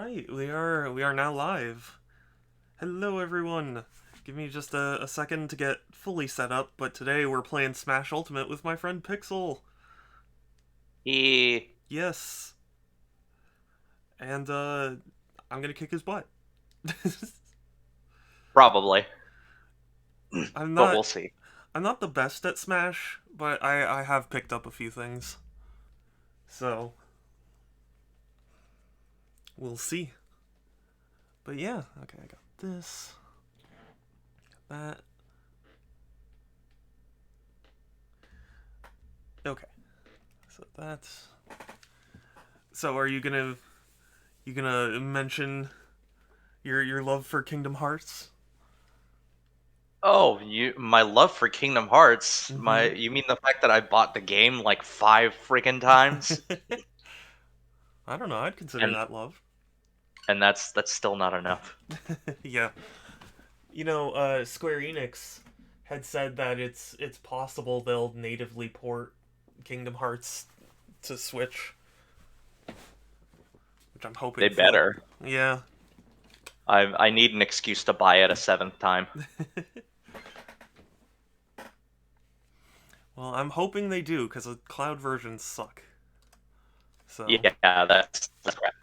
Alright, we are now live. Hello everyone. Give me just a second to get fully set up, but today we're playing Smash Ultimate with my friend Pixel. He Yes. And I'm gonna kick his butt. probably, I'm but not we'll see. I'm not the best at Smash, but I have picked up a few things. So we'll see. But yeah, okay, I got this. Got that. Okay. So that's so are you gonna mention your love for Kingdom Hearts? Oh, my love for Kingdom Hearts. Mm-hmm. You mean the fact that I bought the game like 5 freaking times, I don't know. I'd consider and that love. that's still not enough. Yeah. Square Enix had said that it's possible they'll natively port Kingdom Hearts to Switch, which I'm They hoping for. better. Yeah. I need an excuse to buy it a seventh time. Well, I'm hoping they do because the cloud versions suck. So Yeah, that's crap.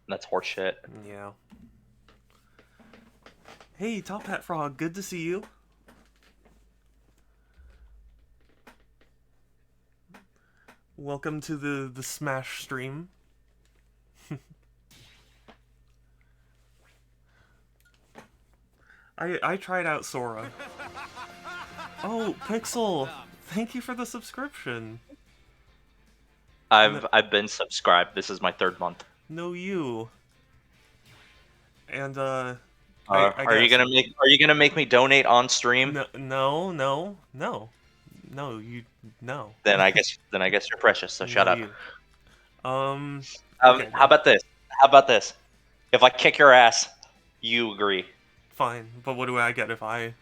That's horseshit. yeah. Hey, Top Hat Frog, good to see you. Welcome to the Smash stream. I tried out Sora. Oh, Pixel, thank you for the subscription. No, I've been subscribed. This is my third month. no you. And I Are you guess gonna make me donate on stream? no, you no, Then I guess you're precious. So no shut up. you. Okay How then, about this? How about this? If I kick your ass, you agree. fine. But what do I get if I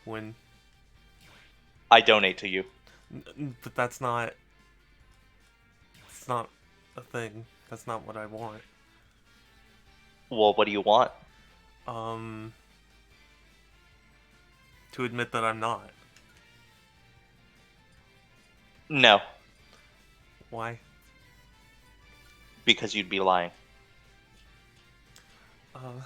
win? I donate to you. But that's not. It's not a thing. That's not what I want. Well, what do you want? Um, to admit that I'm not. No, Why? because you'd be lying. Uh,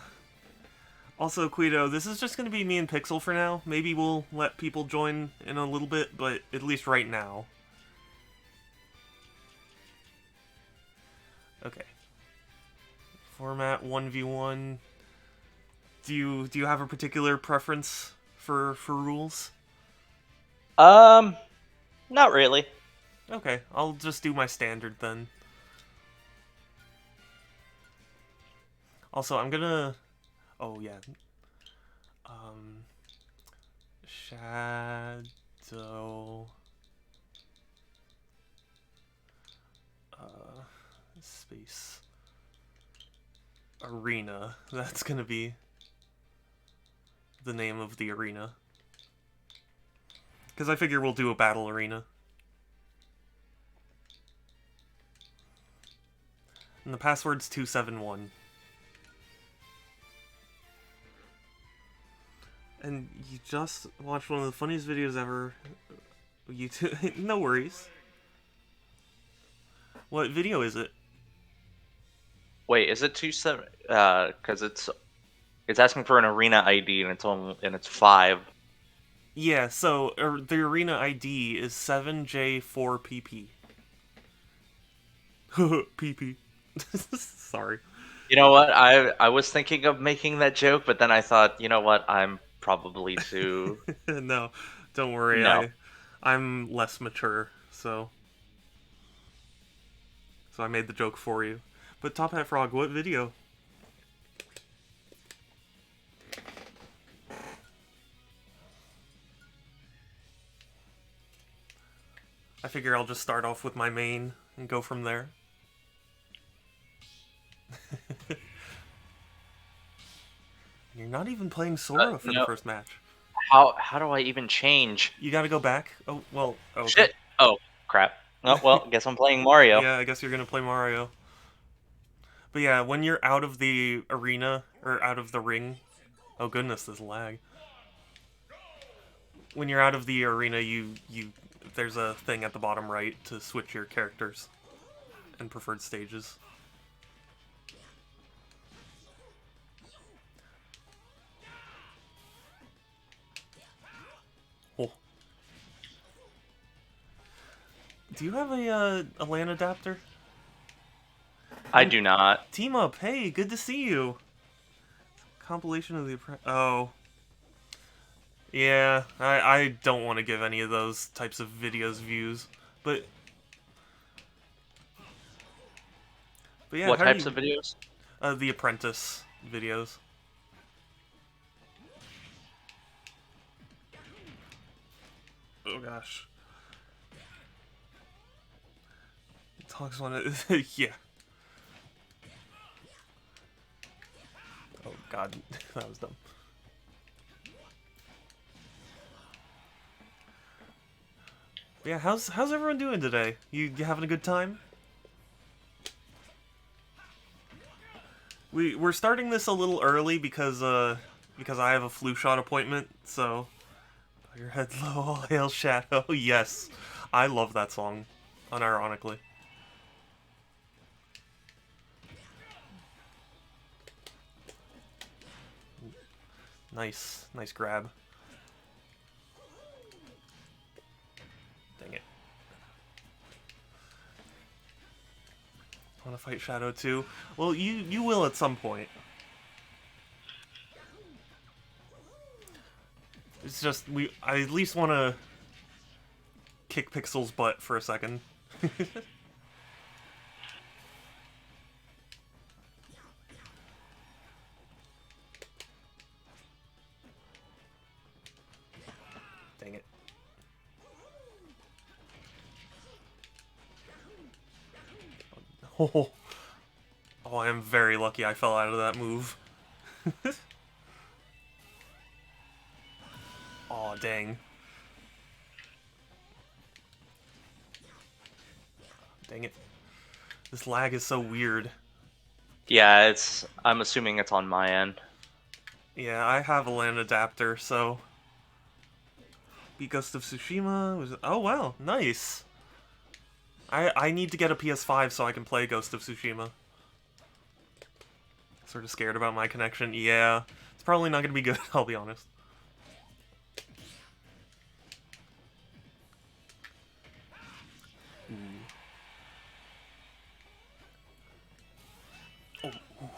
Also, Guido, this is just going to be me and Pixel for now. Maybe we'll let people join in a little bit, but at least right now. Okay. Format 1v1. Do you have a particular preference for rules? Um, Not really. Okay, I'll just do my standard then. Also, I'm gonna. Oh yeah. Um, Shadow. Uh, Space Arena. That's gonna be the name of the arena. Because I figure we'll do a battle arena. And the password's 271. And you just watched one of the funniest videos ever. YouTube. No worries. What video is it? Wait, is it 2-7? Because it's asking for an arena ID and it's 5. Yeah, so the arena ID is 7J4PP. PP. Sorry. You know what? I was thinking of making that joke, but then I thought, you know what? I'm probably too. No, don't worry. No. I'm less mature, so I made the joke for you. But Top Hat Frog, what video? I figure I'll just start off with my main and go from there. You're not even playing Sora for the No. first match. How do I even change? You gotta go back. Oh, well, okay. Shit. Oh, crap. Oh, well, guess I'm playing Mario. Yeah, I guess you're gonna play Mario. But yeah, when you're out of the arena or out of the ring, oh goodness, this lag. When you're out of the arena, you there's a thing at the bottom right to switch your characters and preferred stages. Oh. Do you have a LAN adapter? I do not. Team up, hey, good to see you. Compilation of the oh. Yeah, I don't want to give any of those types of videos views, but yeah, What how do types you of videos? the Apprentice videos? Oh gosh, talks one. Yeah. Oh god, that was dumb. But yeah, how's everyone doing today? You having a good time? We're starting this a little early because I have a flu shot appointment, so your head low, all hail Shadow. Yes, I love that song, unironically. Nice grab. Dang it. Want to fight Shadow too? Well, you will at some point. It's just I at least want to kick Pixel's butt for a second. Dang it. Oh, I am very lucky I fell out of that move. Aw, dang. Dang it. This lag is so weird. Yeah, I'm assuming it's on my end. Yeah, I have a LAN adapter, so... Beat Ghost of Tsushima was... Oh, wow, nice. I need to get a PS5 so I can play Ghost of Tsushima. Sort of scared about my connection. Yeah, it's probably not going to be good, I'll be honest. Oh, ooh.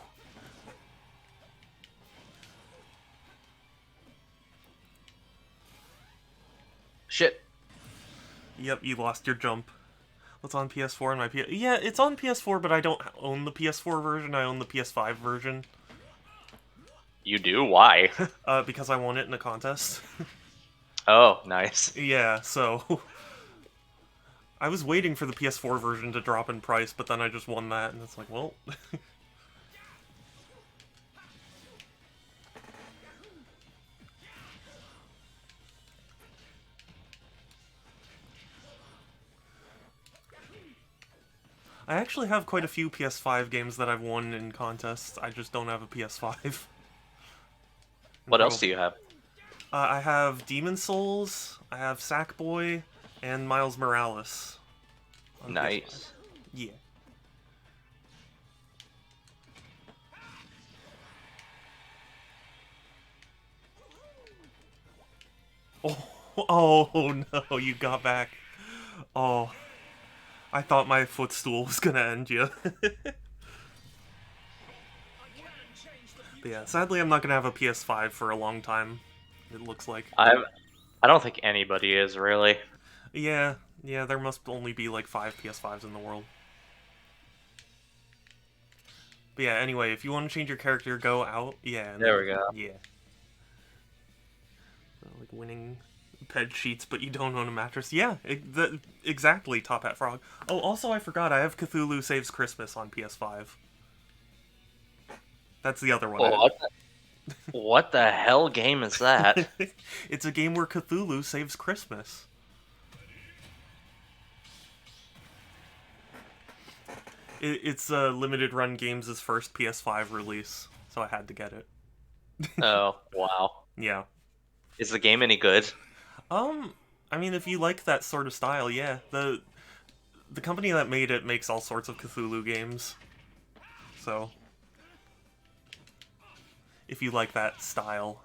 Shit. Yep, you lost your jump. What's on PS4 and my PS... Yeah, it's on PS4, but I don't own the PS4 version. I own the PS5 version. You do? Why? Because I won it in a contest. Oh, nice. Yeah, so... I was waiting for the PS4 version to drop in price, but then I just won that, and it's like, well... I actually have quite a few PS5 games that I've won in contests. I just don't have a PS5. What else do you have? I have Demon Souls, I have Sackboy, and Miles Morales. On Nice. PS5. Yeah. Oh no, you got back. Oh, I thought my footstool was gonna end you. But yeah, sadly I'm not gonna have a PS5 for a long time, it looks like. I don't think anybody is really. Yeah, there must only be like 5 PS5s in the world. But yeah, anyway, if you want to change your character, go out. Yeah. There we go. Yeah. Like winning bed sheets, but you don't own a mattress. Yeah, exactly, Top Hat Frog. Oh, also I forgot, I have Cthulhu Saves Christmas on PS5. That's the other one. Oh, what the hell game is that? It's a game where Cthulhu saves Christmas. It's Limited Run Games' first PS5 release, so I had to get it. Oh, wow. Yeah. Is the game any good? Um, I mean, if you like that sort of style, yeah. The company that made it makes all sorts of Cthulhu games. So, if you like that style,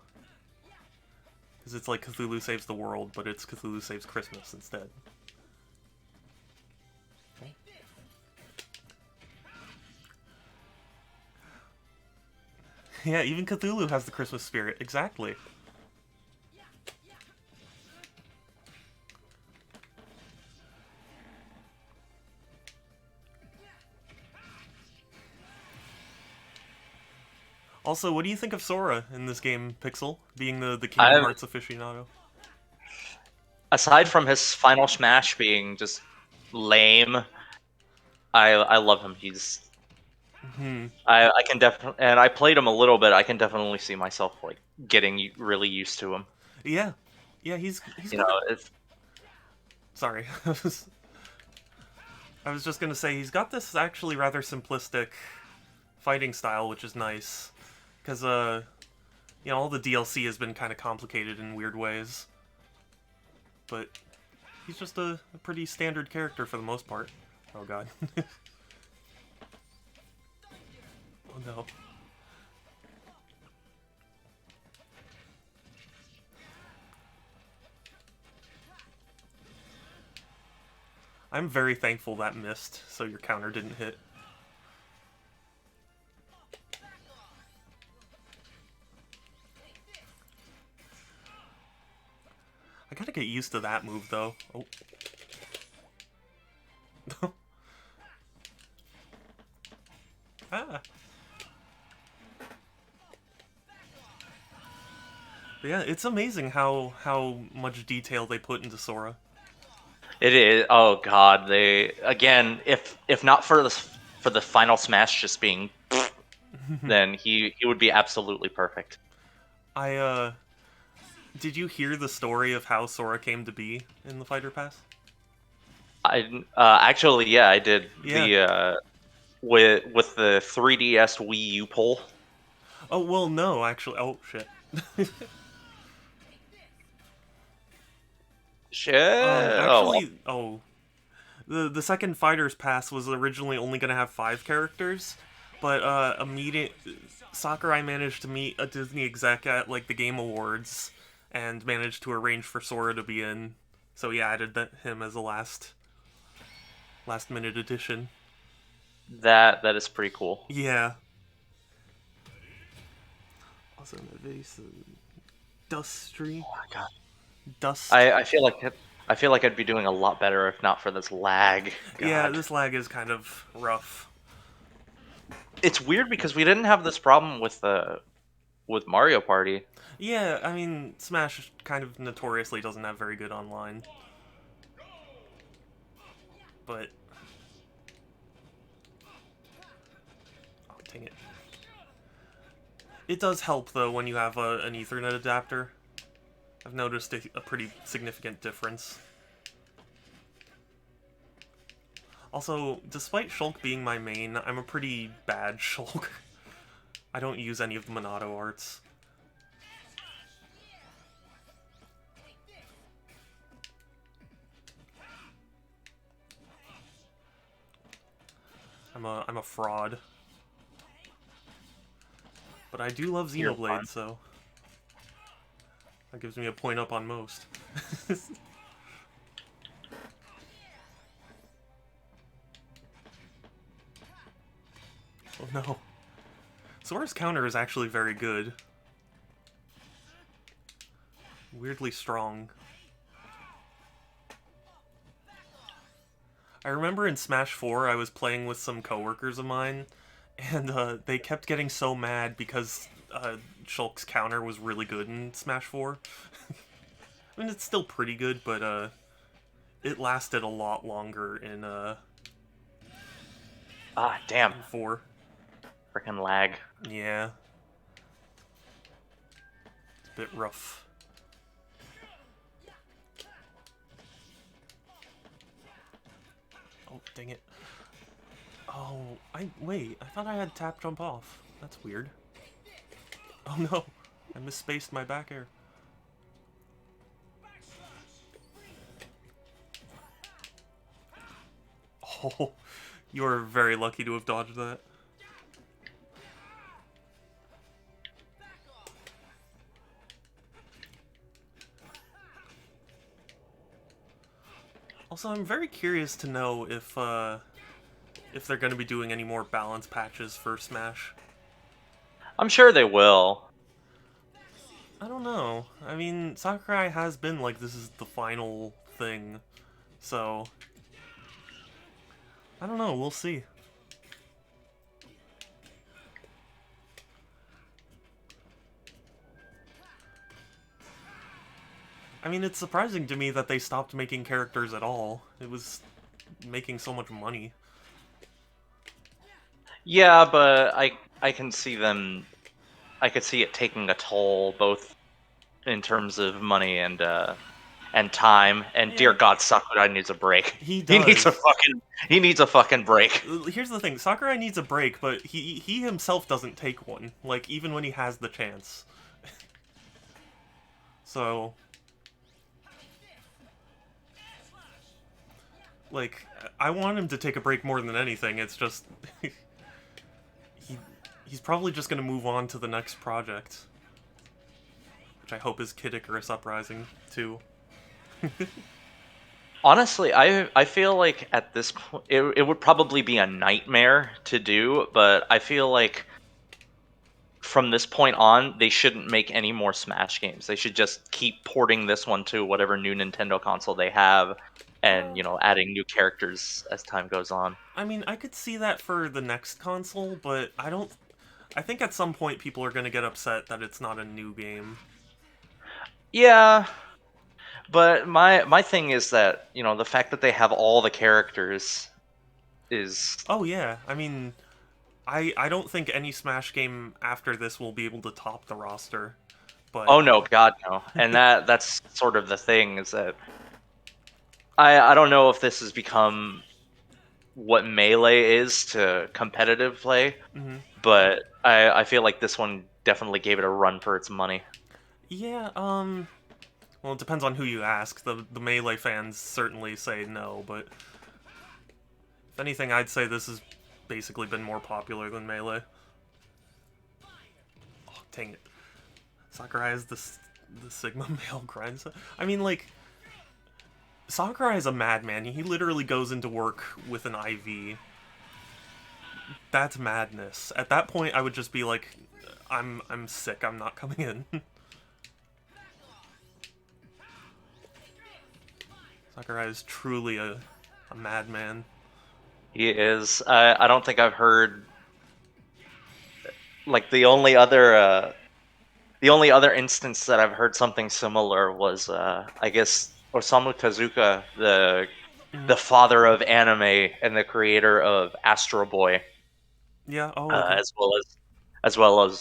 because it's like Cthulhu Saves the World, but it's Cthulhu Saves Christmas instead. Yeah, even Cthulhu has the Christmas spirit. Exactly. Also, what do you think of Sora in this game, Pixel, being the Kingdom I'm Hearts aficionado? Aside from his final smash being just lame, I love him. Hmm. I can definitely, and I played him a little bit. I can definitely see myself like getting really used to him. Yeah. Yeah, he's You know, got a... it's Sorry. I was just gonna say, he's got this actually rather simplistic fighting style, which is nice. Because, all the DLC has been kind of complicated in weird ways. But he's just a pretty standard character for the most part. Oh god. Oh no. I'm very thankful that missed, so your counter didn't hit. I gotta get used to that move, though. Oh. Ah. But yeah, it's amazing how much detail they put into Sora. it is. Oh God, they again. If not for the final smash just being, then he would be absolutely perfect. I did you hear the story of how Sora came to be in the Fighter Pass? I actually, yeah, I did Yeah. the with the 3DS Wii U poll. Oh well, no, actually. Oh shit. Shit. Oh well. Actually, oh, the second Fighters Pass was originally only gonna have 5 characters, but immediate Sakurai managed to meet a Disney exec at like the Game Awards and managed to arrange for Sora to be in. So he added him as a last minute addition. That is pretty cool. Yeah. Also, Dustry, Oh my God. Dust. I feel like I'd be doing a lot better if not for this lag. Yeah, God. this lag is kind of rough. It's weird because we didn't have this problem with Mario Party. Yeah, I mean, Smash kind of notoriously doesn't have very good online, but oh, dang it. It does help though when you have an Ethernet adapter. I've noticed a pretty significant difference. Also, despite Shulk being my main, I'm a pretty bad Shulk. I don't use any of the Monado arts. I'm a fraud. But I do love You're fine. Xenoblade, so that gives me a point up on most. Oh no. Sora's counter is actually very good. Weirdly strong. I remember in Smash 4 I was playing with some coworkers of mine, and they kept getting so mad because Shulk's counter was really good in Smash 4. I mean, it's still pretty good, but it lasted a lot longer Ah, damn. in 4. Freaking lag. Yeah. It's a bit rough. Oh, dang it. Oh. Oh, wait. I thought I had tap jump off. That's weird. Oh no, I misspaced my back air. Oh, you are very lucky to have dodged that. Also, I'm very curious to know if they're going to be doing any more balance patches for Smash. I'm sure they will. I don't know. I mean, Sakurai has been like this is the final thing, so I don't know. We'll see. I mean, it's surprising to me that they stopped making characters at all. It was making so much money. Yeah, but I can see them. I could see it taking a toll, both in terms of money and time. And dear Yeah, God, Sakurai needs a break. he He needs a does. fucking he needs a fucking break. Here's the thing: Sakurai needs a break, but he himself doesn't take one. Like even when he has the chance. So, like, I want him to take a break more than anything. It's just he he's probably just gonna move on to the next project, which I hope is Kid Icarus Uprising too. Honestly, I feel like at this point it would probably be a nightmare to do, but I feel like from this point on they shouldn't make any more Smash games. They should just keep porting this one to whatever new Nintendo console they have and, Uh, adding new characters as time goes on. I mean, I could see that for the next console, but I don't. I think at some point people are gonna get upset that it's not a new game. Yeah, but my thing is that, the fact that they have all the characters is Oh yeah, I mean, I don't think any Smash game after this will be able to top the roster, but oh no, God no. And that's sort of the thing is that I don't know if this has become what Melee is to competitive play, mhm. but I feel like this one definitely gave it a run for its money. Yeah, well, it depends on who you ask. The Melee fans certainly say no, but if anything, I'd say this has basically been more popular than Melee. Oh, dang it. Sakurai is the Sigma male grind. I mean, like, Sakurai is a madman. He literally goes into work with an IV. That's madness. At that point, I would just be like, I'm sick. I'm not coming in. Sakurai is truly a madman. He is. I don't think I've heard like the only other instance that I've heard something similar was I guess Osamu Tezuka, the Mhm. father of anime and the creator of Astro Boy, Yeah. Oh, okay. as well as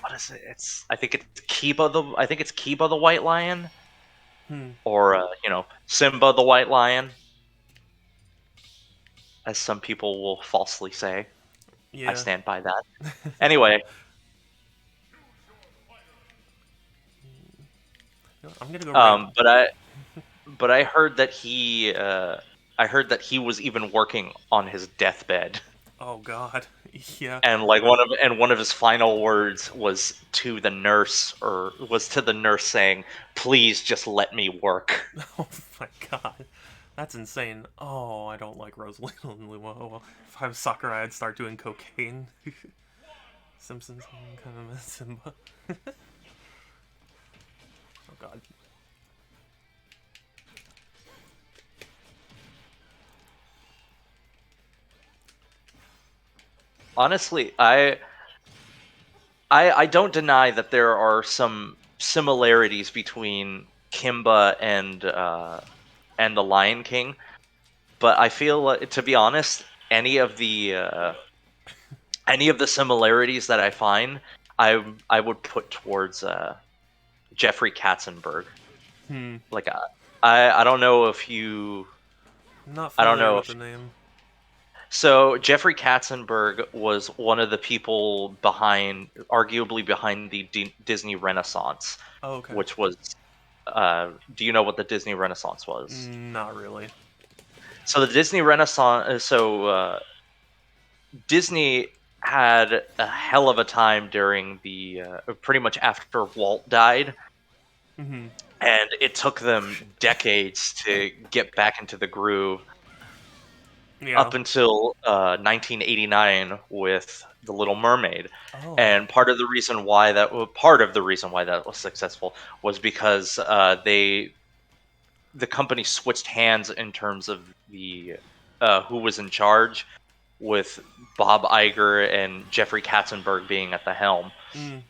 what is it? I think it's Kiba the White Lion, Hmm. or Simba the White Lion, as some people will falsely say. I Yeah. stand by that. Anyway, I'm gonna go ramp. but I heard that he was even working on his deathbed. Oh God. Yeah. And like one of his final words was to the nurse saying, "Please just let me work." Oh my God. That's insane. Oh, I don't like Rosalina and Lumo. If I was Sakurai, I'd start doing cocaine. Simpsons kind of miss Simba. Oh God. Honestly, I don't deny that there are some similarities between Kimba and the Lion King, but I feel to be honest, any of the similarities that I find, I would put towards Jeffrey Katzenberg. Hmm. Like I don't know if you I'm not I don't familiar know with if the name. So Jeffrey Katzenberg was one of the people behind, arguably behind the Disney Renaissance, Oh, okay. which was. Do you know what the Disney Renaissance was? Not really. So the Disney Renaissance. Disney had a hell of a time during the pretty much after Walt died, Hmm. and it took Oh them shit. decades to get back into the groove Yeah. up until 1989 with The Little Mermaid. Oh. And part of the reason why that was successful was because the company switched hands in terms of the who was in charge, with Bob Iger and Jeffrey Katzenberg being at the helm. Mm.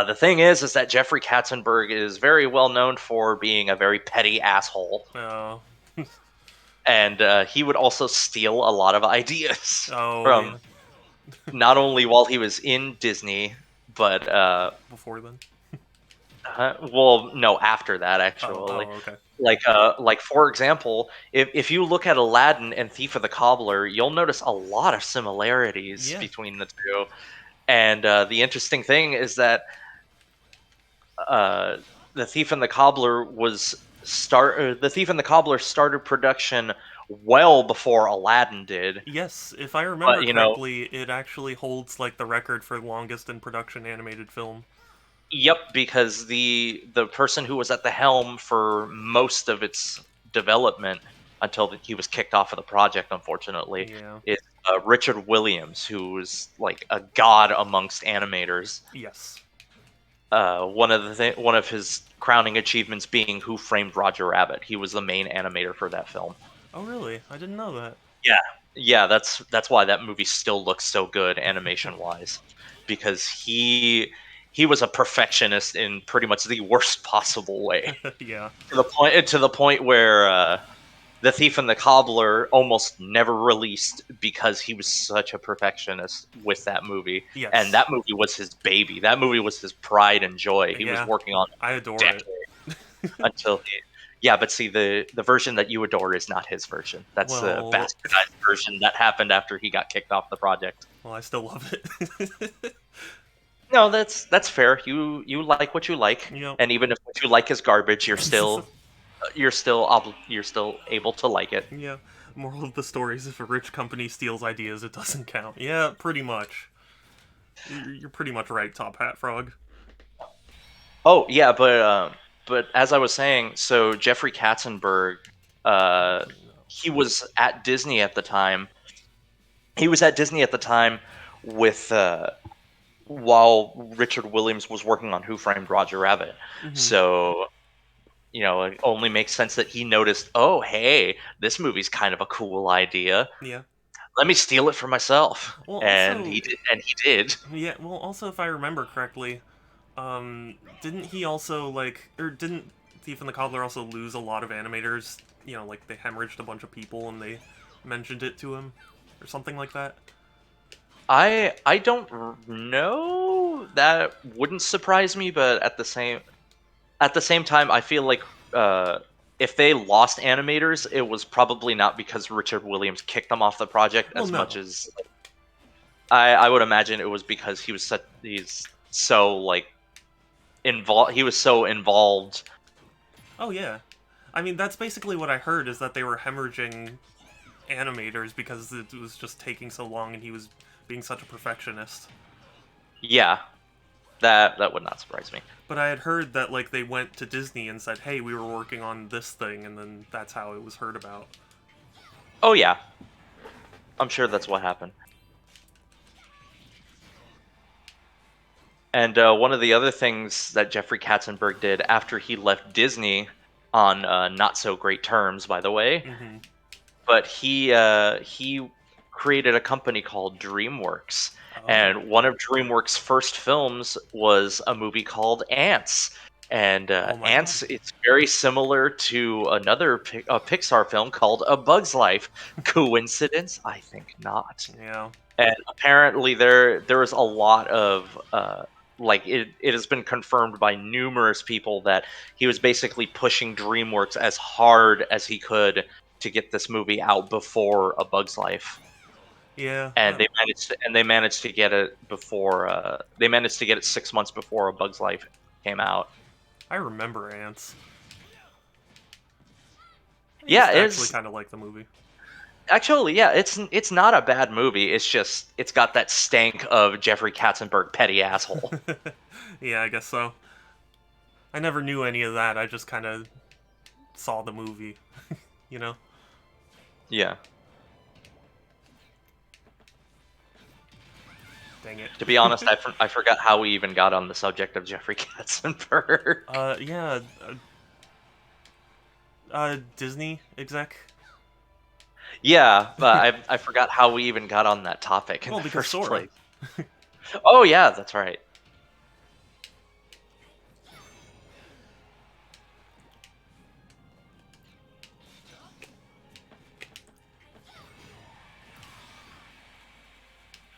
The thing is that Jeffrey Katzenberg is very well known for being a very petty asshole, Oh. and he would also steal a lot of ideas Oh from yeah. not only while he was in Disney, but Before then. well, no, after that Oh. actually. Oh. Okay. Like for example, if you look at Aladdin and Thief of the Cobbler, you'll notice a lot of similarities Yeah. between the two. And the interesting thing is that uh, the Thief and the Cobbler started production well before Aladdin did. Yes, if I remember But correctly, it actually holds like the record for longest in production animated film. yep, because the person who was at the helm for most of its development until he was kicked off of the project, unfortunately, Yeah. is Richard Williams, who is like a god amongst animators. Yes. One of his crowning achievements being Who Framed Roger Rabbit. He was the main animator for that film. Oh really? I didn't know that. Yeah, yeah, that's why that movie still looks so good animation wise, because he was a perfectionist in pretty much the worst possible way, Yeah. to the point where the Thief and the Cobbler almost never released because he was such a perfectionist with that movie, and Yes. that movie was his baby. That movie was his pride and joy. He was Yeah. working on I it adore it. decades until he. Yeah, but see, the version that you adore is not his version. That's a Well, bastardized version that happened after he got kicked off the project. well, I still love it. No, that's fair. You like what you like, You know. and even if what you like is garbage, you're still able to like it. Yeah. Moral of the story is if a rich company steals ideas, it doesn't count. Yeah, pretty much. You're pretty much right, Top Hat Frog. Oh yeah, but as I was saying, so Jeffrey Katzenberg, uh, he was at Disney at the time. He was at Disney at the time with while Richard Williams was working on Who Framed Roger Rabbit. Hmm. So it only makes sense that he noticed, oh hey, this movie's kind of a cool idea. Yeah. Let me steal it for myself, Well, and also, he did. yeah. Well, also, if I remember correctly, didn't he also like, or didn't Thief and the Cobbler also lose a lot of animators? You know, like they hemorrhaged a bunch of people and they mentioned it to him, or something like that. I don't know. That wouldn't surprise me, but at the same time, I feel like uh, if they lost animators, it was probably not because Richard Williams kicked them off the project Well, as much no. as I would imagine it was because he's so like involved. He was so involved. Oh yeah. I mean, that's basically what I heard is that they were hemorrhaging animators because it was just taking so long and he was being such a perfectionist. Yeah, that would not surprise me. But I had heard that like they went to Disney and said, "Hey, we were working on this thing," and then that's how it was heard about. Oh yeah, I'm sure that's what happened. And one of the other things that Jeffrey Katzenberg did after he left Disney on not so great terms, by the way, Hmm. but he created a company called DreamWorks, Oh. and one of DreamWorks' first films was a movie called Ants. And Oh my god. Ants, it's very similar to a Pixar film called A Bug's Life. Coincidence? I think not. Yeah. And apparently there is a lot of it has been confirmed by numerous people that he was basically pushing DreamWorks as hard as he could to get this movie out before A Bug's Life. Yeah, and they managed to get it before they managed to get it 6 months before A Bug's Life came out. I remember Ants. I used Yeah, to actually it's kind of like the movie. actually, yeah, it's not a bad movie. It's just it's got that stank of Jeffrey Katzenberg petty asshole. Yeah, I guess so. I never knew any of that. I just kind of saw the movie, you know? Yeah. Dang it. To be honest, I forgot how we even got on the subject of Jeffrey Katzenberg. Yeah, Disney exec. Yeah, but I forgot how we even got on that topic in Well, the because first Sora. place. Oh yeah, that's right.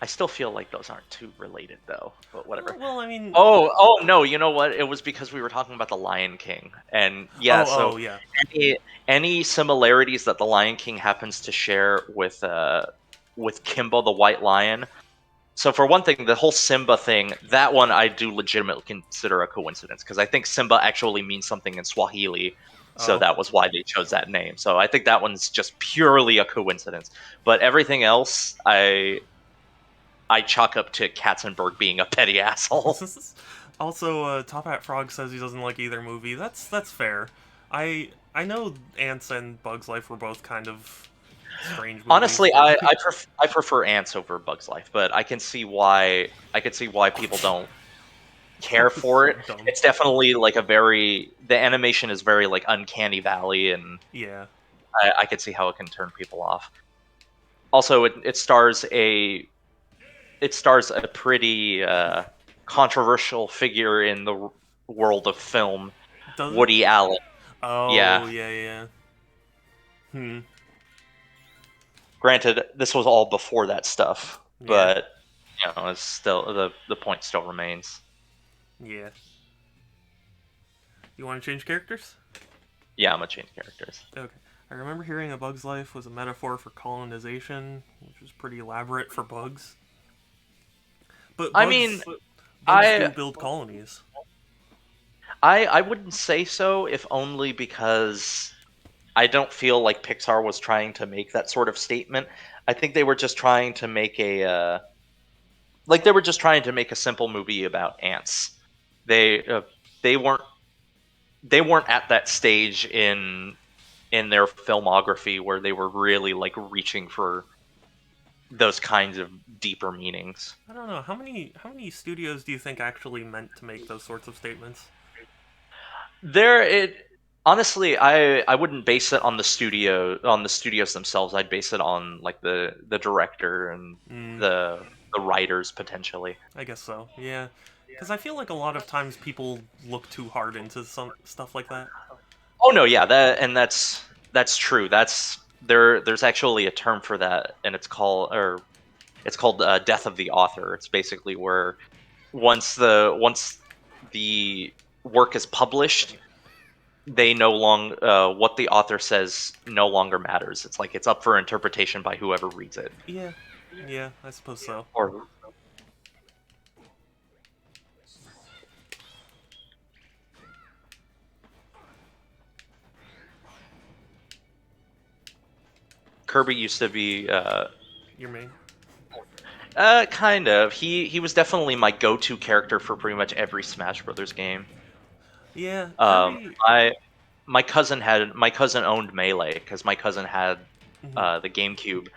I still feel like those aren't too related though, but whatever. Well, I mean, Oh no, you know what? It was because we were talking about the Lion King. And yeah, so yeah. any similarities that the Lion King happens to share with Kimba the White Lion. So for one thing, the whole Simba thing, that one I do legitimately consider a coincidence because I think Simba actually means something in Swahili. So Oh, that was why they chose that name. So I think that one's just purely a coincidence. But everything else, I chalk up to Katzenberg being a petty asshole. also, Top Hat Frog says he doesn't like either movie. That's fair. I know Ants and Bugs Life were both kind of strange movies, Honestly, but I prefer Ants over Bugs Life, but I can see why people don't care for so it. dumb. It's definitely like the animation is very like uncanny valley, and Yeah, I could see how it can turn people off. Also, it stars a pretty controversial figure in the world of film, does it? Woody Allen. Oh, Yeah. yeah, yeah. Hmm. Granted, this was all before that stuff, Yeah, but it's still the point still remains. yeah. You want to change characters? Yeah, I'm gonna change characters. Okay. I remember hearing A Bug's Life was a metaphor for colonization, which was pretty elaborate for bugs. But I mean, bugs I do build colonies. I wouldn't say so, if only because I don't feel like Pixar was trying to make that sort of statement. I think they were just trying to make they were just trying to make a simple movie about ants. They they weren't they weren't at that stage in their filmography where they were really like reaching for those kinds of deeper meanings. I don't know how many studios do you think actually meant to make those sorts of statements? There it honestly I wouldn't base it on the studios themselves. I'd base it on like the director and Mm, the writers potentially. I guess so. Yeah, because I feel like a lot of times people look too hard into some stuff like that. Oh no, yeah, that's true. There's actually a term for that, and it's called death of the author. It's basically where once the work is published, they no long what the author says no longer matters. It's like it's up for interpretation by whoever reads it. Yeah, yeah, I suppose so. Or Kirby used to be Your main. kind of. He was definitely my go-to character for pretty much every Smash Brothers game. Yeah, Um, Kirby. I my cousin owned Melee because my cousin had Mhm. the GameCube,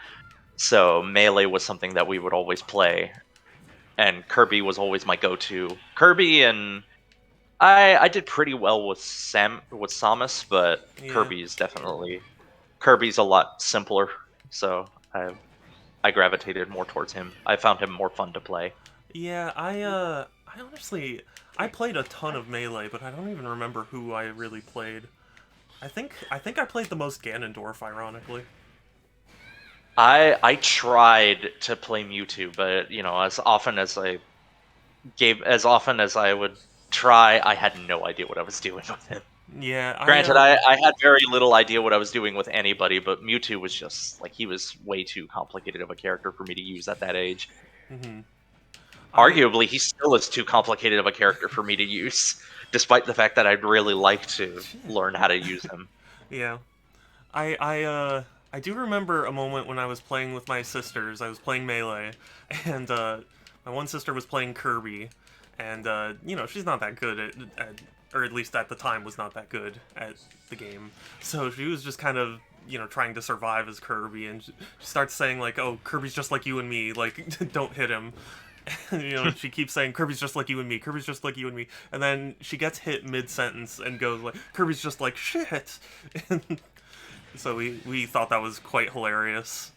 so Melee was something that we would always play, and Kirby was always my go-to. Kirby and I did pretty well with Samus, but Yeah, Kirby's a lot simpler, so I gravitated more towards him. I found him more fun to play. yeah. I honestly, I played a ton of Melee, but I don't even remember who I really played. I think I played the most Ganondorf, ironically. I tried to play Mewtwo, but as often as I would try, I had no idea what I was doing with him. Yeah, Granted, I had very little idea what I was doing with anybody, but Mewtwo was just like he was way too complicated of a character for me to use at that age. mhm. I Arguably, he still is too complicated of a character for me to use, despite the fact that I'd really like to learn how to use him. yeah. I do remember a moment when I was playing with my sisters. I was playing Melee, and my one sister was playing Kirby, and she's not that good or at least at the time was not that good at the game. So she was just kind of trying to survive as Kirby, and she starts saying like, "Oh, Kirby's just like you and me. Like, don't hit him." She keeps saying Kirby's just like you and me. Kirby's just like you and me, and then she gets hit mid sentence and goes like, "Kirby's just like shit." And so we thought that was quite hilarious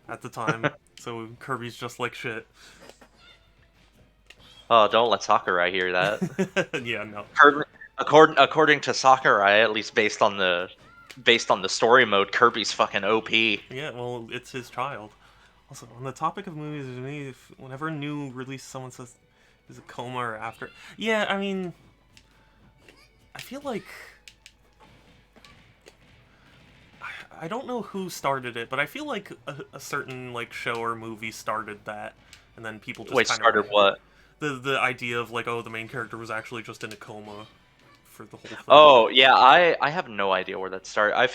at the time. So Kirby's just like shit. Oh, don't let Sakurai hear that. Yeah, no. According to Sakurai, at least based on the story mode, Kirby's fucking OP. Yeah, well, it's his child. Also, on the topic of movies, whenever a new release someone says is a coma or after, yeah, I mean, I feel like I don't know who started it, but I feel like a certain like show or movie started that, and then people just Wait, kind of started what? the idea of like, oh, the main character was actually just in a coma for the whole film. Oh, yeah, I have no idea where that started. I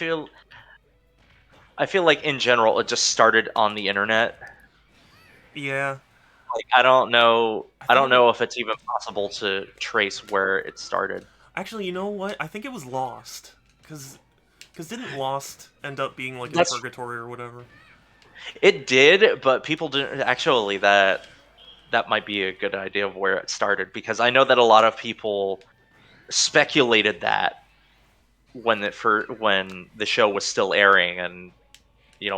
feel like in general it just started on the internet. Yeah, Like I don't know I I think don't know if it's even possible to trace where it started. actually, you know what? I think it was Lost, because didn't Lost end up being like in That's purgatory or whatever? It did, but people didn't actually that might be a good idea of where it started because I know that a lot of people speculated that when the show was still airing and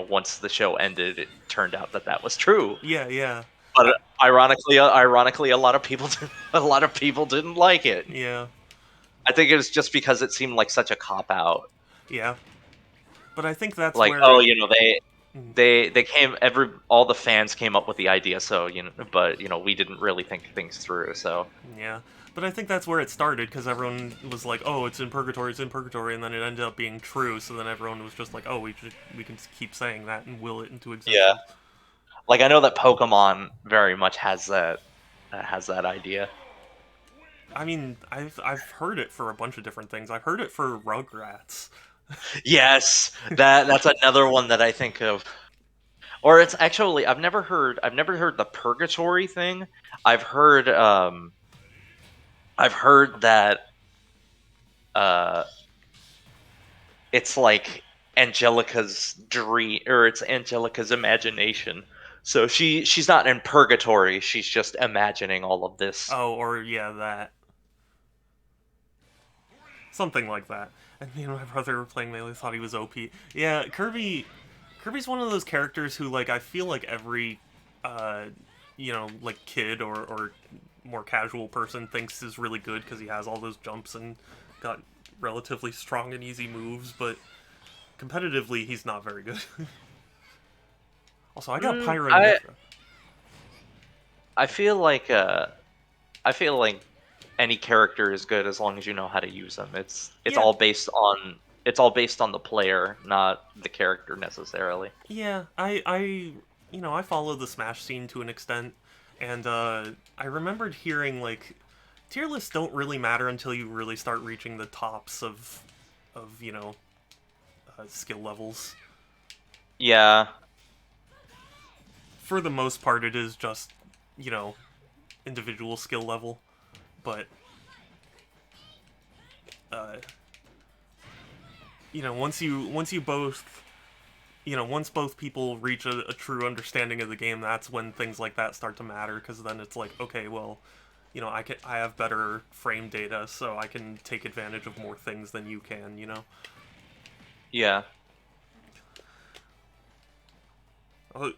once the show ended it turned out that that was true. Yeah, yeah, But I, ironically a lot of people a lot of people didn't like it. yeah, I think it was just because it seemed like such a cop out. yeah. But I think that's Like, where oh, it. Mm, they came all the fans came up with the idea, so but we didn't really think things through. So yeah, but I think that's where it started because everyone was like, "Oh, it's in purgatory," and then it ended up being true. So then everyone was just like, "Oh, we can keep saying that and will it into yeah, existence." like I know that Pokemon very much has that idea. I mean, I've heard it for a bunch of different things. I've heard it for Rugrats. Yes, that's another one that I think of. Or it's actually I've never heard the purgatory thing. I've heard um I've heard that uh it's like Angelica's dream or it's Angelica's imagination. So she's not in purgatory, she's just imagining all of this. Oh, or yeah, that something like that. And me and my brother were playing Melee, thought he was OP. Yeah, Kirby's one of those characters who like I feel like every uh like kid or more casual person thinks is really good because he has all those jumps and got relatively strong and easy moves, but competitively he's not very good. Also, I got Mm, Pyra and I Mithra. I feel like I feel like any character is good as long as you know how to use them. It's Yeah, all based on it's all based on the player, not the character necessarily. yeah. I follow the Smash scene to an extent, and I remembered hearing like tier lists don't really matter until you really start reaching the tops of skill levels. Yeah, For the most part, it is just you know individual skill level, but uh, once you both once both people reach a true understanding of the game, that's when things like that start to matter. Because then it's like, okay, well, I have better frame data, so I can take advantage of more things than you can. yeah. Uh,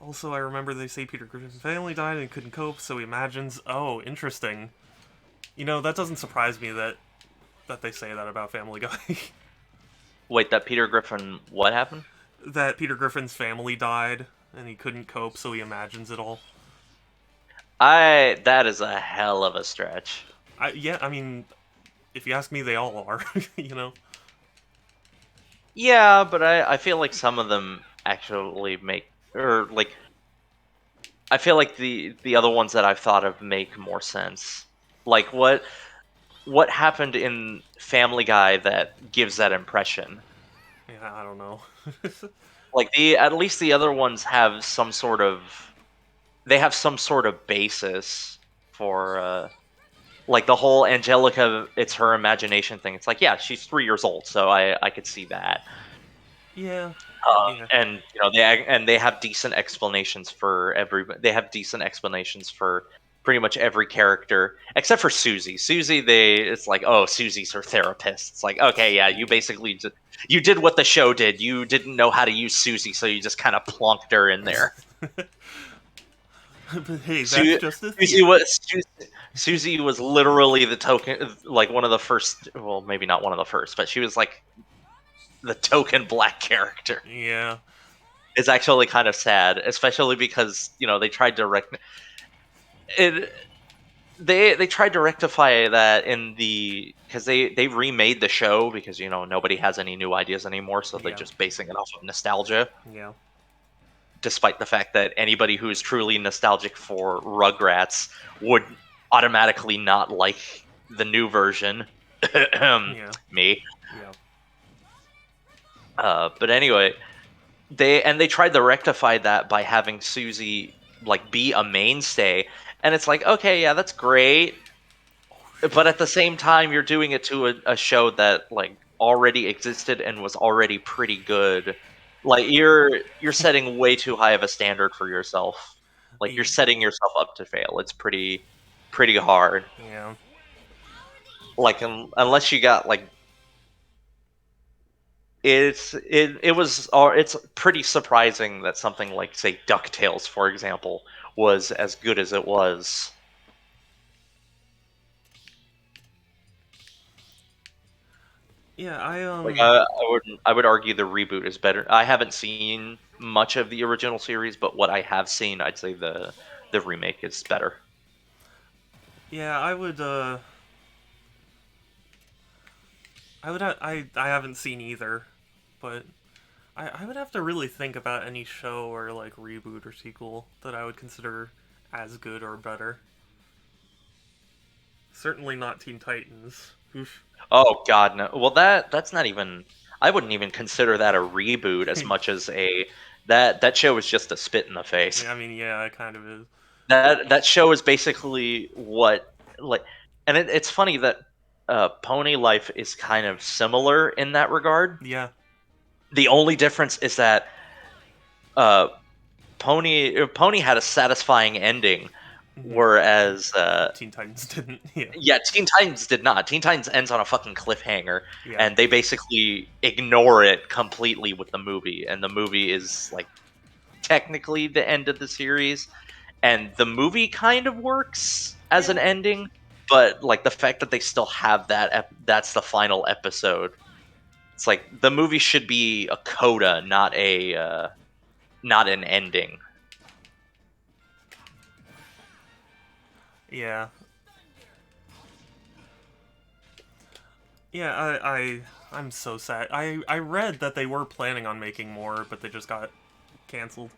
Also, I remember they say Peter Griffin's family died and couldn't cope, so he imagines. Oh, interesting. That doesn't surprise me that they say that about Family Guy. Wait, that Peter Griffin, what happened? That Peter Griffin's family died and he couldn't cope, so he imagines it all. That is a hell of a stretch. Yeah, I mean, if you ask me, they all are. You know? Yeah, but I feel like some of them actually make, or like I feel like the other ones that I've thought of make more sense. Like what happened in Family Guy that gives that impression? Yeah, I don't know. Like the at least the other ones have some sort of, they have some sort of basis for like the whole Angelica, it's her imagination thing. It's like, yeah, she's 3 years old, so I could see that. Yeah, yeah, And they have decent explanations for every. They have decent explanations for pretty much every character except for Susie. Susie, it's like, oh, Susie's her therapist. It's like, okay, yeah, you yeah. basically you did what the show did. You didn't know how to use Susie, so you just kind of plonked her in there. But hey, that's Su- just a Susie theory. was Susie was literally the token, like one of the first. Well, maybe not one of the first, but she was like the token black character. Yeah, It's actually kind of sad, especially because they tried to it. They tried to rectify that in the because they remade the show because nobody has any new ideas anymore, so they're yeah, just basing it off of nostalgia. yeah, Despite the fact that anybody who is truly nostalgic for Rugrats would automatically not like the new version. yeah, Me. yeah, But anyway, they tried to rectify that by having Susie like be a mainstay, and it's like, okay, yeah, that's great, but at the same time, you're doing it to a show that like already existed and was already pretty good. Like you're setting way too high of a standard for yourself. Like you're Y- setting yourself up to fail. It's pretty hard. yeah, Like unless you got like it's pretty surprising that something like say DuckTales, for example, was as good as it was. yeah. Like I would argue the reboot is better. I haven't seen much of the original series, but what I have seen, I'd say the remake is better. Yeah, I would. I haven't seen either, but I would have to really think about any show or like reboot or sequel that I would consider as good or better. Certainly not Teen Titans. Oof. Oh God, no. Well, that's not even. I wouldn't even consider that a reboot as much as a that show is just a spit in the face. Yeah, I mean, yeah, it kind of is. That show is basically what like, and it's funny that Pony Life is kind of similar in that regard. Yeah. The only difference is that uh, Pony had a satisfying ending, Hmm. whereas Teen Titans didn't. Yeah. yeah, Teen Titans did not. Teen Titans ends on a fucking cliffhanger, Yeah. and they basically ignore it completely with the movie, and the movie is like technically the end of the series, and the movie kind of works as an Yeah. ending, but like the fact that they still have that's the final episode. It's like the movie should be a coda, not an ending. Yeah. Yeah. I'm so sad. I read that they were planning on making more, but they just got canceled. And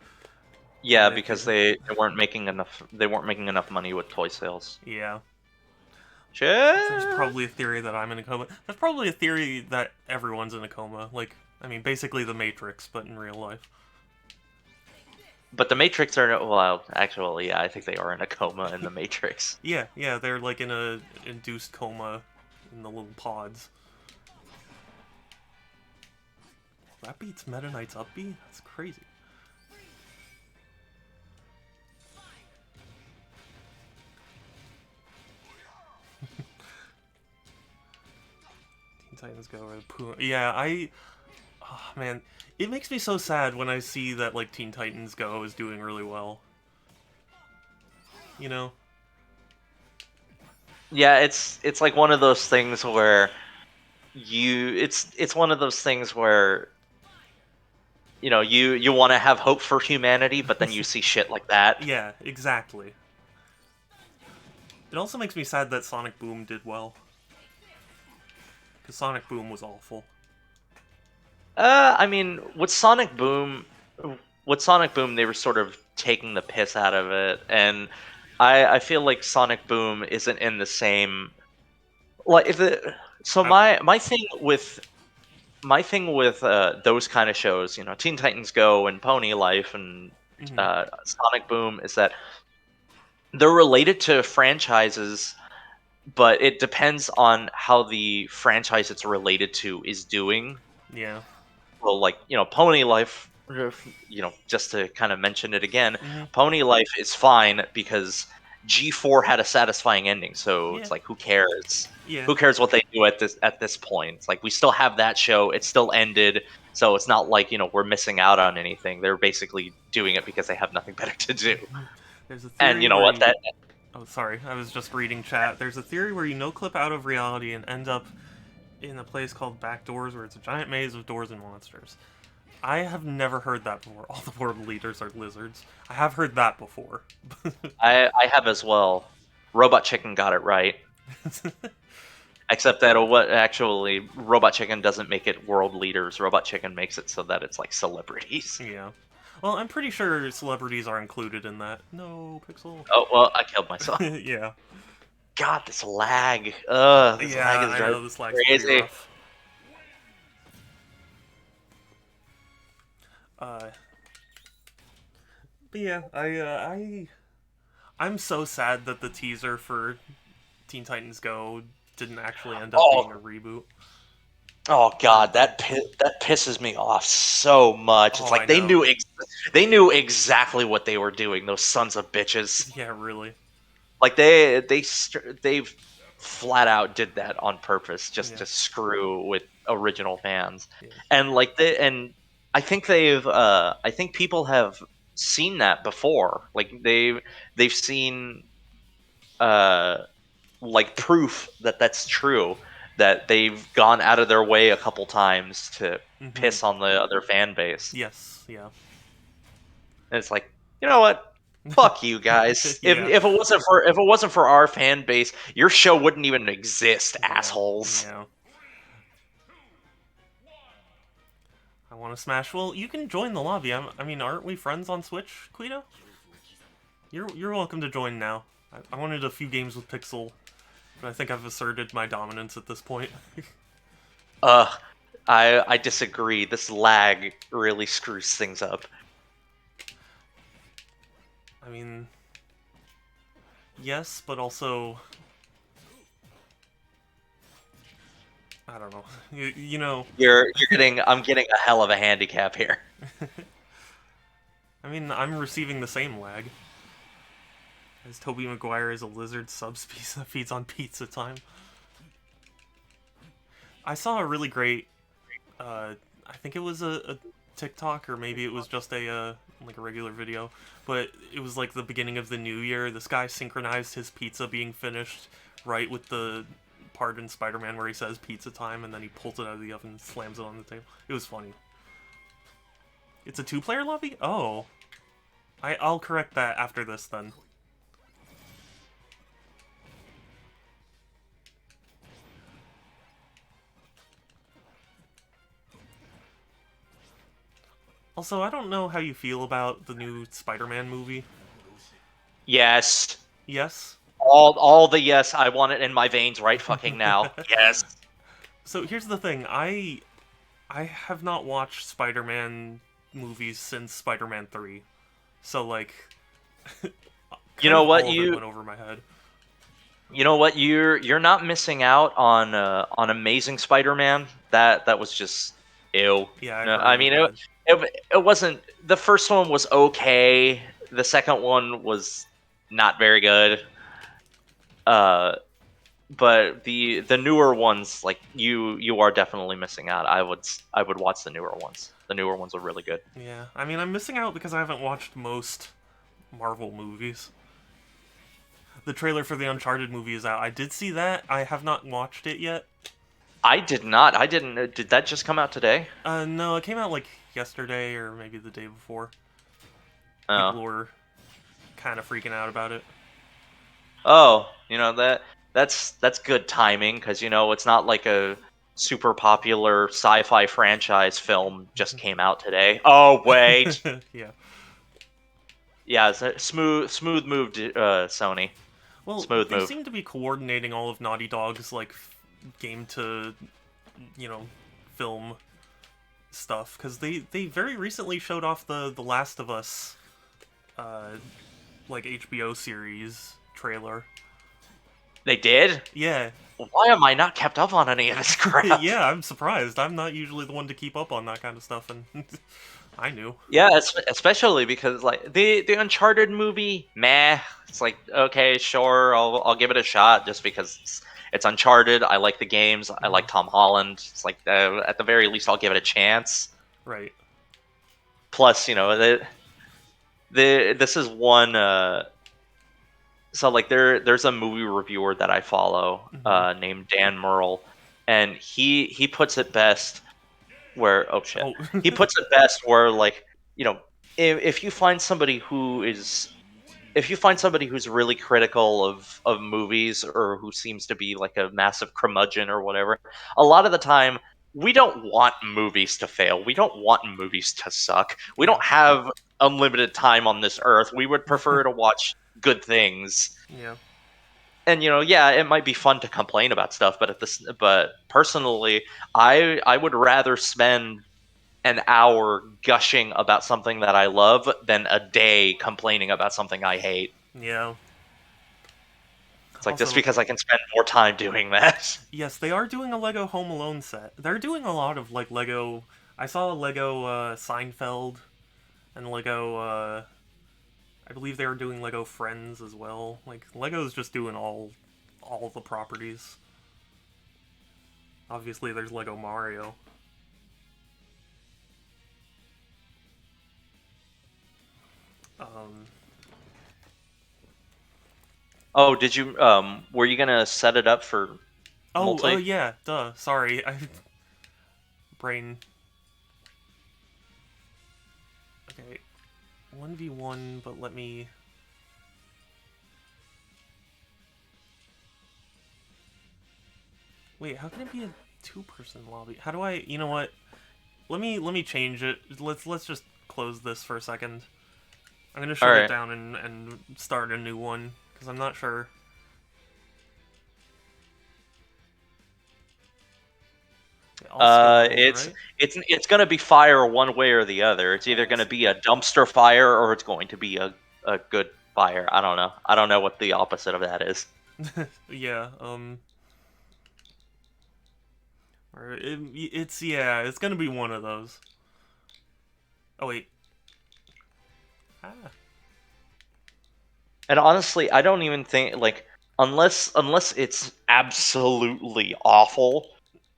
Yeah, because they weren't making enough. They weren't making enough money with toy sales. yeah. That's Shit. probably a theory that I'm in a coma. That's probably a theory that everyone's in a coma. Like, I mean, basically the Matrix, but in real life. But the Matrix are well, actually, yeah, I think they are in a coma in the Matrix. Yeah, yeah, they're like in a induced coma in the little pods. That beats Meta Knight's up B? That's crazy. Teen Titans Go or Puma. Yeah, oh, man, it makes me so sad when I see that like Teen Titans Go is doing really well. You know? Yeah, it's like one of those things where it's one of those things where you want to have hope for humanity, but then you see shit like that. Yeah, exactly. It also makes me sad that Sonic Boom did well. Because Sonic Boom was awful. I mean, with Sonic Boom, they were sort of taking the piss out of it, and I feel like Sonic Boom isn't in the same like if the so I, my thing with those kind of shows, Teen Titans Go and Pony Life and mhm, Sonic Boom, is that they're related to franchises, but it depends on how the franchise it's related to is doing. yeah. Well, like, Pony Life, just to kind of mention it again, Hmm. Pony Life is fine because G4 had a satisfying ending, so Yeah. it's like, who cares? Yeah. Who cares what they do at this point? It's like, we still have that show, it still ended, so it's not like, we're missing out on anything. They're basically doing it because they have nothing better to do. There's a And theory you know where what? you. Oh, sorry. I was just reading chat. There's a theory where you no clip out of reality and end up in a place called Backdoors, where it's a giant maze of doors and monsters. I have never heard that before. All the world leaders are lizards. I have heard that before. I have as well. Robot Chicken got it right. Except that what actually Robot Chicken doesn't make it world leaders. Robot Chicken makes it so that it's like celebrities. Yeah. Well, I'm pretty sure celebrities are included in that. No, Pixel. Oh well, I killed myself. Yeah. God, this lag. Ugh, this lag Yeah, is I driving know this me lag's pretty crazy. rough. Uh, but yeah, I'm so sad that the teaser for Teen Titans Go didn't actually end up being a Oh, reboot. oh Or God, that pisses me off so much. It's oh, I like they know. knew exactly what they were doing. Those sons of bitches. Yeah, really. Like they flat out did that on purpose just Yeah, to screw with original fans. yeah. And I think people have seen that before. Like they've seen uh like proof that that's true, that they've gone out of their way a couple times to Mm-hmm. piss on the other fan base. Yes, yeah. And it's like, you know what? Fuck you guys. If, Yeah, if it wasn't for our fan base, your show wouldn't even exist, yeah, assholes. yeah. I want to smash. Well, you can join the lobby. I mean, aren't we friends on Switch, Quito? You're welcome to join now. I wanted a few games with Pixel, but I think I've asserted my dominance at this point. Ugh, I disagree. This lag really screws things up. I mean, yes, but also, I don't know. You know, I'm getting a hell of a handicap here. I mean, I'm receiving the same lag as Toby Maguire is a lizard subspecies that feeds on pizza time. I saw a really great, I think it was a TikTok or maybe it was just like a regular video, but it was like the beginning of the new year. This guy synchronized his pizza being finished right with the part in Spider-Man where he says pizza time and then he pulls it out of the oven and slams it on the table. It was funny. It's a two-player lobby? Oh. I'll correct that after this then. Also, I don't know how you feel about the new Spider-Man movie. Yes. Yes? All the yes, I want it in my veins right fucking now. Yes. So here's the thing. I have not watched Spider-Man movies since Spider-Man 3. So like You kind know of what all of it you went over my head. you know what you're not missing out on Amazing Spider-Man. That was just ew. Yeah, I No, heard it I was mean bad. it wasn't. The first one was okay. The second one was not very good. Uh but the newer ones, like, you are definitely missing out. I would watch the newer ones. The newer ones are really good. Yeah. I mean, I'm missing out because I haven't watched most Marvel movies. The trailer for the Uncharted movie is out. I did see that. I have not watched it yet. I did not. I didn't. Did that just come out today? No, it came out like yesterday or maybe the day before. Oh. People were kind of freaking out about it. Oh, that's good timing, because it's not like super popular sci-fi franchise film just came out today. Oh wait, Yeah. yeah, it's a smooth move, Sony. Well, Smooth they move. seem to be coordinating all of Naughty Dog's like game to, you know, film stuff because they very recently showed off the Last of Us, uh, like HBO series trailer. They did? Yeah, Why am I not kept up on any of this crap? yeah, I'm surprised. I'm not usually the one to keep up on that kind of stuff, and I knew. Yeah, especially because like the Uncharted movie, meh. It's like okay, sure, I'll give it a shot just because it's Uncharted. I like the games. I Mhm. like Tom Holland. It's like at the very least, I'll give it a chance. Right. Plus, the this is one. So like there's a movie reviewer that I follow Hmm. named Dan Merle, and he puts it best where oh shit Oh. he puts it best where like you know if you find somebody who is if you find somebody who's really critical of movies or who seems to be like a massive curmudgeon or whatever, a lot of the time we don't want movies to fail. We don't want movies to suck. We Yeah. don't have unlimited time on this earth. We would prefer to watch good things. Yeah. And yeah, it might be fun to complain about stuff, but personally, I would rather spend an hour gushing about something that I love than a day complaining about something I hate. Yeah. It's like just Also, because I can spend more time doing that. yes, they are doing a Lego Home Alone set. They're doing a lot of like Lego. I saw a Lego Seinfeld and Lego. I believe they were doing Lego Friends as well. Like Lego's just doing all the properties. Obviously, there's Lego Mario. Um, Oh, did you were you gonna set it up for oh, multi? yeah, duh. Sorry, I brain. Okay, 1v1, but let me. Wait, how can it be a two-person lobby? How do I? You know what? Let me change it. Let's just close this for a second. I'm gonna All shut it right. down and start a new one because I'm not sure. Okay, all skill levels, It's right? it's gonna be fire one way or the other. It's either All gonna be a dumpster fire or it's going to be a good fire. I don't know. I don't know what the opposite of that is. Yeah. Or it's yeah. It's gonna be one of those. Oh wait. Ah. And honestly, I don't even think like unless it's absolutely awful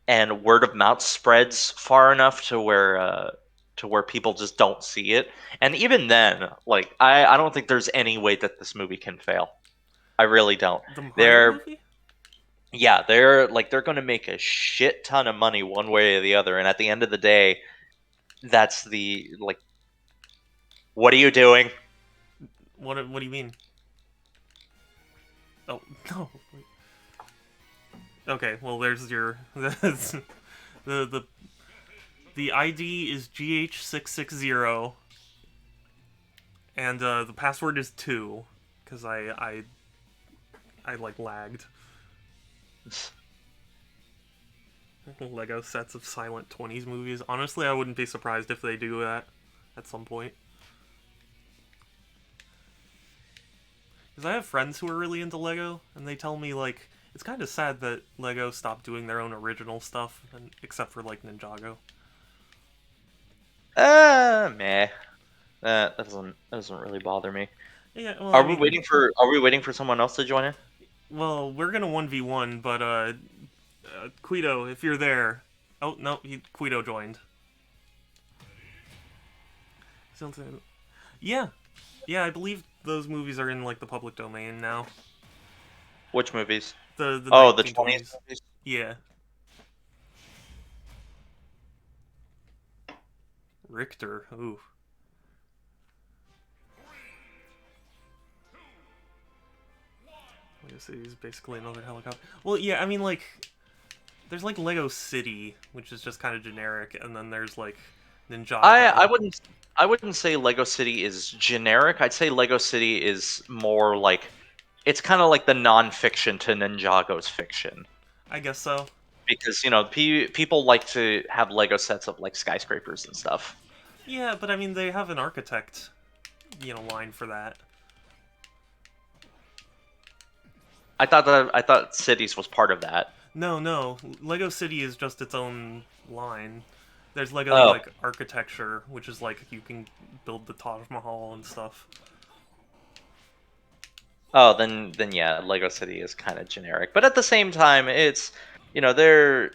and word of mouth spreads far enough to where people just don't see it. And even then, like I don't think there's any way that this movie can fail. I really don't. The Mario They're movie? yeah, they're going to make a shit ton of money one way or the other, and at the end of the day, that's the like what are you doing? What do you mean? Oh no. Okay, well there's your that's the the ID is GH660 and the password is 2 cuz I like lagged. Lego sets of silent 20s movies. Honestly, I wouldn't be surprised if they do that at some point. Because I have friends who are really into Lego, and they tell me, like, it's kind of sad that Lego stopped doing their own original stuff, and, except for, like, Ninjago. Meh. That doesn't really bother me. Yeah, well, I mean, Are we waiting for someone else to join in? well, we're gonna 1v1, but, Quito, if you're there. Oh, no, Quito joined. Something. Yeah, yeah, I believe those movies are in, like, the public domain now. Which movies? The Oh, the 20s 1920s. movies. Yeah. Richter, ooh. I guess he's basically another helicopter. Well, yeah, I mean, like, There's like Lego City, which is just kind of generic, and then there's like I Ninjago. I wouldn't I wouldn't say Lego City is generic. I'd say Lego City is more like it's kind of like the non-fiction to Ninjago's fiction I guess so. because people like to have Lego sets of like skyscrapers and stuff. Yeah, but I mean they have an architect, line for that. I thought cities was part of that. No, no. Lego City is just its own line. There's Lego Oh, like architecture, which is like you can build the Taj Mahal and stuff. oh, then yeah, Lego City is kind of generic, but at the same time, it's they're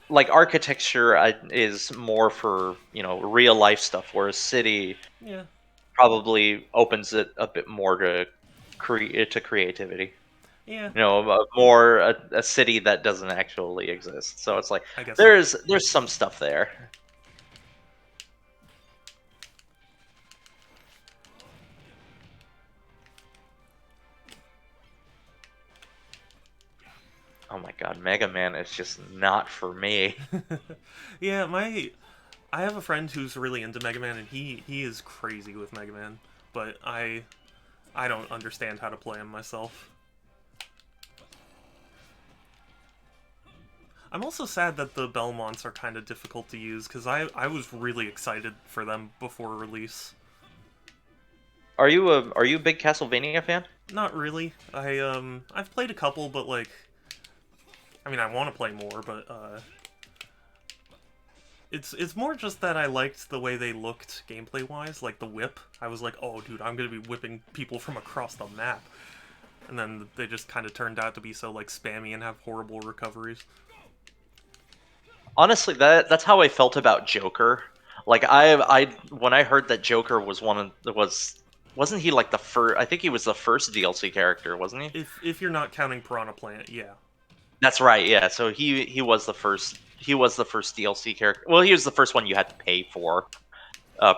like architecture is more for real life stuff, whereas city Yeah, probably opens it a bit more to creativity. yeah. More a city that doesn't actually exist. So it's like I guess so. there's some stuff there. Oh my god, Mega Man is just not for me. Yeah, I have a friend who's really into Mega Man, and he is crazy with Mega Man, but I don't understand how to play him myself. I'm also sad that the Belmonts are kind of difficult to use because I was really excited for them before release. Are you a big Castlevania fan? Not really. I've played a couple, but like I mean I want to play more, but it's more just that I liked the way they looked gameplay wise, like the whip. I was like, oh dude, I'm gonna be whipping people from across the map. And then they just kind of turned out to be so like spammy and have horrible recoveries. Honestly, that's how I felt about Joker. Like I when I heard that Joker was wasn't he like the first? I think he was the first DLC character, wasn't he? If you're not counting Piranha Plant, yeah. That's right. Yeah. So he was the first. He was the first DLC character. Well, he was the first one you had to pay for.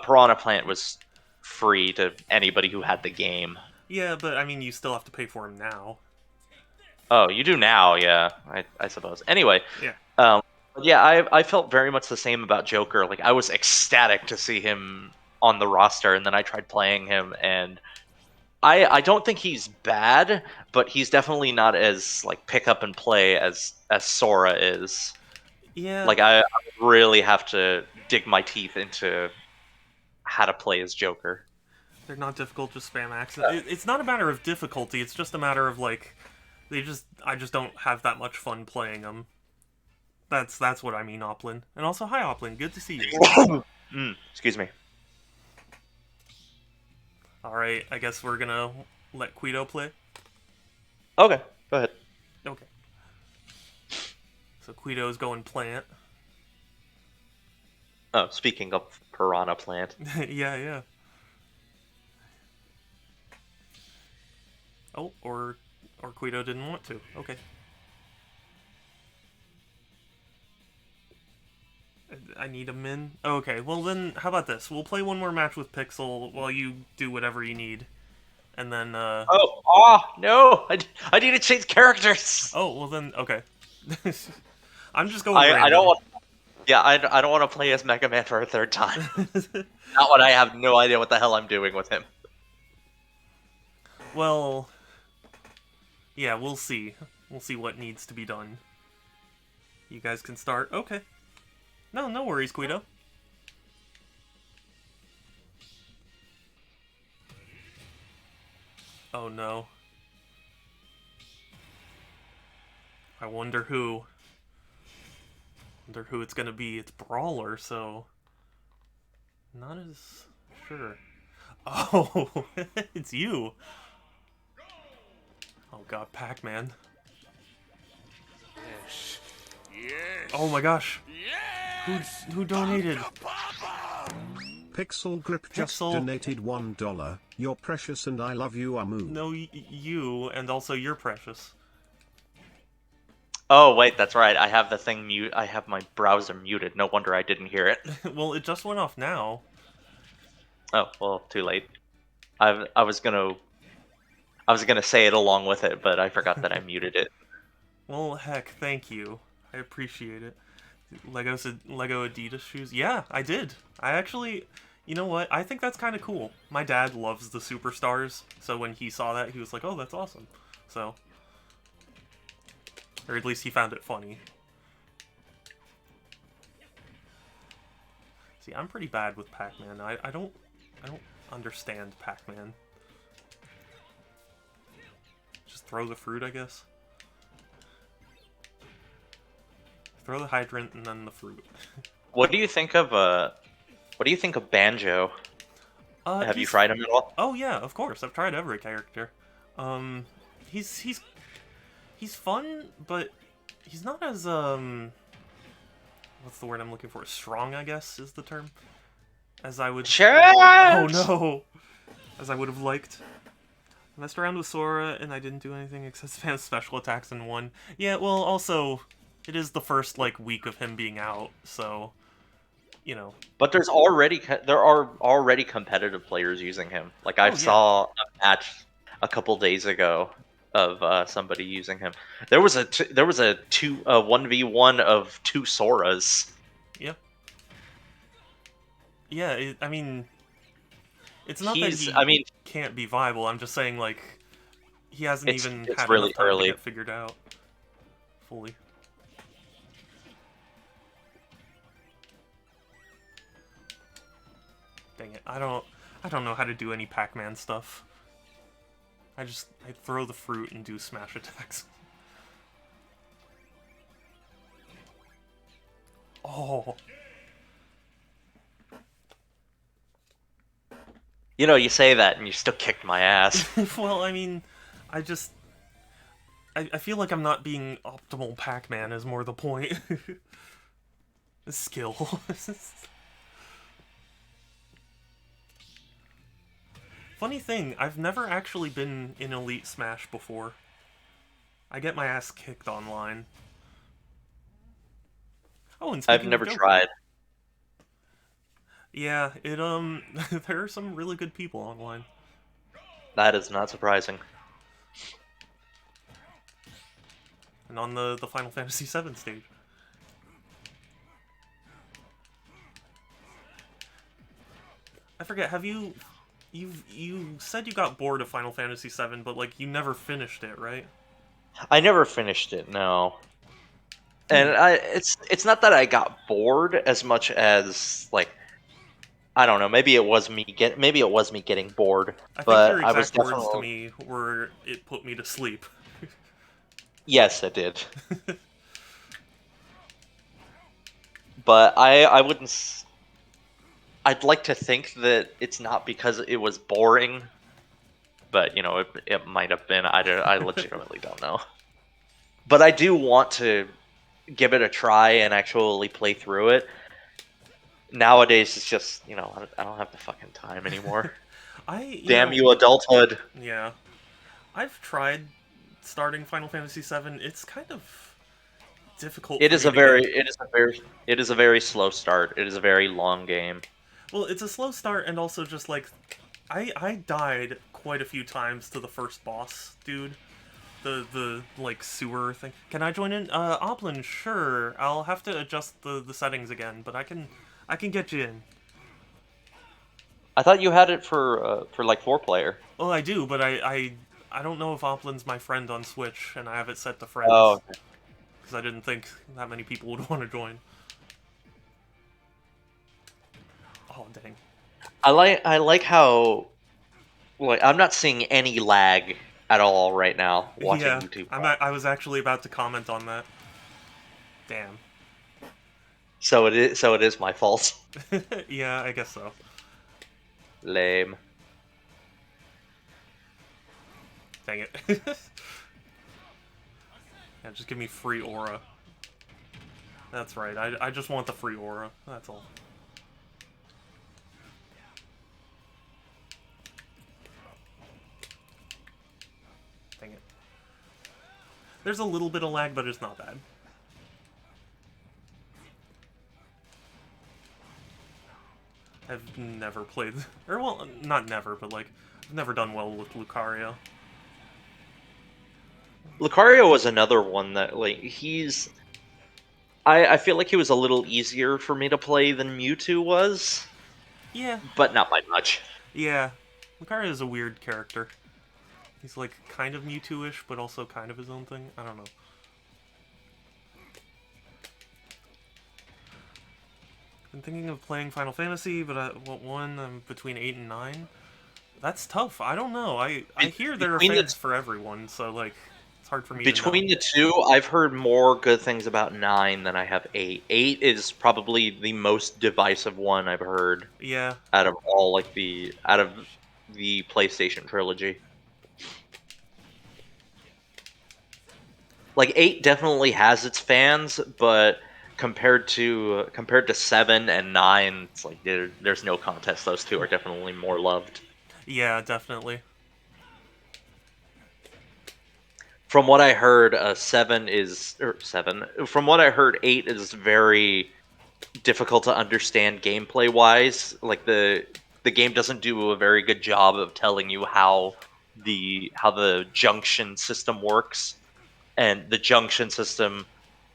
Piranha Plant was free to anybody who had the game. Yeah, but I mean you still have to pay for him now. Oh, you do now, yeah. I suppose. Anyway, Yeah. um, but yeah, I felt very much the same about Joker. Like I was ecstatic to see him on the roster, and then I tried playing him, and I don't think he's bad, but he's definitely not as like pick up and play as Sora is. Yeah, Like I really have to dig my teeth into how to play as Joker. they're not difficult, just spam accent. It's not a matter of difficulty, it's just a matter of like I just don't have that much fun playing them. That's what I mean, Oplin. And also, hi Oplin, good to see you. Excuse me. Alright, I guess we're gonna let Guido play. Okay, go ahead. Okay. So Guido's going plant. Oh, speaking of Piranha Plant. Yeah, yeah. Oh, or Guido didn't want to. Okay. I need a min. Okay, well then, how about this? We'll play one more match with Pixel while you do whatever you need. And then, Oh, no! I need to change characters! oh, well then, okay. I'm just going I don't random. want. Yeah, I don't want to play as Mega Man for a third time. Not when I have no idea what the hell I'm doing with him. Well, yeah, we'll see. We'll see what needs to be done. You guys can start. Okay. No, no worries, Guido. Oh no. I wonder who. Wonder who it's gonna be. It's Brawler, so not as sure. Oh, it's you. Oh god, Pac-Man. Yes. Yes. Oh my gosh. Yes. Who donated? Pixel Grip just Pixel. donated $1. You're precious and I love you, Amu. No, you, and also you're precious. Oh, wait, that's right. I have the thing mute. I have my browser muted. No wonder I didn't hear it. Well, it just went off now. Oh, well, too late. I was gonna say it along with it, but I forgot that I muted it. Well, heck, thank you. I appreciate it. Lego Adidas shoes. Yeah, I did. I actually, you know what? I think that's kind of cool. My dad loves the superstars, so when he saw that, he was like, "Oh, that's awesome." So, or at least he found it funny. See, I'm pretty bad with Pac-Man. I don't understand Pac-Man. Just throw the fruit, I guess. Throw the hydrant and then the fruit. What do you think of Banjo? Have you tried him at all? Oh yeah, of course. I've tried every character. He's fun, but he's not as what's the word I'm looking for? Strong, I guess, is the term. As I would. Oh no! As I would have liked. I messed around with Sora and I didn't do anything except spam special attacks in one. Yeah, well, also, it is the first like week of him being out, so you know. But there are already competitive players using him. Like I saw a match a couple days ago of somebody using him. There was a 1v1 of 2 Soras. Yeah. Yeah, I mean, it's not that he can't be viable. I'm just saying, like, he hasn't even had really enough time early to get figured out fully. Dang it! I don't know how to do any Pac-Man stuff. I throw the fruit and do smash attacks. Oh. You know, you say that and you still kicked my ass. Well, I mean, I feel like I'm not being optimal Pac-Man is more the point. Skill. Funny thing, I've never actually been in Elite Smash before. I get my ass kicked online. Oh, and I've speaking never of Joker, tried. yeah, it there are some really good people online. That is not surprising. And on the Final Fantasy VII stage. I forget, have you said you got bored of Final Fantasy VII, but like you never finished it, right? I never finished it, no. And it's not that I got bored as much as like I don't know, maybe it was me getting bored, I think but your I was exact words to definitely me were, "It put me to sleep." yes, it did. But I wouldn't I'd like to think that it's not because it was boring, but you know, it might have been. I legitimately don't know. But I do want to give it a try and actually play through it. Nowadays, it's just, you know, I don't have the fucking time anymore. Damn you, adulthood. Yeah. I've tried starting Final Fantasy VII. It's kind of difficult It for is me a to very, get... it is a very slow start. It is a very long game. Well, it's a slow start, and also just, like... I died quite a few times to the first boss, dude. The like, sewer thing. Can I join in? Oplin, sure. I'll have to adjust the settings again, but I can get you in. I thought you had it for like 4-player. Well, I do, but I don't know if Oplin's my friend on Switch, and I have it set to friends. Oh, okay. Because I didn't think that many people would want to join. Oh, dang. I like how, like, I'm not seeing any lag at all right now watching Yeah, YouTube. I was actually about to comment on that. Damn. So it is my fault. Yeah, I guess so. Lame. Dang it. Yeah, just give me free aura. That's right, I just want the free aura, that's all. Dang it. There's a little bit of lag, but it's not bad. I've never played... Or, well, not never, but, like, I've never done well with Lucario. Lucario was another one that, like, he's I feel like he was a little easier for me to play than Mewtwo was, Yeah, but not by much. yeah. Lucario is a weird character. He's like kind of Mewtwo-ish, but also kind of his own thing. I don't know. Been thinking of playing Final Fantasy, but I'm between 8 and 9. That's tough. I don't know. I hear there are Between the fans for everyone, so like it's hard for me to know. between the two, I've heard more good things about 9 than I have 8. 8 is probably the most divisive one I've heard Yeah, out of the PlayStation trilogy. Like 8 definitely has its fans, but compared to 7 and 9, it's like there's no contest. Those two are definitely more loved. yeah, definitely. From what I heard, 7. From what I heard, 8 is very difficult to understand gameplay wise. Like the game doesn't do a very good job of telling you how the junction system works, and the junction system,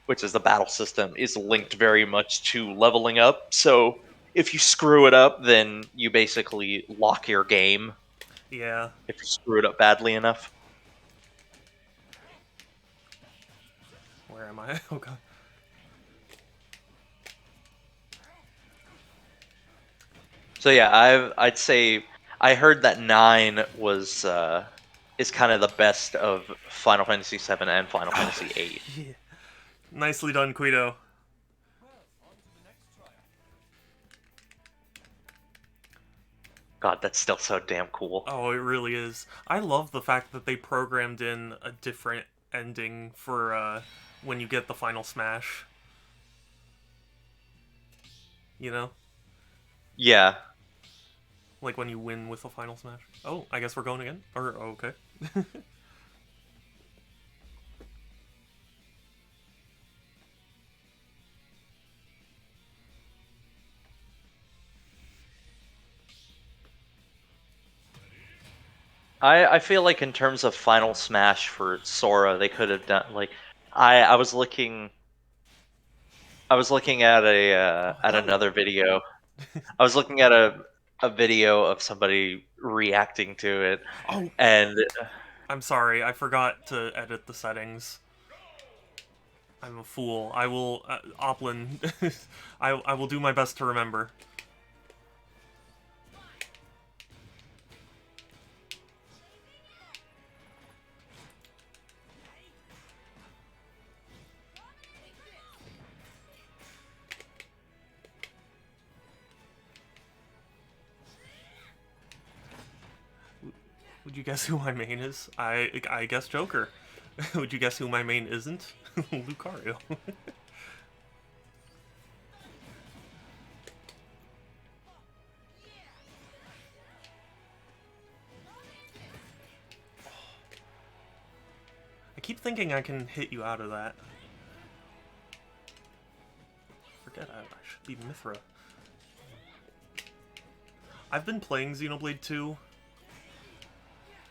which is the battle system, is linked very much to leveling up. So if you screw it up, then you basically lock your game Yeah. if you screw it up badly enough. Where am I? Oh god. So yeah, I'd say I heard that 9 was is kind of the best of Final Fantasy 7 and Final Fantasy 8. Yeah. Nicely done, Guido. God, that's still so damn cool. Oh, it really is. I love the fact that they programmed in a different ending for when you get the final smash. You know? Yeah. Like when you win with the final smash. Oh, I guess we're going again? Or, oh, okay. I feel like in terms of Final Smash for Sora, they could have done like I was looking at a Oh, at hell another yeah. video. I was looking at a video of somebody reacting to it, Oh, and I'm sorry. I forgot to edit the settings. I'm a fool. I will, Oplin, I will do my best to remember. Would you guess who my main is? I guess Joker. Would you guess who my main isn't? Lucario. I keep thinking I can hit you out of that. Forget I should be Mithra. I've been playing Xenoblade 2.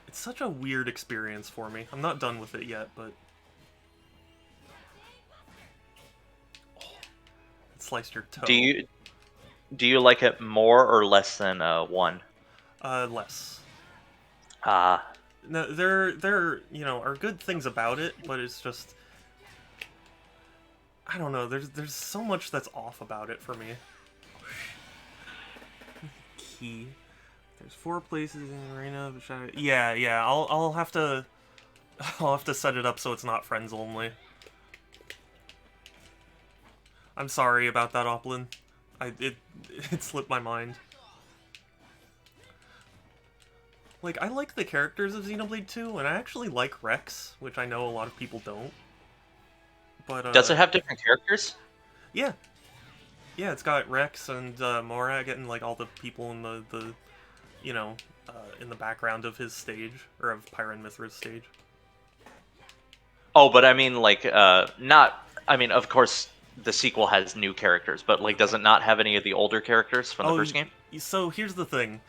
It's such a weird experience for me. I'm not done with it yet, but... Oh, it sliced your toe. do you like it more or less than 1? Less. Ah, No, there, you know, are good things about it, but it's just... I don't know, there's so much that's off about it for me. Key. There's 4 places in the arena. Yeah, I'll have to I'll have to set it up so it's not friends only. I'm sorry about that, Oplin. It slipped my mind. Like, I like the characters of Xenoblade 2, and I actually like Rex, which I know a lot of people don't. But does it have different characters? yeah. Yeah, it's got Rex and Mora getting like all the people in the you know, in the background of his stage, or of Pyron Mithra's stage. Oh, but I mean, like, not. I mean, of course, the sequel has new characters, but like, does it not have any of the older characters from the first game? So here's the thing.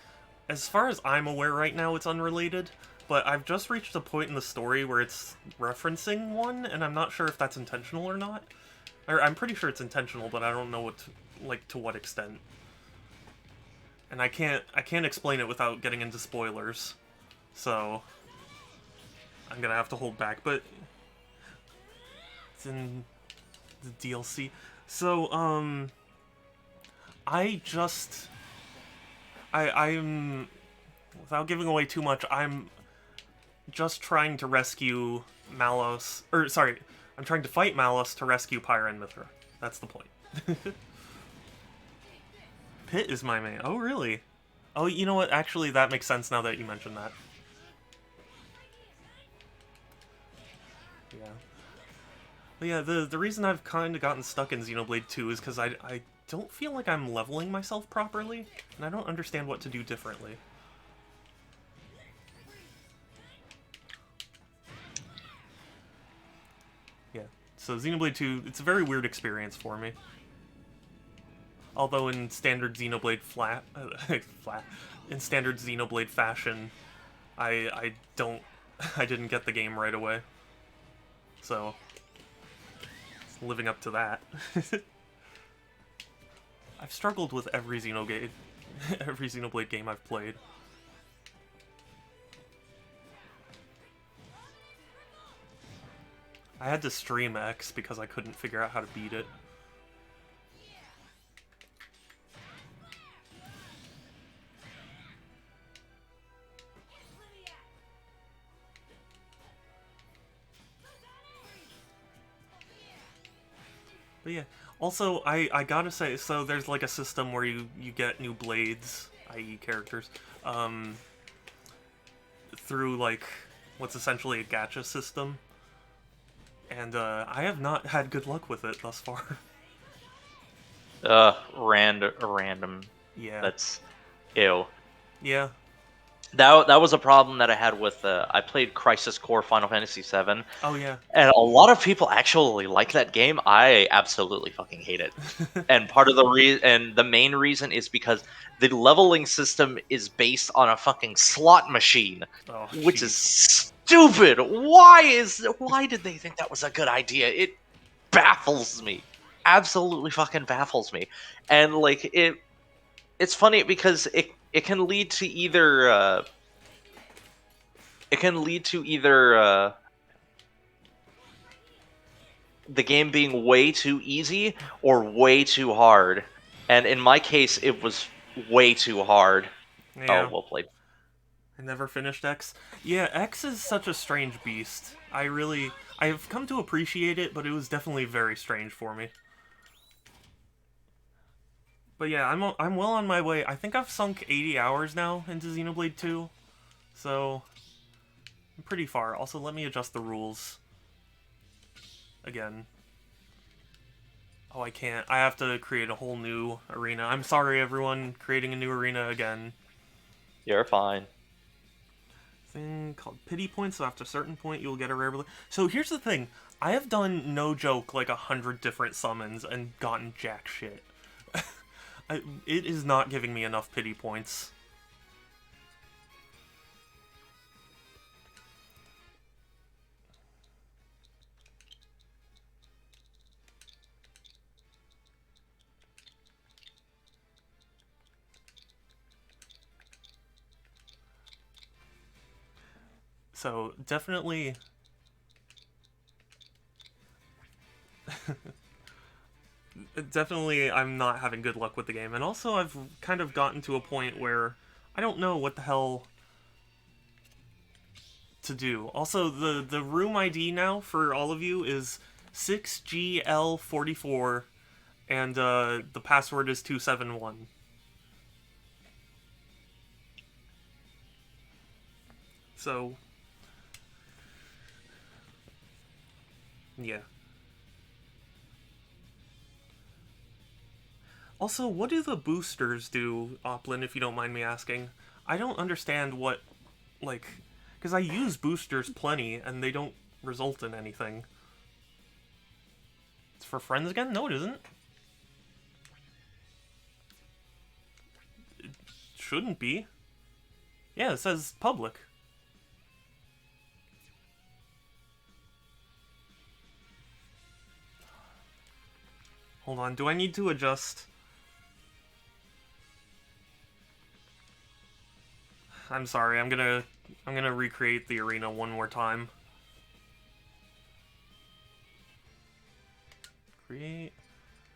As far as I'm aware right now, it's unrelated, but I've just reached a point in the story where it's referencing one, and I'm not sure if that's intentional or not. I'm pretty sure it's intentional, but I don't know to what extent. And I can't explain it without getting into spoilers. So I'm gonna have to hold back, but it's in the DLC. So, I'm without giving away too much, I'm just trying to rescue Malos, or sorry, I'm trying to fight Malos to rescue Pyra and Mithra. That's the point. Pit is my main. Oh, really? Oh, you know what? Actually, that makes sense now that you mentioned that. Yeah. But yeah, the reason I've kind of gotten stuck in Xenoblade 2 is because I don't feel like I'm leveling myself properly, and I don't understand what to do differently. Yeah, so Xenoblade 2, it's a very weird experience for me. Although in standard Xenoblade in standard Xenoblade fashion, I don't, I didn't get the game right away. So, living up to that. I've struggled with every Xenoblade game I've played. I had to stream X because I couldn't figure out how to beat it. But yeah, also, I gotta say, so there's like a system where you get new blades, i.e. characters, through like what's essentially a gacha system. And I have not had good luck with it thus far. Random. Yeah. That's ew. Yeah. That was a problem that I had with I played Crisis Core Final Fantasy VII, Oh, yeah. and a lot of people actually like that game. I absolutely fucking hate it. And part of the main reason is because the leveling system is based on a fucking slot machine, Oh, which is jeez. stupid. Why did they think that was a good idea? It baffles me. Absolutely fucking baffles me. And like it's funny because it can lead to either the game being way too easy or way too hard. And in my case, it was way too hard. Oh, Yeah. well played. I never finished X. Yeah, X is such a strange beast. I've come to appreciate it, but it was definitely very strange for me. But yeah, I'm well on my way. I think I've sunk 80 hours now into Xenoblade 2. So, I'm pretty far. Also, let me adjust the rules. Again. Oh, I can't. I have to create a whole new arena. I'm sorry, everyone. Creating a new arena again. You're fine. Thing called pity points, so after a certain point you'll get a rare ability. So here's the thing. I have done, no joke, like 100 different summons and gotten jack shit. It is not giving me enough pity points. So, definitely... definitely, I'm not having good luck with the game. And also, I've kind of gotten to a point where I don't know what the hell to do. Also, the room ID now for all of you is 6GL44, and the password is 271. So, yeah. Also, what do the boosters do, Oplin, if you don't mind me asking? I don't understand what, like... Because I use boosters plenty, and they don't result in anything. It's for friends again? No, it isn't. It shouldn't be. Yeah, it says public. Hold on, do I need to adjust? I'm sorry, I'm gonna recreate the arena one more time. Create.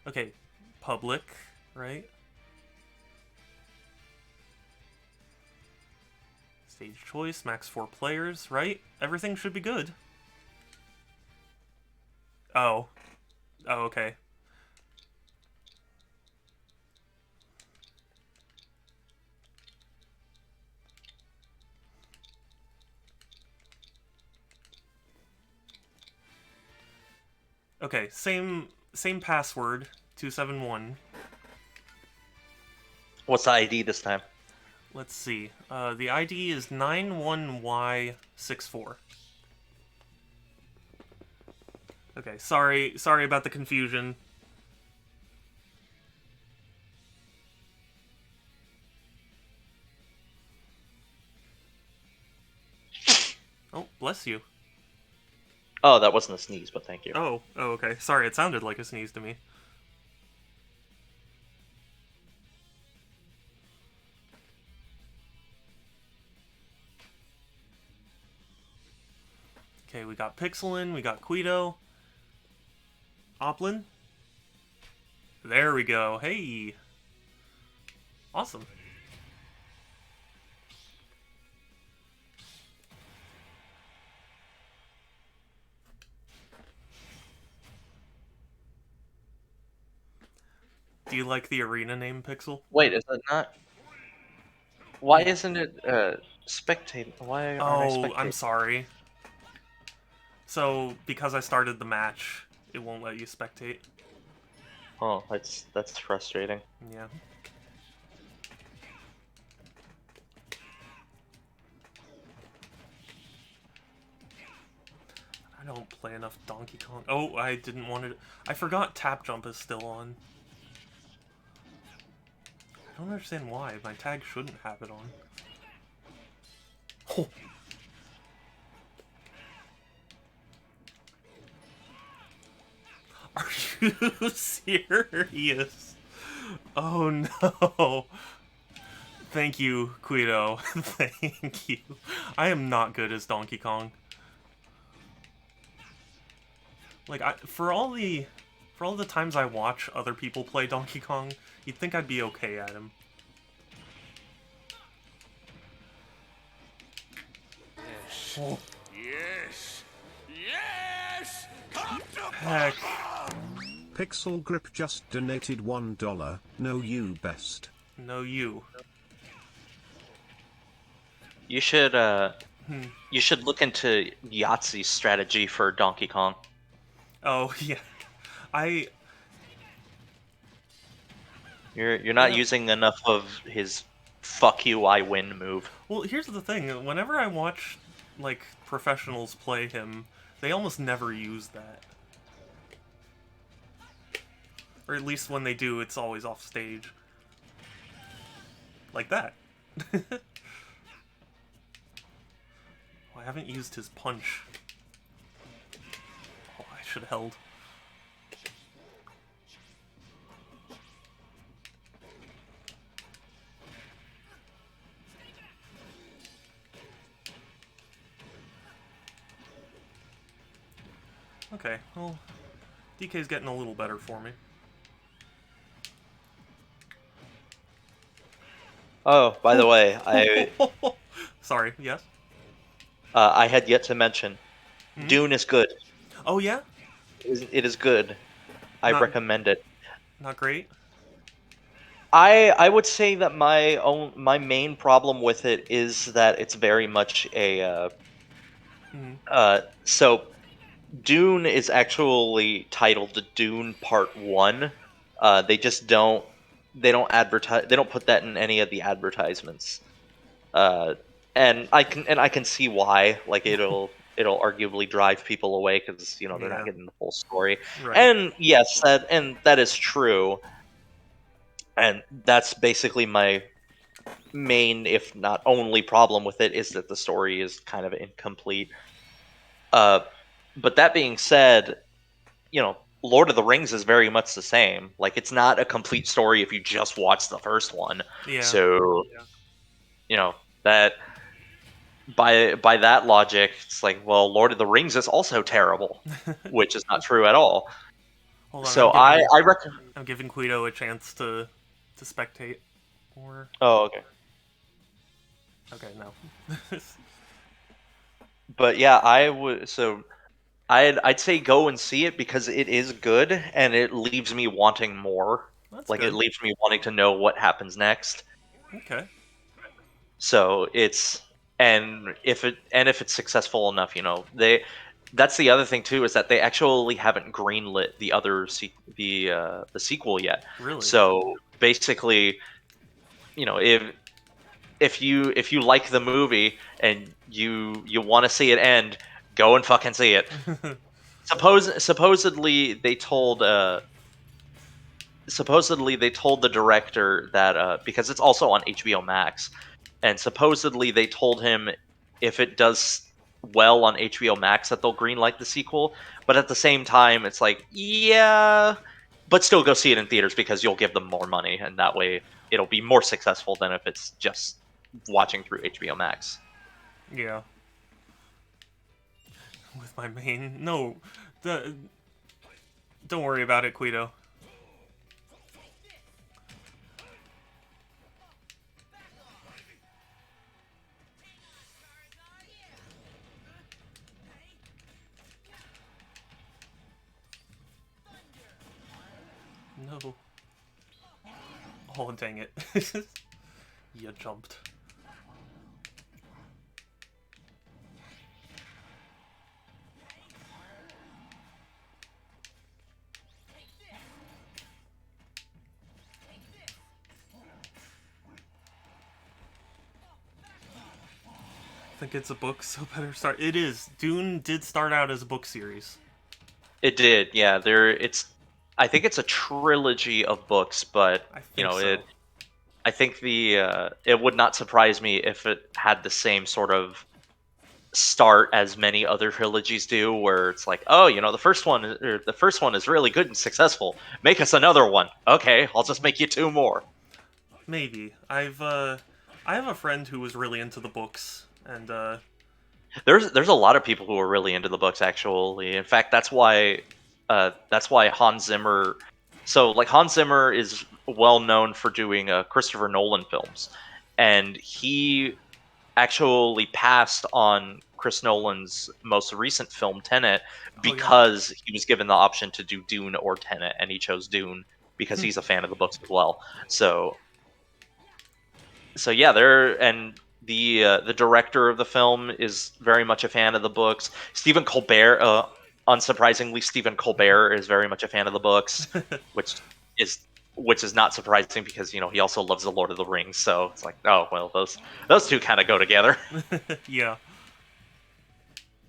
Okay, public, right? Stage choice, max 4 players, right? Everything should be good. Oh. Oh, okay. Okay, same password, 271. What's the ID this time? Let's see. The ID is 91Y64. Okay, sorry about the confusion. Oh, bless you. Oh, that wasn't a sneeze, but thank you. Oh, okay. Sorry, it sounded like a sneeze to me. Okay, we got Pixelin, we got Guido. Oplin. There we go. Hey. Awesome. Do you like the arena name, Pixel? Wait, is that not? Why isn't it spectate? Why aren't I Oh, spectating? I'm sorry. So, because I started the match, it won't let you spectate. Oh, that's frustrating. Yeah. I don't play enough Donkey Kong. Oh, I didn't want to... I forgot tap jump is still on. I don't understand why. My tag shouldn't have it on. Oh. Are you serious? Oh no. Thank you, Guido. Thank you. I am not good as Donkey Kong. Like, for all the times I watch other people play Donkey Kong, you'd think I'd be okay at him. Yes. Oh, Yes. Yes. Come to heck. Pixel Grip just donated $1. No, you best. No, you. You should look into Yahtzee's strategy for Donkey Kong. Oh, yeah. You're not Yeah. using enough of his "fuck you, I win" move. Well, here's the thing. Whenever I watch, like, professionals play him, they almost never use that. Or at least when they do, it's always off stage. Like that. Oh, I haven't used his punch. Oh, I should have held. Okay, well, DK's getting a little better for me. Oh, by the way, I Sorry, yes? I had yet to mention, Dune is good. Oh, yeah? It is good. I Not- recommend it. Not great? I would say that my main problem with it is that it's very much a so Dune is actually titled Dune Part 1. They just don't advertise, they don't put that in any of the advertisements. And I can see why. Like it'll arguably drive people away because they're Yeah. not getting the full story. Right. And yes, that is true. And that's basically my main, if not only, problem with it, is that the story is kind of incomplete. But that being said, Lord of the Rings is very much the same. Like, it's not a complete story if you just watch the first one. Yeah. So, that by that logic, it's like, well, Lord of the Rings is also terrible, which is not true at all. Hold on, So I reckon. I'm giving Guido a chance to spectate. Or Oh, okay. okay, no. But yeah, I would. So I'd say go and see it because it is good and it leaves me wanting more. That's Like, it good. leaves me wanting to know what happens next. Okay. So it's if it's successful enough, that's the other thing too, is that they actually haven't greenlit the other the sequel yet. Really? So basically, if you like the movie and you want to see it end, go and fucking see it. Supposedly they told the director that because it's also on HBO Max, and supposedly they told him if it does well on HBO Max that they'll greenlight the sequel. But at the same time, it's like, yeah, but still go see it in theaters because you'll give them more money, and that way it'll be more successful than if it's just watching through HBO Max. Yeah. With my main. No, the. Don't worry about it, Guido. No. Oh, dang it. You jumped. I think it's a book, so better start. It is. Dune did start out as a book series. It did, yeah. I think it's a trilogy of books, but I think so. I think it would not surprise me if it had the same sort of start as many other trilogies do, where it's like, oh, the first one is really good and successful. Make us another one. Okay, I'll just make you two more. Maybe. I have a friend who was really into the books, and There's a lot of people who are really into the books, actually. In fact, that's why Hans Zimmer. So, like, Hans Zimmer is well known for doing Christopher Nolan films, and he actually passed on Chris Nolan's most recent film, Tenet, oh yeah. because he was given the option to do Dune or Tenet, and he chose Dune because he's a fan of the books as well. So yeah, the director of the film is very much a fan of the books. Stephen Colbert, unsurprisingly, Stephen Colbert is very much a fan of the books, which is which is not surprising because he also loves the Lord of the Rings. So it's like, oh well, those two kind of go together. Yeah.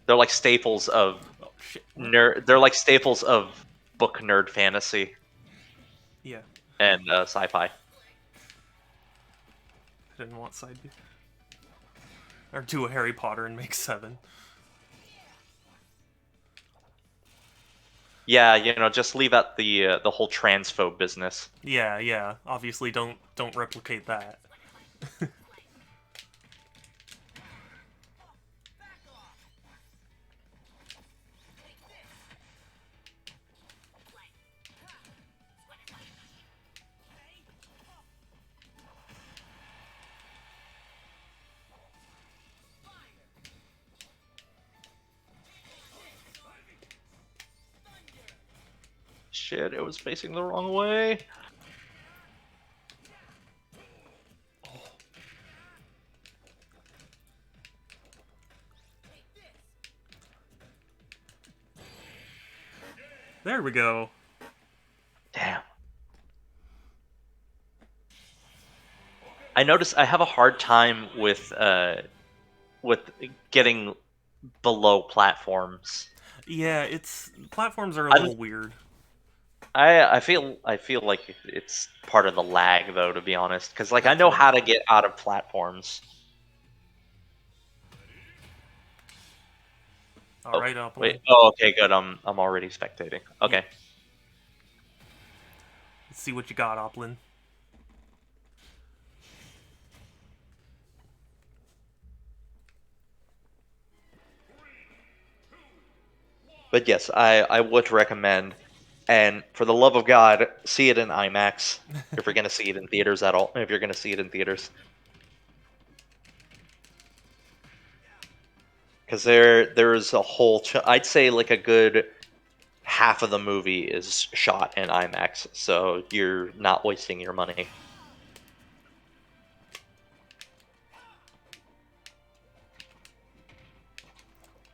They're like staples of Oh shit. They're like staples of book nerd fantasy Yeah. and sci-fi. I didn't want side B. Or do a Harry Potter and make 7. Yeah, just leave out the whole transphobe business. Yeah, yeah. Obviously, don't replicate that. Shit, it was facing the wrong way. There we go. Damn. I notice I have a hard time with getting below platforms. Yeah, it's platforms are a I'm, little weird. I feel like it's part of the lag, though, to be honest, because like I know how to get out of platforms. All right, up. Wait. Oh, okay, good. I'm already spectating. Okay. Let's see what you got, Oplin. But yes, I would recommend, and for the love of God, see it in IMAX if you're gonna see it in theaters at all. If you're gonna see it in theaters, because there's a whole I'd say like a good half of the movie is shot in IMAX, so you're not wasting your money.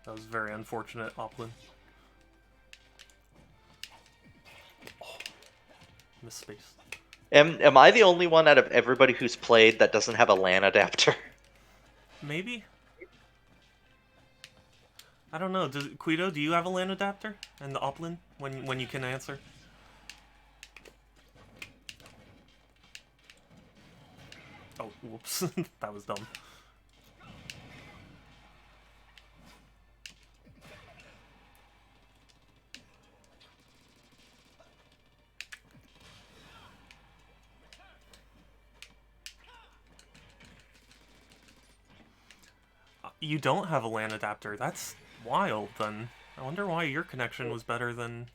That was very unfortunate, Oplin. Oh, missed space. Am I the only one out of everybody who's played that doesn't have a LAN adapter? Maybe? I don't know. Guido, do you have a LAN adapter? And the Oplin? When you can answer? Oh, whoops. That was dumb. You don't have a LAN adapter. That's wild, then. I wonder why your connection was better than...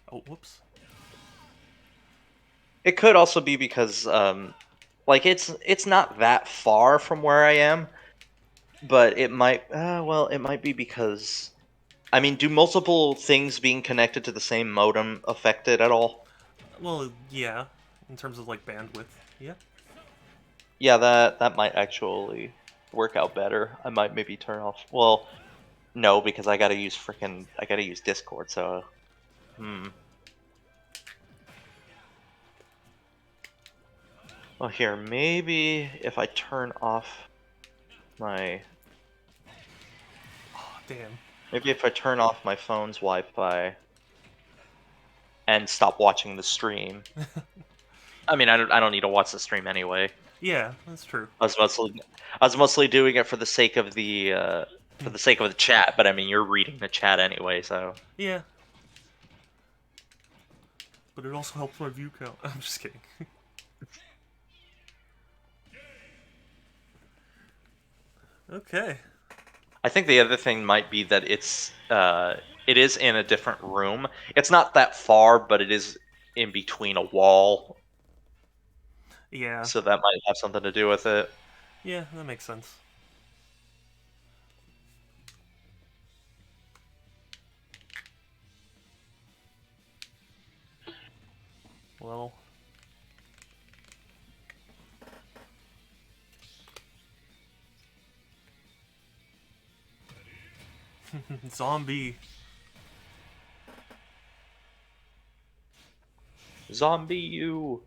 Oh, whoops. It could also be because like it's not that far from where I am, but it might well, it might be because I mean, do multiple things being connected to the same modem affect it at all? Well, yeah. In terms of, like, bandwidth. Yeah. Yeah, that might actually work out better. I might maybe turn off. Well, no, because I gotta use Discord. So, Well, here maybe if I turn off my Oh, damn. maybe if I turn off my phone's Wi-Fi and stop watching the stream. I mean, I don't need to watch the stream anyway. Yeah, that's true. I was mostly doing it for the sake of the chat, but I mean, you're reading the chat anyway, so. Yeah. But it also helps my view count. I'm just kidding. Okay. I think the other thing might be that it is in a different room. It's not that far, but it is in between a wall, Yeah. so that might have something to do with it. Yeah, that makes sense. Well... Zombie. Zombie you.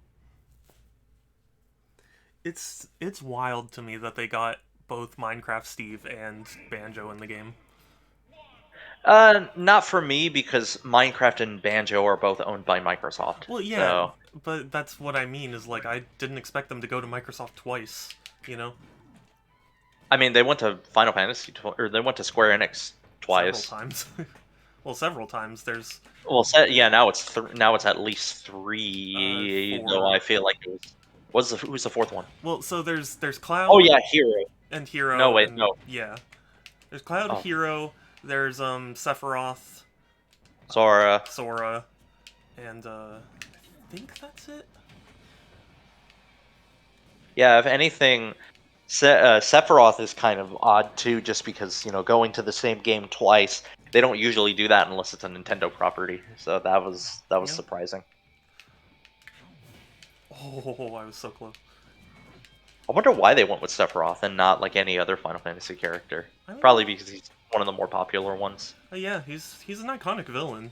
It's wild to me that they got both Minecraft Steve and Banjo in the game. Not for me because Minecraft and Banjo are both owned by Microsoft. Well, yeah, So, but that's what I mean, is like, I didn't expect them to go to Microsoft twice, you know? I mean, they went to Final Fantasy, or they went to Square Enix twice. Several times. Well, several times. There's Well, yeah, now it's at least three. Though 4. I feel like it was who's the fourth one? Well, so there's Cloud Oh yeah, Hero. and Hero. No wait, and, no. Yeah. There's Cloud, Oh. Hero, there's Sephiroth, Sora. Sora, and I think that's it? Yeah, if anything, Sephiroth is kind of odd too, just because going to the same game twice. They don't usually do that unless it's a Nintendo property. So that was Yeah. surprising. Oh, I was so close. I wonder why they went with Sephiroth and not like any other Final Fantasy character. I don't Probably know. because he's one of the more popular ones. Yeah, he's an iconic villain.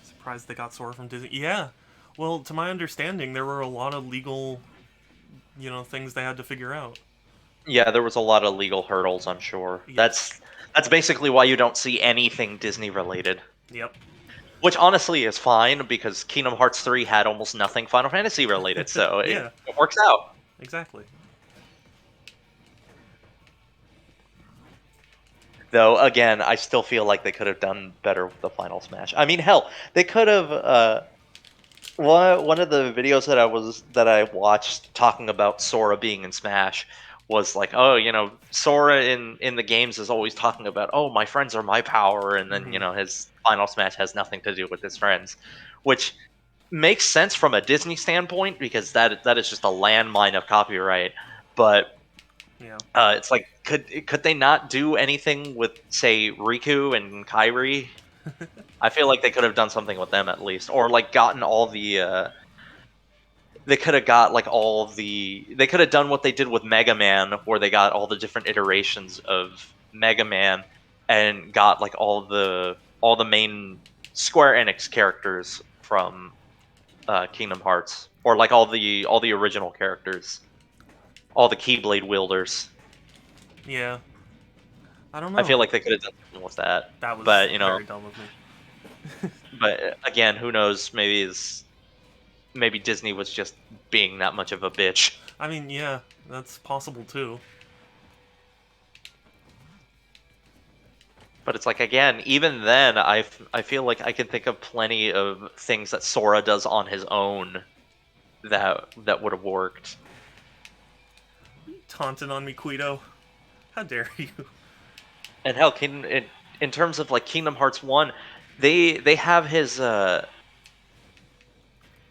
Surprised they got Sora from Disney. Yeah. Well, to my understanding, there were a lot of legal, things they had to figure out. Yeah, there was a lot of legal hurdles, I'm sure. Yes. That's basically why you don't see anything Disney related. Yep. Which honestly is fine because Kingdom Hearts 3 had almost nothing Final Fantasy related, so Yeah. it works out. Exactly. Though again, I still feel like they could have done better with the final smash. I mean, hell, they could have. One of the videos that I watched talking about Sora being in Smash was like, oh, Sora in the games is always talking about, oh, my friends are my power, and then Mhm. his final Smash has nothing to do with his friends, which makes sense from a Disney standpoint because that is just a landmine of copyright. But Yeah. it's like, could they not do anything with, say, Riku and Kairi? I feel like they could have done something with them at least, or like gotten all the. They could have got like all the. They could have done what they did with Mega Man, where they got all the different iterations of Mega Man, and got like all the main Square Enix characters from Kingdom Hearts, or like all the original characters, all the Keyblade wielders. Yeah. I don't I know. feel like they could have done something with that, That was but very dumb of me. again, who knows? Maybe Disney was just being that much of a bitch. I mean, yeah, that's possible too. But it's like, again, even then, I feel like I can think of plenty of things that Sora does on his own that would have worked. Taunting on me, Guido. How dare you? And hell, in terms of like Kingdom Hearts 1, they have his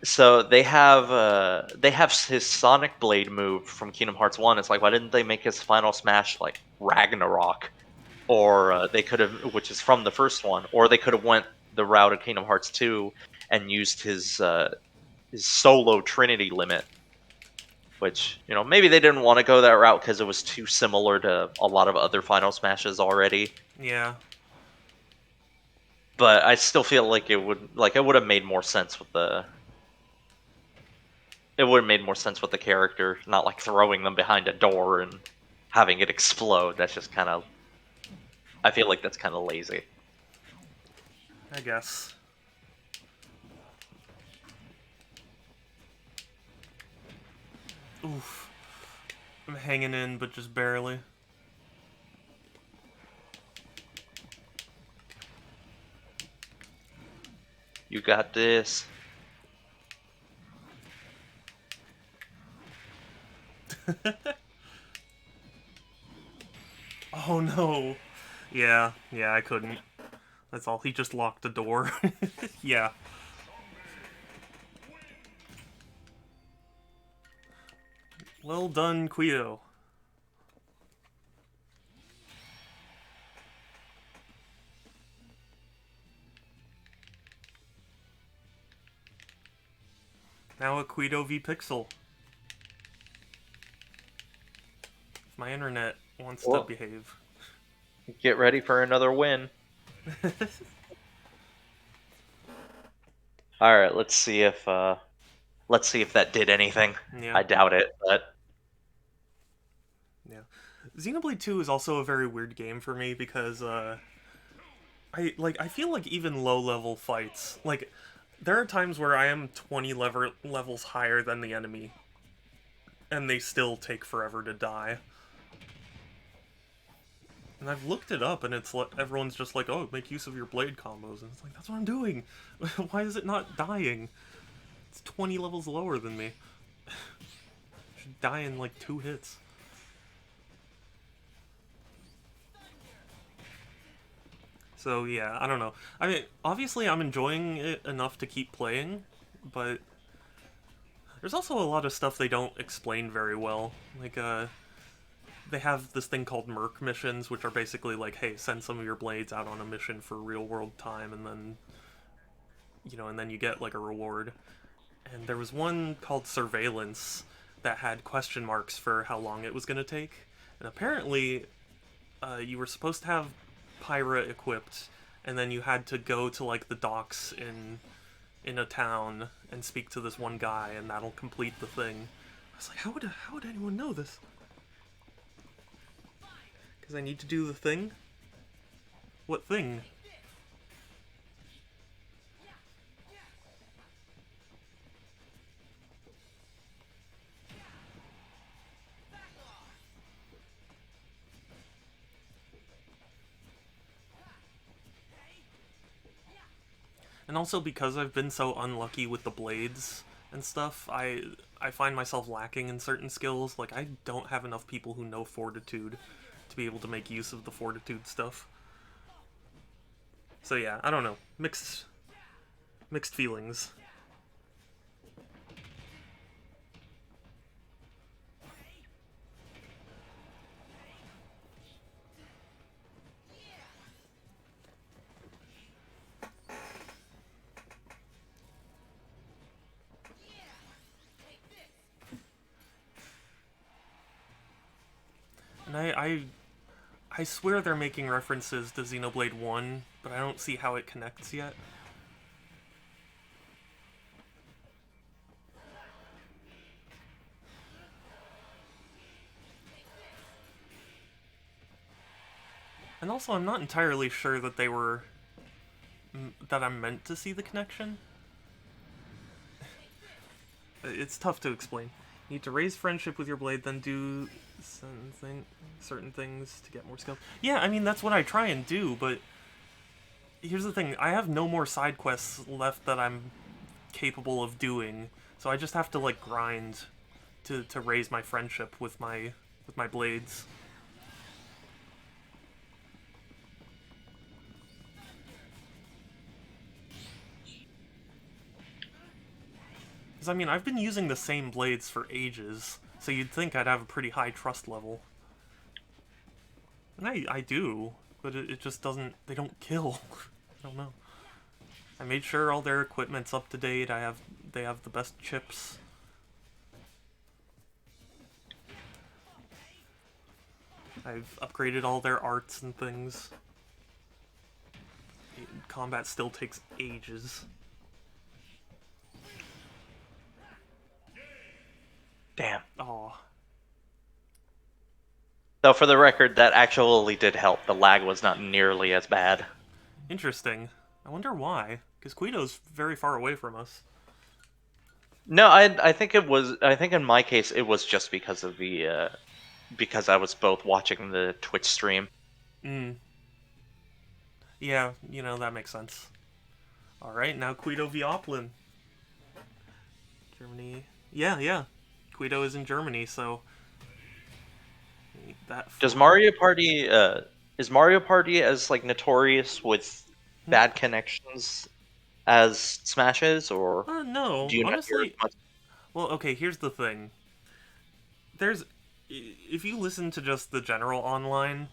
so they have his Sonic Blade move from Kingdom Hearts 1. It's like, why didn't they make his final smash like Ragnarok? Or they could have, which is from the first one, or they could have went the route of Kingdom Hearts 2 and used his solo Trinity limit, which maybe they didn't want to go that route because it was too similar to a lot of other Final Smashes already. Yeah. But I still feel like it would have made more sense with the it would have made more sense with the character, not like throwing them behind a door and having it explode. That's just kind of, I feel like that's kind of lazy. I guess. Oof. I'm hanging in, but just barely. You got this. Oh no. Yeah, I couldn't. That's all. He just locked the door. Yeah. Well done, Guido. Now a Guido v Pixel. My internet wants to Well, behave. get ready for another win. All right, let's see if that did anything. Yeah. I doubt it, but Yeah. Xenoblade 2 is also a very weird game for me because I feel like even low level fights, like there are times where I am 20 levels higher than the enemy and they still take forever to die. And I've looked it up and it's like everyone's just like, "Oh, make use of your blade combos." And it's like, "That's what I'm doing. Why is it not dying? It's 20 levels lower than me. Should die in like 2 hits." So yeah, I don't know. I mean, obviously I'm enjoying it enough to keep playing, but there's also a lot of stuff they don't explain very well. Like, they have this thing called Merc missions, which are basically like, hey, send some of your blades out on a mission for real world time, and then, and then you get like a reward. And there was one called Surveillance that had question marks for how long it was going to take. And apparently, you were supposed to have Pyra equipped, and then you had to go to like the docks in a town and speak to this one guy, and that'll complete the thing. I was like, how would anyone know this? Because I need to do the thing? What thing? And also because I've been so unlucky with the blades and stuff, I find myself lacking in certain skills. Like I don't have enough people who know fortitude to be able to make use of the fortitude stuff. So yeah, I don't know. Mixed feelings. And I swear they're making references to Xenoblade 1, but I don't see how it connects yet. And also, I'm not entirely sure that they were... that I'm meant to see the connection. It's tough to explain. You need to raise friendship with your blade, then do certain things to get more skill. Yeah, I mean, that's what I try and do, but... Here's the thing, I have no more side quests left that I'm capable of doing, so I just have to, like, grind to raise my friendship with my blades. Because, I mean, I've been using the same blades for ages, so you'd think I'd have a pretty high trust level. And I do, but it just doesn't... They don't kill. I don't know. I made sure all their equipment's up to date. They have the best chips. I've upgraded all their arts and things. Combat still takes ages. Damn. Aw. Though for the record, that actually did help. The lag was not nearly as bad. Interesting. I wonder why. Because Guido's very far away from us. No, I think it was. I think in my case, it was just because of the because I was both watching the Twitch stream. Yeah, you know, that makes sense. Alright, now Guido v Oplin. Germany. Yeah. Guido is in Germany, so... That Does Mario Party is Mario Party as like notorious with bad connections as Smash is, or no. do you not hear Honestly... much? Well, okay, here's the thing. There's... If you listen to just the general online...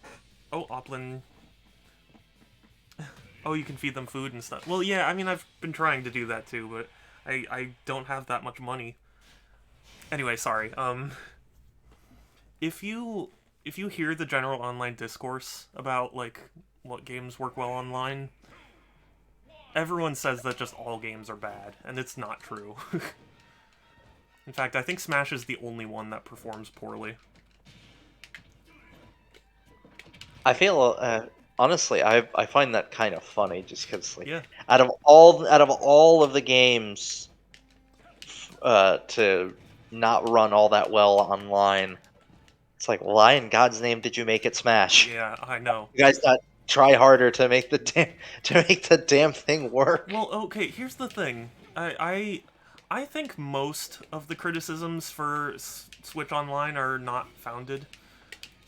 Oh, Oplin... Oh, you can feed them food and stuff. Well, yeah, I mean, I've been trying to do that too, but I don't have that much money. Anyway, sorry. If you hear the general online discourse about, like, what games work well online, everyone says that just all games are bad, and it's not true. In fact, I think Smash is the only one that performs poorly. I feel honestly, I find that kind of funny, just because like Yeah. out of all of the games to not run all that well online, it's like, why in God's name did you make it Smash? Yeah, I know. You guys got try harder to make the damn thing work. Well, okay, here's the thing. I think most of the criticisms for Switch Online are not founded.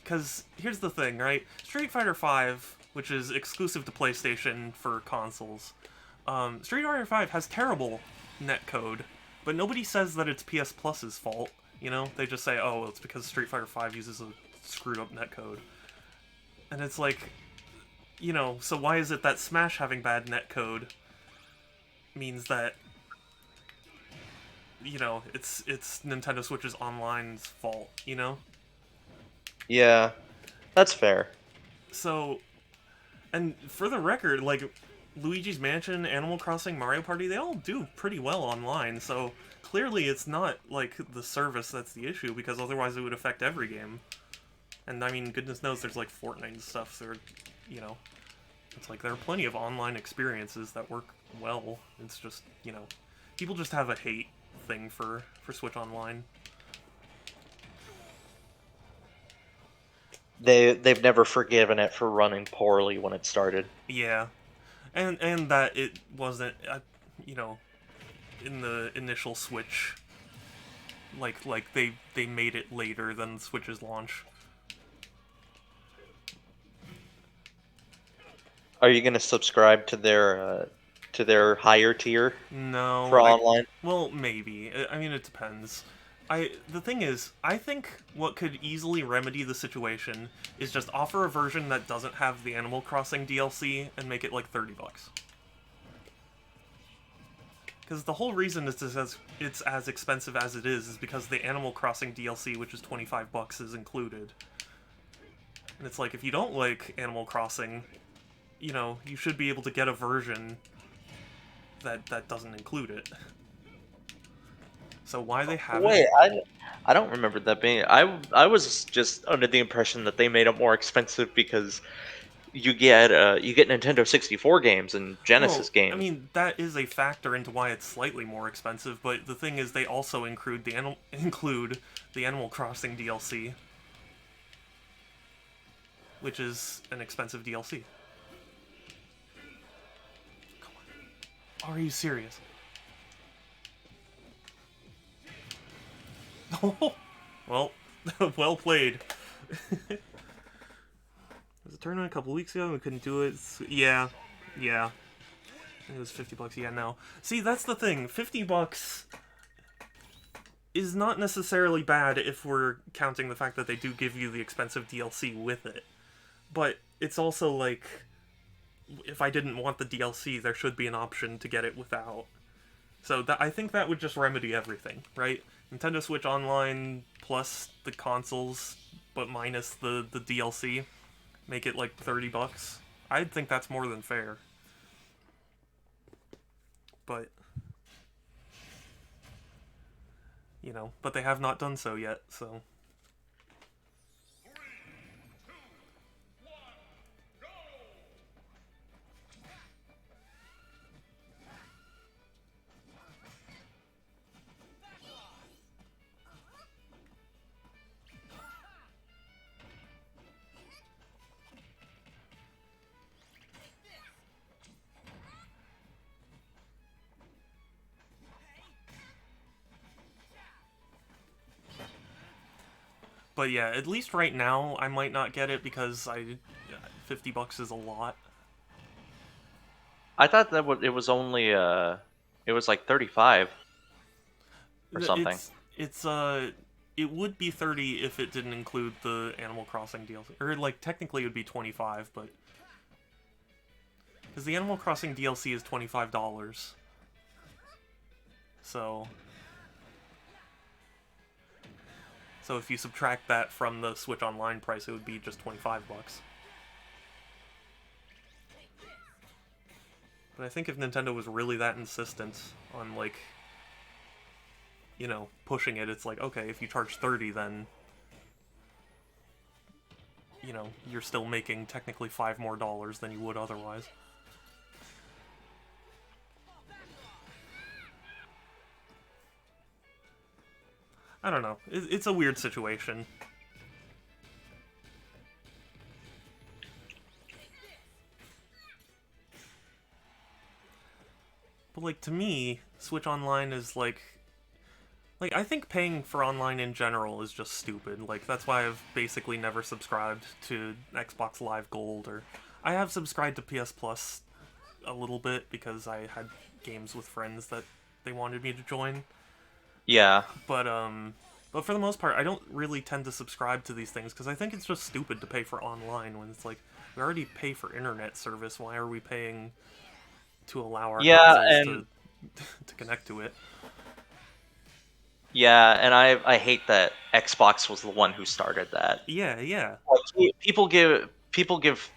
Because here's the thing, right? Street Fighter V, which is exclusive to PlayStation for consoles, Street Fighter V has terrible netcode, but nobody says that it's PS Plus's fault. You know, they just say, oh, it's because Street Fighter V uses a screwed up netcode. And it's like, you know, so why is it that Smash having bad netcode means that, you know, it's Nintendo Switch's online's fault, you know? Yeah, that's fair. So, and for the record, like, Luigi's Mansion, Animal Crossing, Mario Party, they all do pretty well online, so clearly it's not, like, the service that's the issue, because otherwise it would affect every game. And, I mean, goodness knows there's, like, Fortnite and stuff, so, you know, it's like there are plenty of online experiences that work well. It's just, you know, people just have a hate thing for Switch Online. They've never forgiven it for running poorly when it started. Yeah. and that it wasn't, you know, in the initial Switch. Like they made it later than Switch's launch. Are you gonna subscribe to their higher tier No, for online? well, maybe. I mean, it depends. The thing is, I think what could easily remedy the situation is just offer a version that doesn't have the Animal Crossing DLC and make it like $30. Because the whole reason it's as expensive as it is because the Animal Crossing DLC, which is $25, is included. And it's like, if you don't like Animal Crossing, you know, you should be able to get a version that doesn't include it. So why they haven't... Wait, I don't remember that being. I was just under the impression that they made it more expensive because you get Nintendo 64 games and Genesis games. I mean, that is a factor into why it's slightly more expensive, but the thing is they also include the Animal Crossing DLC, which is an expensive DLC. Come on. Are you serious? Well, well played. There was a tournament a couple weeks ago and we couldn't do it. Yeah. It was $50. Yeah, no. See, that's the thing. $50 is not necessarily bad if we're counting the fact that they do give you the expensive DLC with it. But it's also like, if I didn't want the DLC, there should be an option to get it without. So I think that would just remedy everything, right? Nintendo Switch Online plus the consoles, but minus the DLC. Make it like $30. I'd think that's more than fair. But, you know, but they have not done so yet, so... But yeah, at least right now, I might not get it because $50 is a lot. I thought that it was only it was like 35 or something. It would be 30 if it didn't include the Animal Crossing DLC. Or, like, technically it would be 25, but... Because the Animal Crossing DLC is $25. So if you subtract that from the Switch Online price, it would be just $25. But I think if Nintendo was really that insistent on, like, you know, pushing it, it's like, okay, if you charge 30, then, you know, you're still making technically $5 more than you would otherwise. I don't know. It's a weird situation. But, like, to me, Switch Online is, like, I think paying for online in general is just stupid. Like, that's why I've basically never subscribed to Xbox Live Gold, or... I have subscribed to PS Plus a little bit, because I had games with friends that they wanted me to join. Yeah. But for the most part, I don't really tend to subscribe to these things, because I think it's just stupid to pay for online, when it's like, we already pay for internet service, why are we paying to allow our consoles to connect to it? Yeah, and I hate that Xbox was the one who started that. Yeah. Like, people give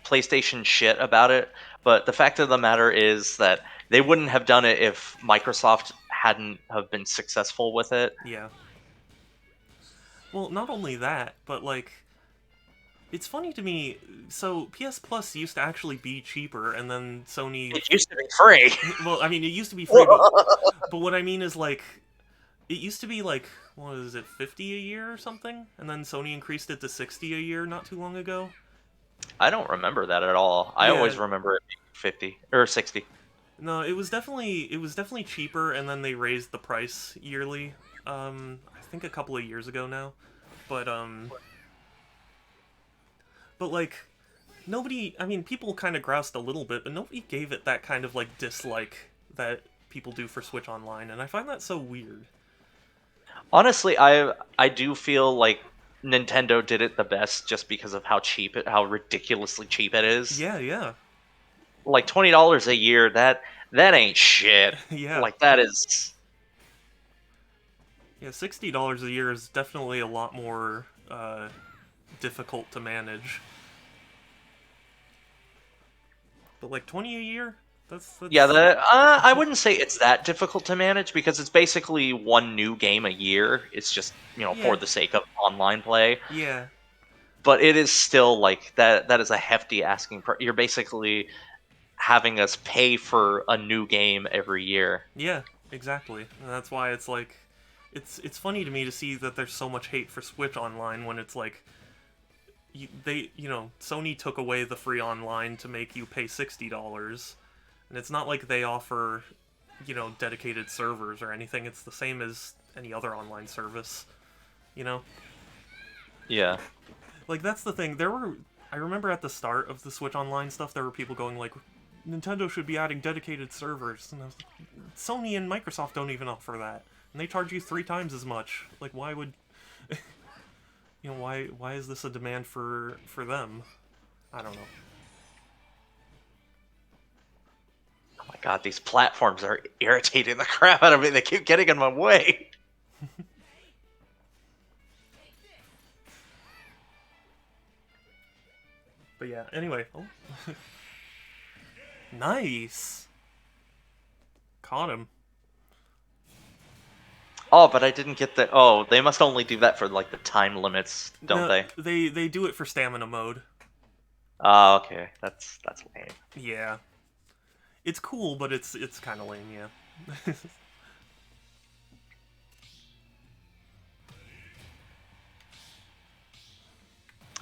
PlayStation shit about it, but the fact of the matter is that they wouldn't have done it if Microsoft hadn't have been successful with it. Yeah. Well, not only that, but, like, it's funny to me, so PS Plus used to actually be cheaper, and then Sony... It used to be free! Well, I mean, it used to be free, but what I mean is, like, it used to be, like, what is it, $50 a year or something? And then Sony increased it to $60 a year not too long ago? I don't remember that at all. I Yeah. always remember it being 50 or 60. No, it was definitely cheaper, and then they raised the price yearly. I think a couple of years ago now, but like nobody. I mean, people kind of groused a little bit, but nobody gave it that kind of like dislike that people do for Switch Online, and I find that so weird. Honestly, I do feel like Nintendo did it the best just because of how ridiculously cheap it is. Yeah, yeah, Like $20 a year, that ain't shit. yeah, Like that is. yeah. $60 a year is definitely a lot more difficult to manage. But like 20 a year, that's Yeah, I wouldn't say it's that difficult to manage because it's basically one new game a year. It's just, for yeah, the sake of online play. yeah, But it is still like that is a hefty asking. You're basically having us pay for a new game every year. yeah. Exactly, and that's why it's like, it's funny to me to see that there's so much hate for Switch Online when it's like, Sony took away the free online to make you pay $60, and it's not like they offer, dedicated servers or anything. It's the same as any other online service, you know. Yeah. Like that's the thing. I remember at the start of the Switch Online stuff, there were people going like, Nintendo should be adding dedicated servers, and I was like, Sony and Microsoft don't even offer that, and they charge you 3 times as much. Like, why would, why is this a demand for them? I don't know. Oh my god, these platforms are irritating the crap out of me. They keep getting in my way. But yeah, anyway. Oh. Nice. Caught him. Oh, but I didn't get the. Oh, they must only do that for like the time limits, don't No, they? they do it for stamina mode. Oh, okay. That's lame. Yeah. It's cool, but it's kind of lame, yeah.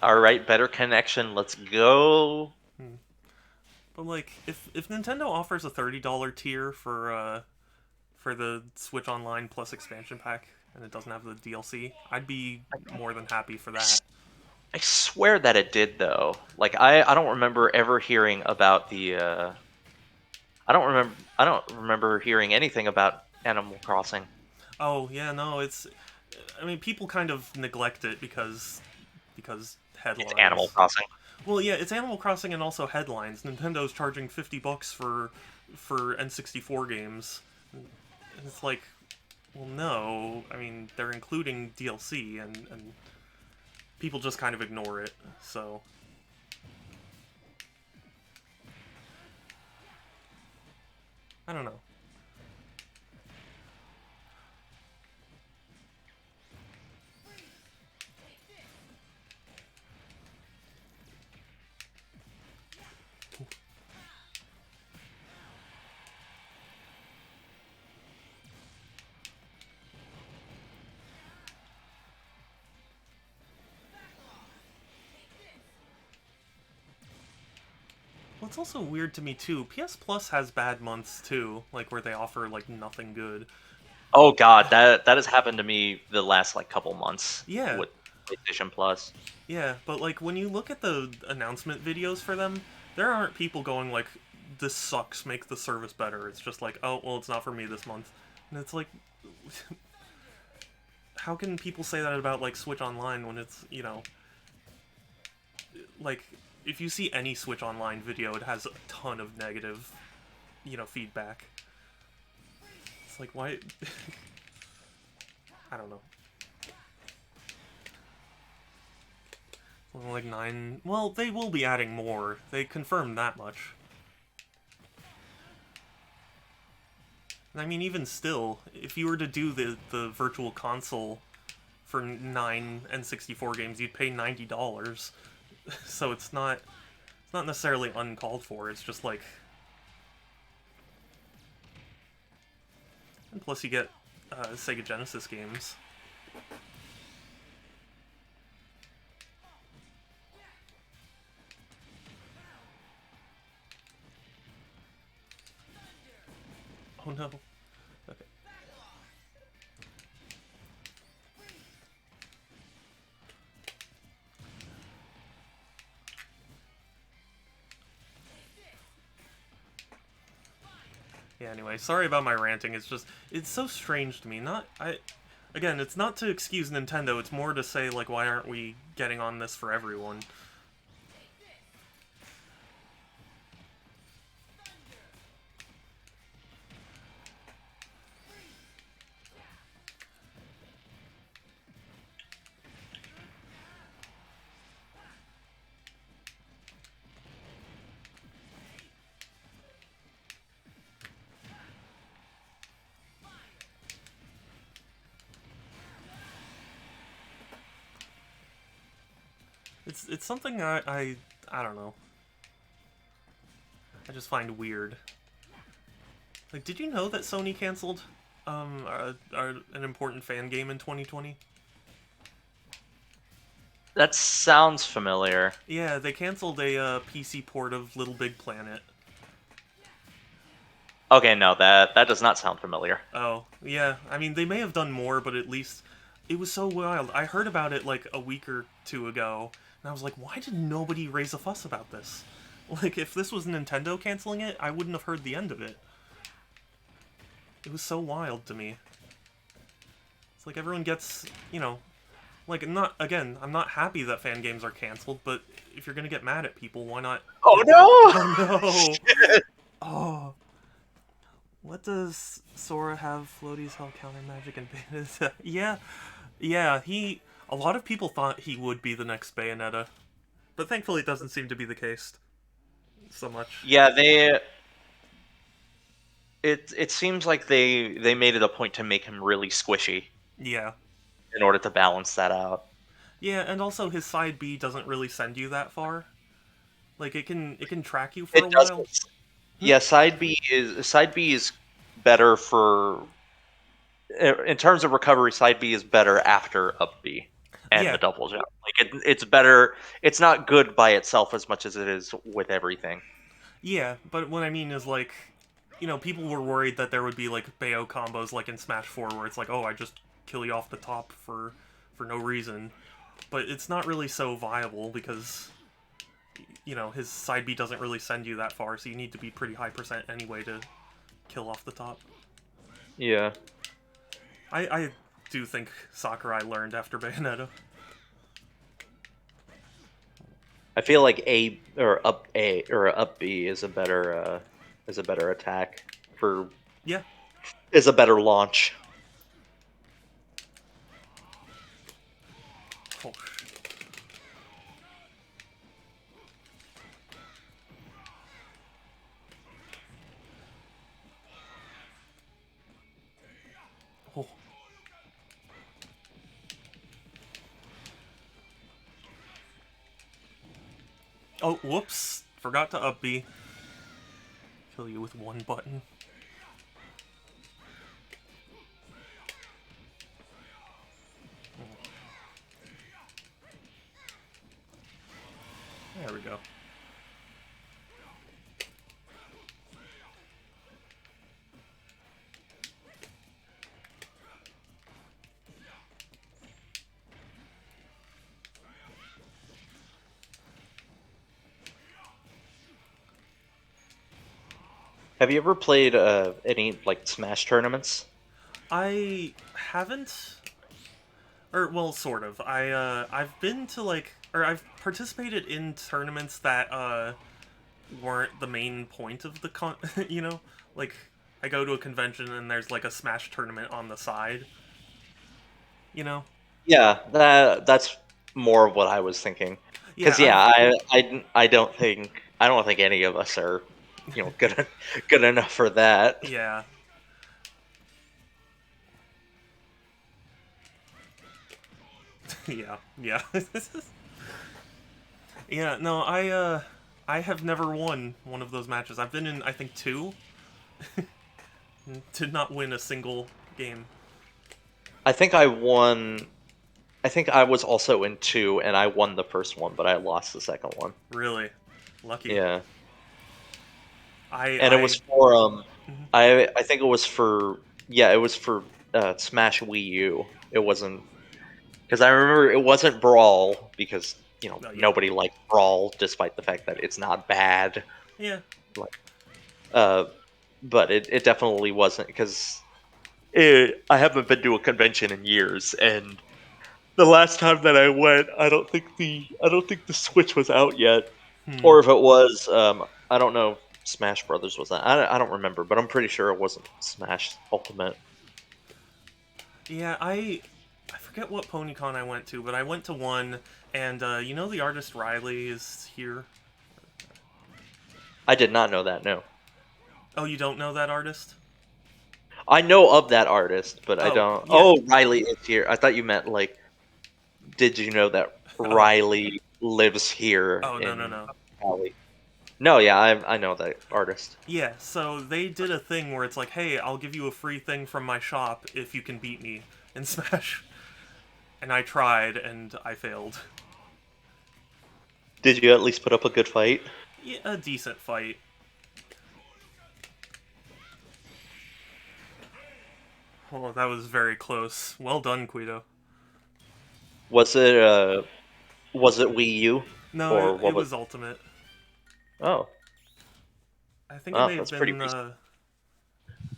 All right, better connection. Let's go. But like, if Nintendo offers a $30 tier for the Switch Online Plus expansion pack, and it doesn't have the DLC, I'd be more than happy for that. I swear that it did though. Like I don't remember ever hearing about the. I don't remember hearing anything about Animal Crossing. Oh yeah, no, it's. I mean, people kind of neglect it because It's headlines. Animal Crossing. Well, yeah, it's Animal Crossing and also headlines. Nintendo's charging $50 for N64 games. And it's like, well, no. I mean, they're including DLC, and people just kind of ignore it. So I don't know. Well, it's also weird to me too. PS Plus has bad months too, like where they offer like nothing good. Oh god, that has happened to me the last like couple months Yeah, with PlayStation Plus. yeah, but like when you look at the announcement videos for them, there aren't people going like, "This sucks, make the service better." It's just like, "Oh, well, it's not for me this month," and it's like, how can people say that about like Switch Online when it's like if you see any Switch Online video, it has a ton of negative, feedback. It's like why? I don't know. Well, like 9. Well, they will be adding more. They confirmed that much. I mean, even still, if you were to do the virtual console for 9 N64 games, you'd pay $90. So it's not necessarily uncalled for. It's just like, and plus you get Sega Genesis games. Oh no. Okay. Yeah, anyway, sorry about my ranting. It's just, it's so strange to me. Again, it's not to excuse Nintendo, it's more to say, like, why aren't we getting on this for everyone? It's something I don't know. I just find weird. Like, did you know that Sony canceled an important fan game in 2020? That sounds familiar. Yeah, they canceled a PC port of Little Big Planet. Okay, no, that does not sound familiar. Oh, yeah. I mean, they may have done more, but at least it was so wild. I heard about it like a week or two ago, and I was like, why did nobody raise a fuss about this? Like, if this was Nintendo canceling it, I wouldn't have heard the end of it. It was so wild to me. It's like everyone gets, you know, like, again, I'm not happy that fan games are canceled, but if you're gonna get mad at people, why not... Oh Oh no! no! Oh. What does Sora have? Floaties, Hell Counter Magic, and Bayonetta? Yeah, a lot of people thought he would be the next Bayonetta. But thankfully it doesn't seem to be the case so much. Yeah, it seems like they made it a point to make him really squishy Yeah. in order to balance that out. Yeah, and also his side B doesn't really send you that far. Like, it can track you for a It while. doesn't. Yeah, side B is better for in terms of recovery. Side B is better after up B and Yeah, the double jump. Like it's better. It's not good by itself as much as it is with everything. yeah, but what I mean is, like, you know, people were worried that there would be, like, Bayo combos like in Smash 4 where it's like, oh, I just kill you off the top for no reason. But it's not really so viable because, you know, his side B doesn't really send you that far, so you need to be pretty high percent anyway to kill off the top. Yeah. I do think Sakurai learned after Bayonetta. I feel like up B is a better attack for Yeah. is a better launch. Oh. Oh. Oh, whoops. Forgot to up B. Kill you with one button. There we go. Have you ever played any like Smash tournaments? I haven't, or well, sort of. I've been to I've participated in tournaments that weren't the main point of the you know, like I go to a convention and there's like a Smash tournament on the side. You know? Yeah, that's more of what I was thinking. Yeah, Because yeah, I don't think any of us are, good enough for that. yeah. Yeah. Yeah, no, I have never won one of those matches. I've been in, I think, two. Did not win a single game. I think I won. I think I was also in two, and I won the first one, but I lost the second one. Really. Lucky. Yeah, I and it I was for I think it was for Smash Wii U. It wasn't because I remember it wasn't Brawl because Oh, yeah. nobody liked Brawl despite the fact that it's not bad. Yeah. Like, uh, but it definitely wasn't because I haven't been to a convention in years, and the last time that I went, I don't think the Switch was out yet, Hmm. or if it was, I don't know. If Smash Brothers was that. I don't remember, but I'm pretty sure it wasn't Smash Ultimate. Yeah, I forget what PonyCon I went to, but I went to one, and you know the artist Riley is here. I did not know that. No, Oh, you don't know that artist? I know of that artist, but I Oh, don't. yeah. Oh, Riley is here. I thought you meant like, did you know that Oh, Riley lives here oh, no, no, in no. Cali? No, yeah, I know that artist. Yeah, so they did a thing where it's like, hey, I'll give you a free thing from my shop if you can beat me in Smash. And I tried, and I failed. Did you at least put up a good fight? Yeah, a decent fight. Oh, that was very close. Well done, Guido. Was it Wii U No, or it what was? was Ultimate. Oh, I think it oh, may have that's pretty been recent.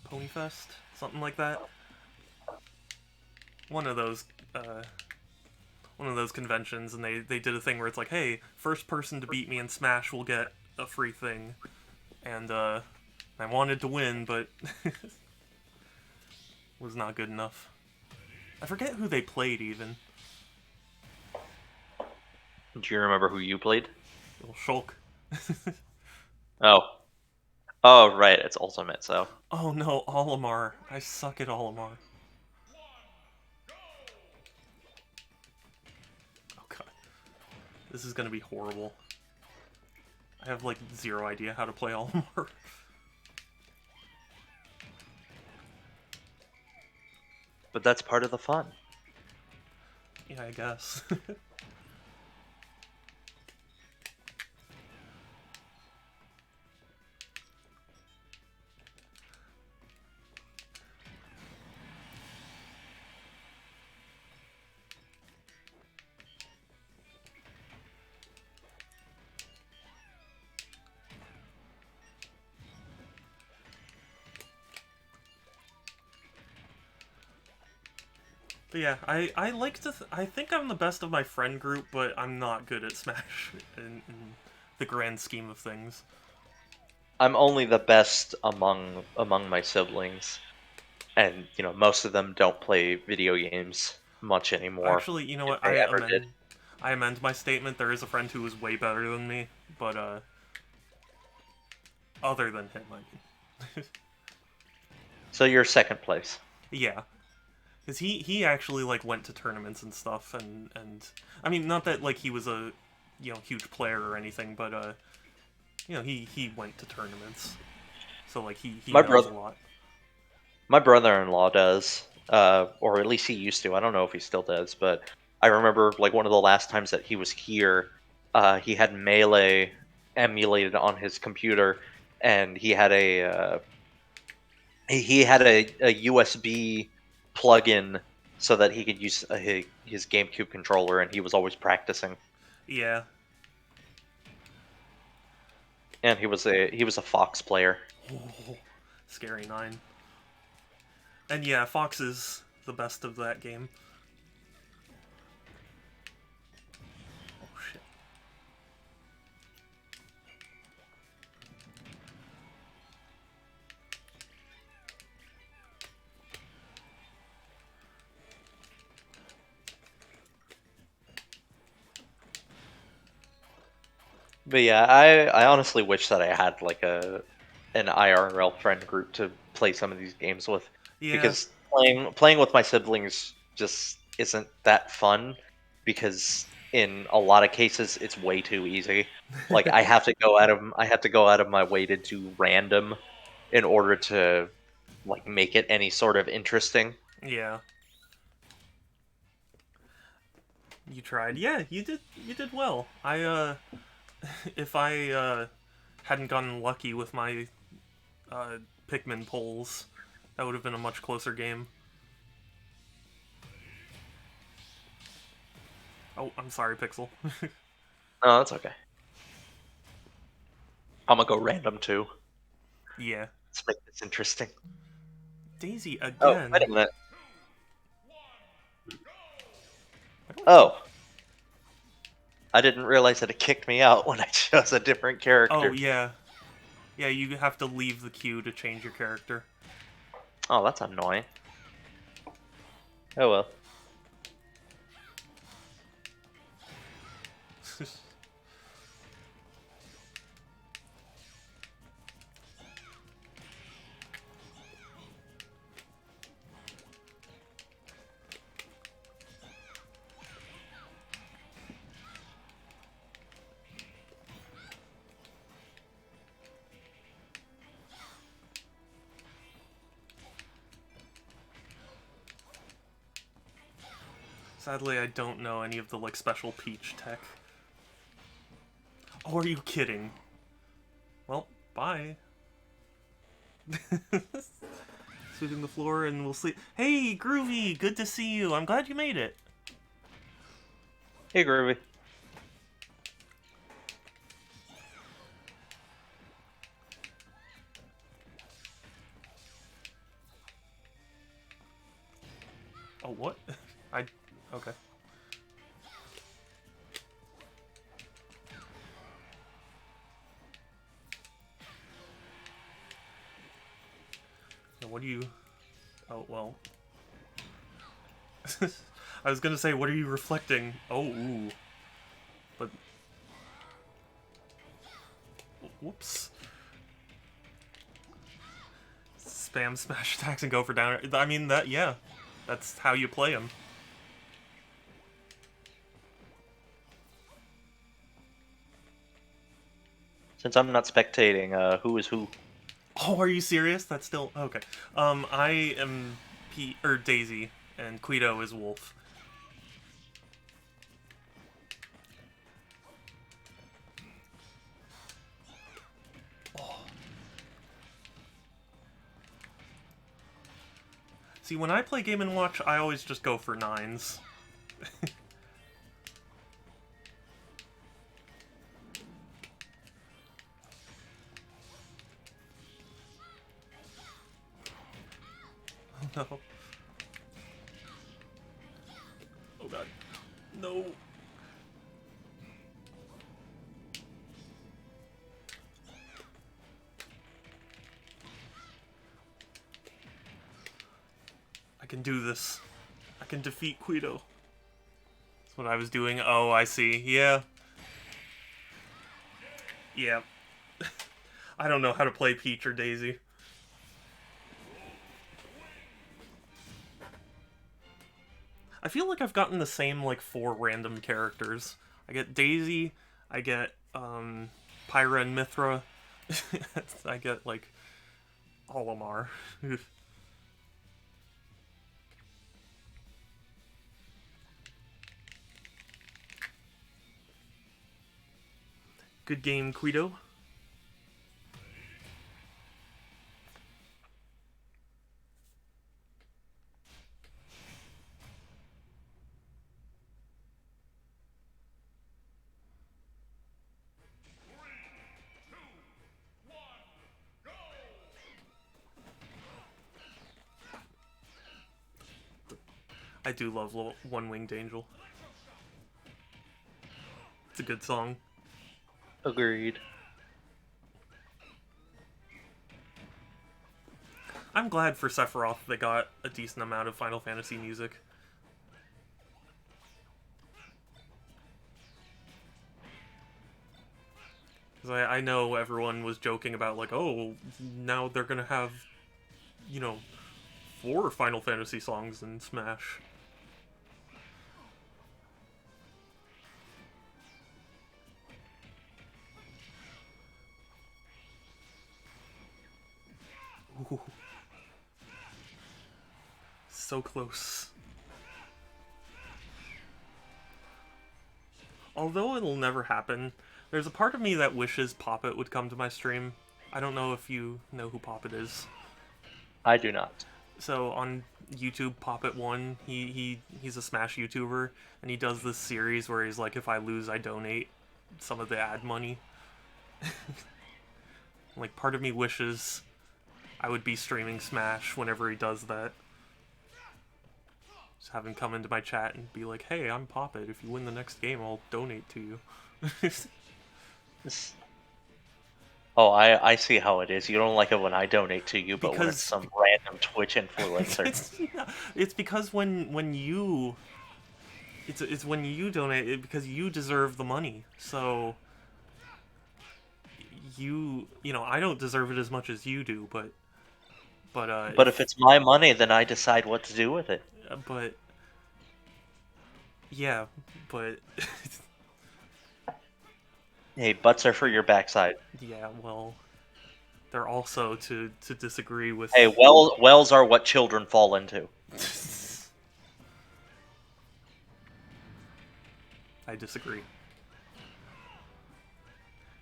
Ponyfest, something like that. One of those, uh, one of those conventions, and they did a thing where it's like, hey, first person to beat me in Smash will get a free thing, and I wanted to win, but was not good enough. I forget who they played even. Do you remember who you played? Little Shulk. Oh, oh, right, it's Ultimate. So Oh no, Olimar. I suck at Olimar. Oh god. This is gonna be horrible. I have like zero idea how to play Olimar. but that's part of the fun. Yeah, I guess. But yeah, I like to. I think I'm the best of my friend group, but I'm not good at Smash in the grand scheme of things. I'm only the best among my siblings, and most of them don't play video games much anymore, Actually, you know if what? they ever did. I amend my statement. There is a friend who is way better than me, but other than him, I mean. So you're second place. Yeah, because he actually like went to tournaments and stuff, and I mean not that like he was a huge player or anything, but he went to tournaments, so like he My knows a brother, lot. my brother-in-law does, or at least he used to. I don't know if he still does, but I remember like one of the last times that he was here, he had Melee emulated on his computer, and he had a USB plug-in so that he could use his GameCube controller, and he was always practicing. Yeah. And he was a Fox player. Oh, Scary 9. And yeah, Fox is the best of that game. Oh shit. But yeah, I honestly wish that I had like an IRL friend group to play some of these games with, Yeah. because playing with my siblings just isn't that fun, because in a lot of cases it's way too easy. Like I have to go out of my way to do random in order to like make it any sort of interesting. Yeah. You tried. Yeah, you did well. I if I hadn't gotten lucky with my Pikmin polls. That would have been a much closer game. Oh, I'm sorry, Pixel. No, that's okay. I'm gonna go random too. Yeah. Let's make this interesting. Daisy Oh, wait again. a minute. I don't Oh. I didn't realize that it kicked me out when I chose a different character. Oh, yeah. Yeah, you have to leave the queue to change your character. Oh, that's annoying. Oh well. Sadly, I don't know any of the, like, special Peach tech. Oh, are you kidding? Well, bye. Sweeping the floor and we'll see. Hey, Groovy! Good to see you. I'm glad you made it. Hey, Groovy. Oh, what? Okay. Now, what do you... Oh, well. I was gonna say, what are you reflecting? Oh, ooh. But... Whoops. Spam smash attacks and go for down. I mean, yeah. That's how you play them. Since I'm not spectating, who is who? Oh, are you serious? That's still... Okay. I am Daisy, and Quito is Wolf. Oh. See, when I play Game & Watch, I always just go for 9s. Oh no. Oh god. No. I can do this. I can defeat Quito. That's what I was doing. Oh, I see. Yeah. Yeah. I don't know how to play Peach or Daisy. I feel like I've gotten the same, like, 4 random characters. I get Daisy, I get, Pyra and Mithra. I get, like, Olimar. Good game, Quito. I do love One Winged Angel. It's a good song. Agreed. I'm glad for Sephiroth they got a decent amount of Final Fantasy music. Because I know everyone was joking about, like, oh, now they're gonna have, you know, 4 Final Fantasy songs in Smash. Ooh. So close. Although it'll never happen, there's a part of me that wishes Poppet would come to my stream. I don't know if you know who Poppet is. I do not. So on YouTube, Poppet1, he's a Smash YouTuber, and he does this series where he's like, if I lose, I donate some of the ad money. Like, part of me wishes I would be streaming Smash whenever he does that. Just have him come into my chat and be like, hey, I'm Poppet. If you win the next game, I'll donate to you. Oh, I see how it is. You don't like it when I donate to you, but when it's Because some random Twitch influencer. it's because when you it's when you donate it because you deserve the money. So you know I don't deserve it as much as you do, but But if it's my money, then I decide what to do with it. but yeah, but Hey, butts are for your backside. yeah, well, they're also to disagree with. Hey, wells are what children fall into. I disagree.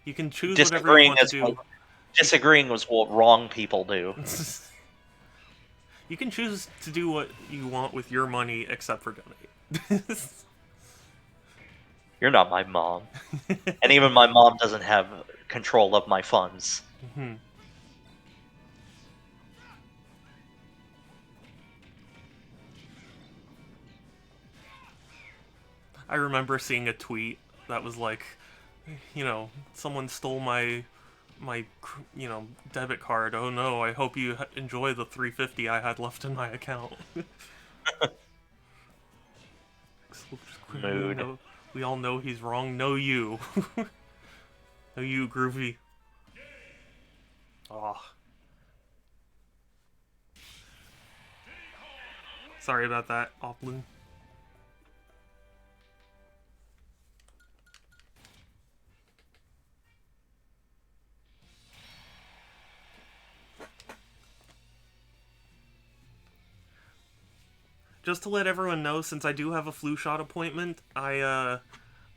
You can choose whatever you want to do. Disagreeing was what wrong people do. You can choose to do what you want with your money, except for donate. You're not my mom. And even my mom doesn't have control of my funds. I remember seeing a tweet that was like, someone stole my debit card. Oh no, I hope you enjoy the $350 I had left in my account. Mood. We all know he's wrong. No you. No you, Groovy. Oh. Sorry about that, Oplin. Just to let everyone know, since I do have a flu shot appointment, I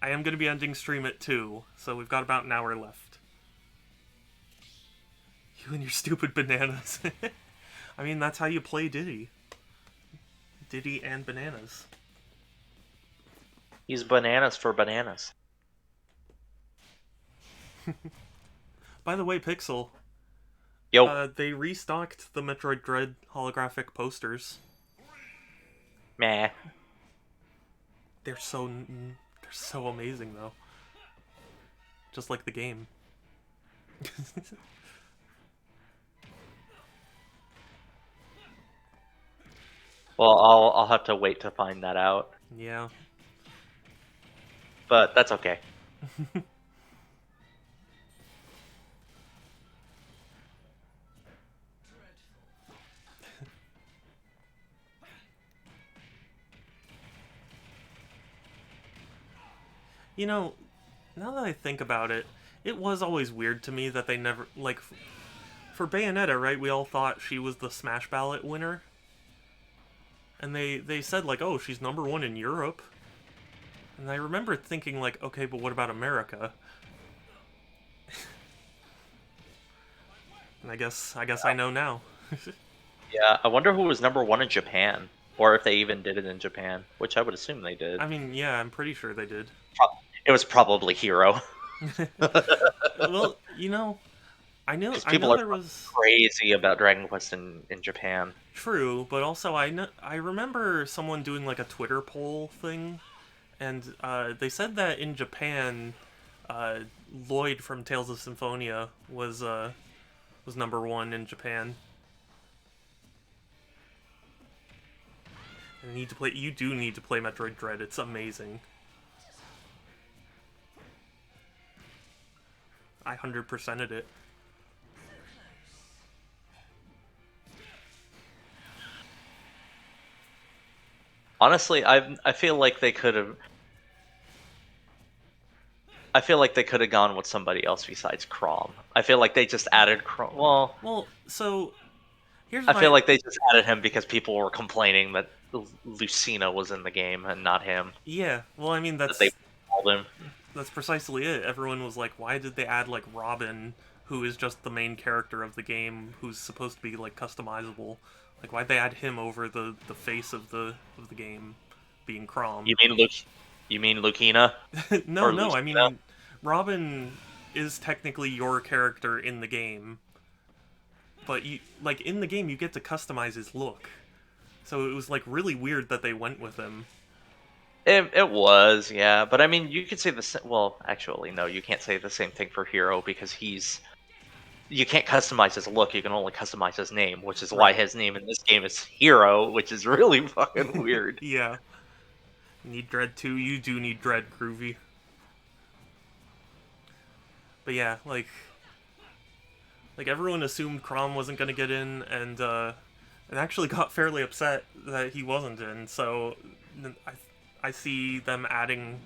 am going to be ending stream at 2, so we've got about an hour left. You and your stupid bananas. I mean, that's how you play Diddy. Diddy and bananas. He's bananas for bananas. By the way, Pixel. Yo. They restocked the Metroid Dread holographic posters. Meh. They're so amazing, though. Just like the game. Well, I'll have to wait to find that out. Yeah. But that's okay. You know, now that I think about it, it was always weird to me that they never, like, for Bayonetta, right, we all thought she was the Smash Ballot winner. And they said, like, oh, she's #1 in Europe. And I remember thinking, like, okay, but what about America? And I guess I know now. Yeah, I wonder who was #1 in Japan. Or if they even did it in Japan, which I would assume they did. I mean, yeah, I'm pretty sure they did. It was probably Hero. Well, you know, I know People there are was crazy about Dragon Quest in Japan. true, but also I remember someone doing like a Twitter poll thing, and they said that in Japan, Lloyd from Tales of Symphonia was #1 in Japan. And you do need to play Metroid Dread. It's amazing. I 100%ed it. Honestly, I feel like they could have. I feel like they could have gone with somebody else besides Crom. I feel like they just added Crom. Well, so here's I feel like they just added him because people were complaining that Lucina was in the game and not him. Yeah, well, I mean That they called him. that's precisely it. Everyone was like, why did they add like Robin, who is just the main character of the game, who's supposed to be like customizable. Like, why'd they add him over the face of the game, being Crom? You mean Luke? You mean Lucina No, or no. I Lucina? mean, Robin is technically your character in the game, but you like in the game you get to customize his look. So it was like really weird that they went with him. It was, yeah. But I mean, you could say the well, actually, no, you can't say the same thing for Hero because you can't customize his look. You can only customize his name, which is why Right. his name in this game is Hero, which is really fucking weird. Yeah. Need Dread too. You do need Dread, Groovy. But yeah, like everyone assumed Crom wasn't gonna get in, and actually got fairly upset that he wasn't in. So I see them adding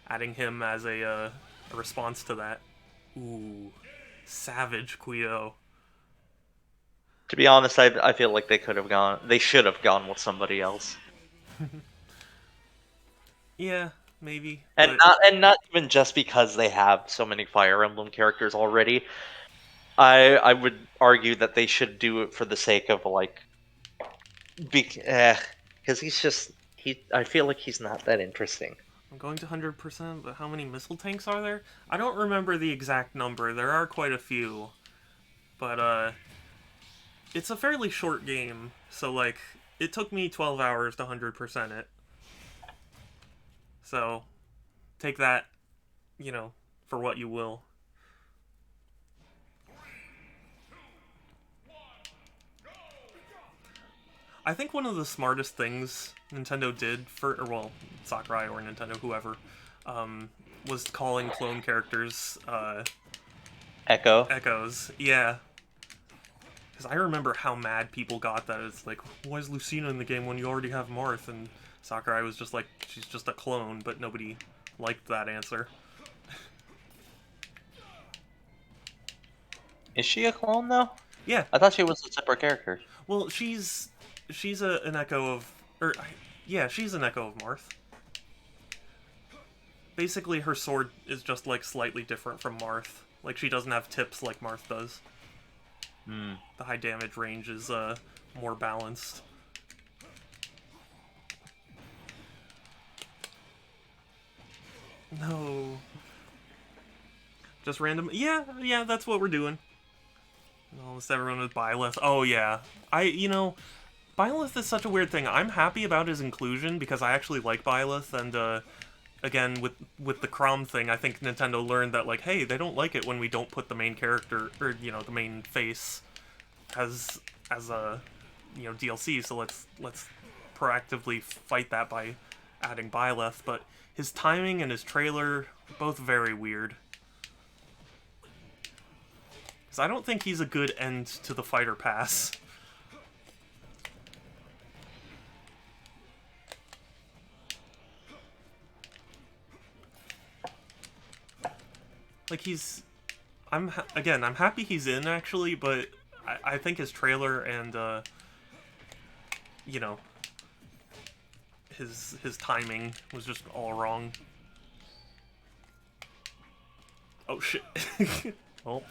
him as a response to that. Ooh, savage Quio. To be honest, I feel like they should have gone with somebody else, Yeah, maybe, and but not even just because they have so many Fire Emblem characters already. I would argue that they should do it for the sake of like, because I feel like he's not that interesting. I'm going to 100%. But how many missile tanks are there? I don't remember the exact number. There are quite a few, but it's a fairly short game. So like, it took me 12 hours to 100% it. So take that, for what you will. I think one of the smartest things Nintendo did or well, Sakurai or Nintendo, whoever, was calling clone characters Echo. Echoes. Yeah. Because I remember how mad people got that. It's like, why is Lucina in the game when you already have Marth? And Sakurai was just like, she's just a clone, but nobody liked that answer. Is she a clone though? Yeah. I thought she was a separate character. Well, she's an echo of, yeah, she's an echo of Marth. Basically, her sword is just like slightly different from Marth. Like she doesn't have tips like Marth does. Hmm. The high damage range is more balanced. No. Just random. Yeah, that's what we're doing. Almost everyone with Byleth. Oh yeah, Byleth is such a weird thing. I'm happy about his inclusion because I actually like Byleth, and again with the Crom thing, I think Nintendo learned that like, hey, they don't like it when we don't put the main character or the main face as a DLC. So let's proactively fight that by adding Byleth. But his timing and his trailer both very weird. Because I don't think he's a good end to the fighter pass. Like I'm happy he's in actually, but I think his trailer and you know his timing was just all wrong. Oh shit. Well.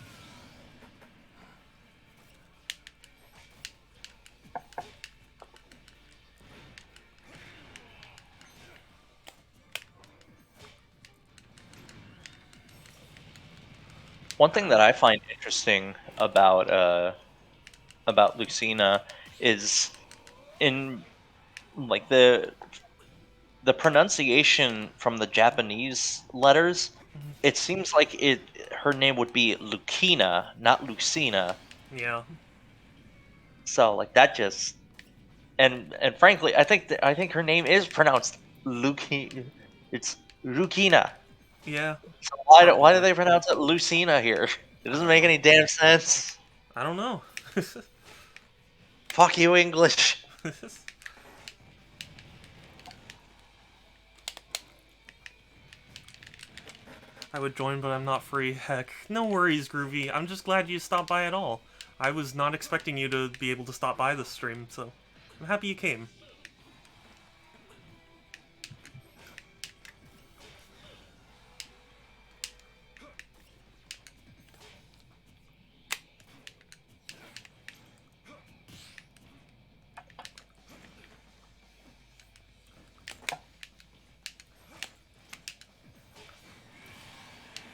One thing that I find interesting about Lucina is in like the pronunciation from the Japanese letters. It seems like her name would be Lucina, not Lucina. Yeah. So like that just and frankly, I think her name is pronounced Luki. It's Lucina. Yeah. So why do Probably. they pronounce it Lucina here? It doesn't make any damn sense. I don't know. Fuck you, English. I would join, but I'm not free. Heck, no worries, Groovy. I'm just glad you stopped by at all. I was not expecting you to be able to stop by this stream, so I'm happy you came.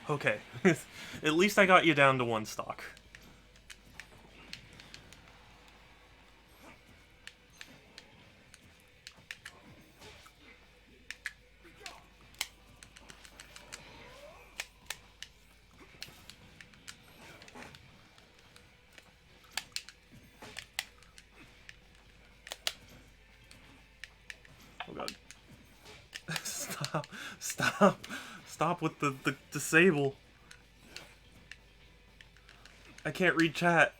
Okay. At least I got you down to 1 stock. Oh god. Stop. Stop. Stop with the disable. I can't read chat.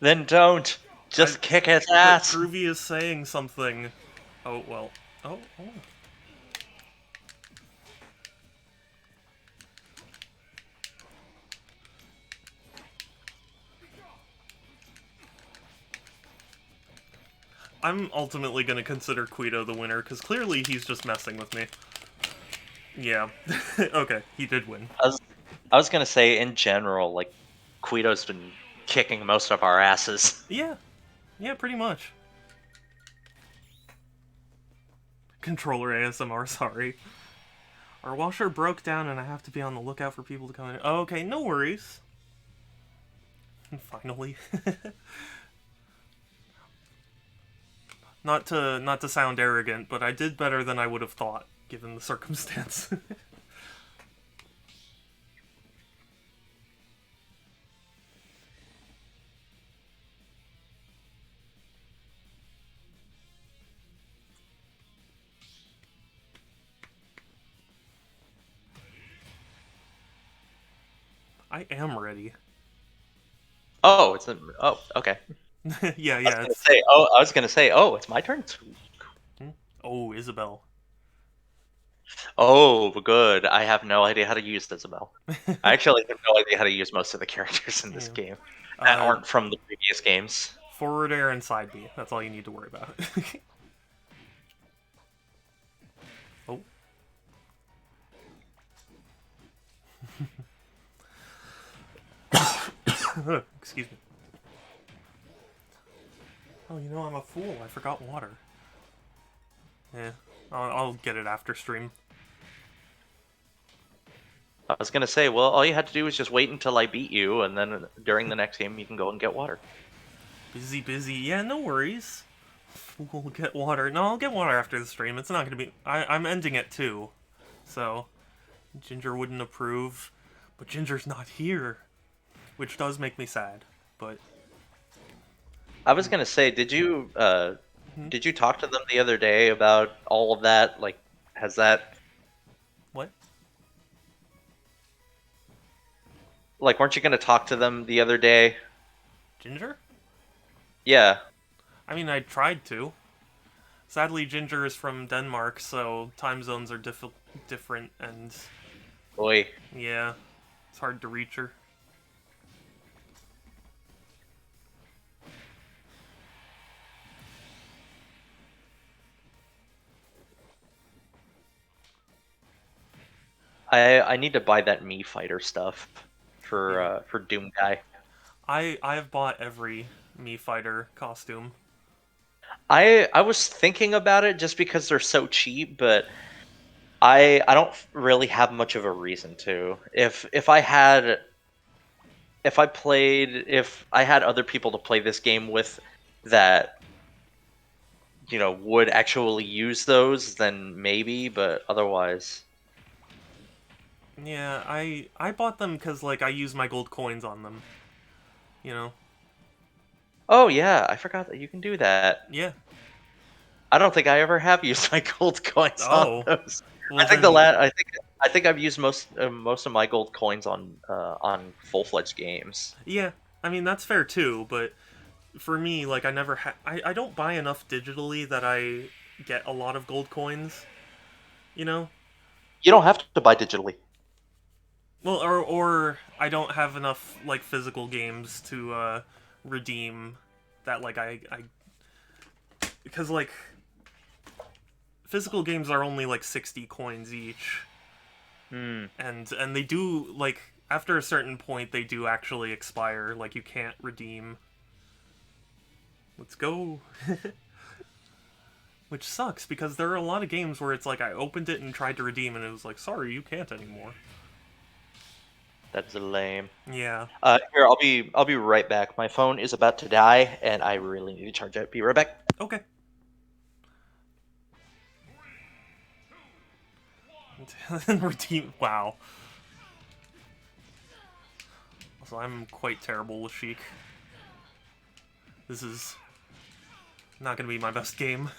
Then don't. Just kick his ass. Groovy is saying something. Oh, well. Oh. I'm ultimately gonna consider Quito the winner, because clearly he's just messing with me. Yeah. Okay, he did win. I was gonna say, in general, like, Quito's been kicking most of our asses. Yeah. Yeah, pretty much. Controller ASMR, sorry. Our washer broke down and I have to be on the lookout for people to come in. Oh, okay, no worries. Finally. Not to sound arrogant, but I did better than I would have thought, given the circumstance. I am ready. Oh, okay. Yeah, I yeah, it's... was gonna say, oh, it's my turn. Oh, Isabel. Oh, good. I have no idea how to use Isabel. I actually have no idea how to use most of the characters in this Yeah. game that aren't from the previous games. Forward air and side B. That's all you need to worry about. Oh. Excuse me. Oh, you know, I'm a fool. I forgot water. Yeah, I'll get it after stream. I was gonna say, well, all you had to do was just wait until I beat you, and then during the next game you can go and get water. Busy. Yeah, no worries. We'll get water. No, I'll get water after the stream. It's not gonna be... I'm ending it too. So, Ginger wouldn't approve. But Ginger's not here. Which does make me sad. But... I was gonna say, did you talk to them the other day about all of that? Like, has that... What? Like, weren't you gonna talk to them the other day? Ginger? Yeah. I mean, I tried to. Sadly, Ginger is from Denmark, so time zones are different, and... Boy. Yeah, it's hard to reach her. I need to buy that Mii Fighter stuff for Doom Guy. I've bought every Mii Fighter costume. I was thinking about it just because they're so cheap, but I don't really have much of a reason to. If I had other people to play this game with that would actually use those, then maybe, but otherwise. Yeah, I bought them because, like, I use my gold coins on them. You know? Oh yeah, I forgot that you can do that. Yeah. I don't think I ever have used my gold coins on those. Well, I think I've used most of my gold coins on full-fledged games. Yeah, I mean, that's fair too, but for me, like, I don't buy enough digitally that I get a lot of gold coins, you know? You don't have to buy digitally. Well, or I don't have enough, like, physical games to redeem that, like, because, like, physical games are only, like, 60 coins each. And they do, like, after a certain point, they do actually expire. Like, you can't redeem. Let's go. Which sucks, because there are a lot of games where it's like I opened it and tried to redeem, and it was like, sorry, you can't anymore. That's lame. Yeah. Here, I'll be right back. My phone is about to die, and I really need to charge it. Be right back. Okay. Redeem. Wow. Also, I'm quite terrible with Sheik. This is not going to be my best game.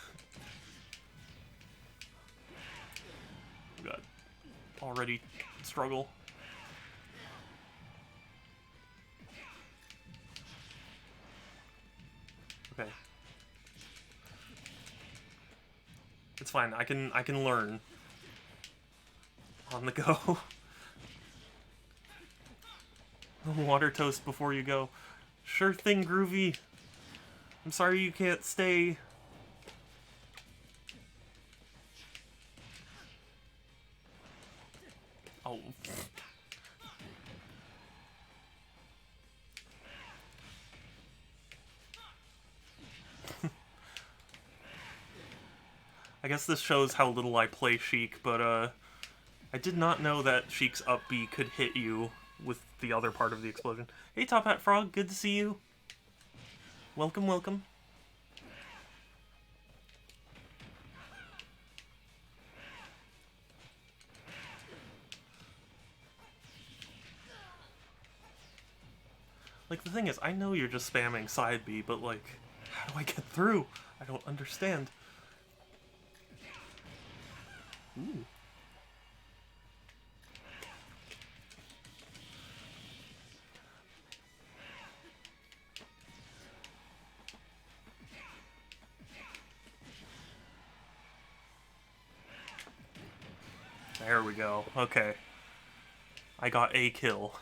God. Already struggle. Okay. It's fine. I can learn. On the go. Water toast before you go. Sure thing, Groovy. I'm sorry you can't stay. Oh. I guess this shows how little I play Sheik, but I did not know that Sheik's up B could hit you with the other part of the explosion. Hey, Top Hat Frog, good to see you. Welcome, welcome. Like, the thing is, I know you're just spamming side B, but, like, how do I get through? I don't understand. Ooh. There we go. Okay. I got a kill.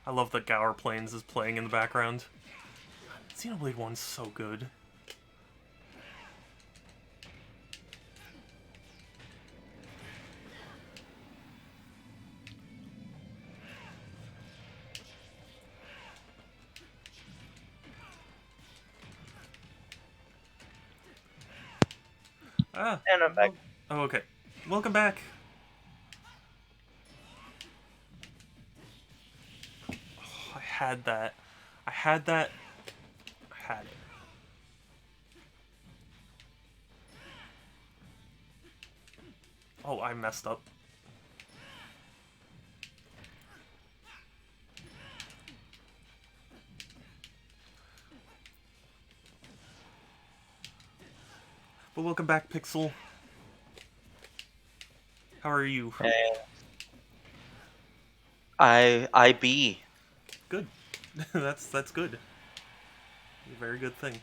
I love that Gower Plains is playing in the background. Xenoblade 1's so good. Ah. And I'm back. Oh, okay. Welcome back. Oh, I had that. I had that. I had it. Oh, I messed up. But welcome back, Pixel. How are you? I be. Good. That's good. A very good thing.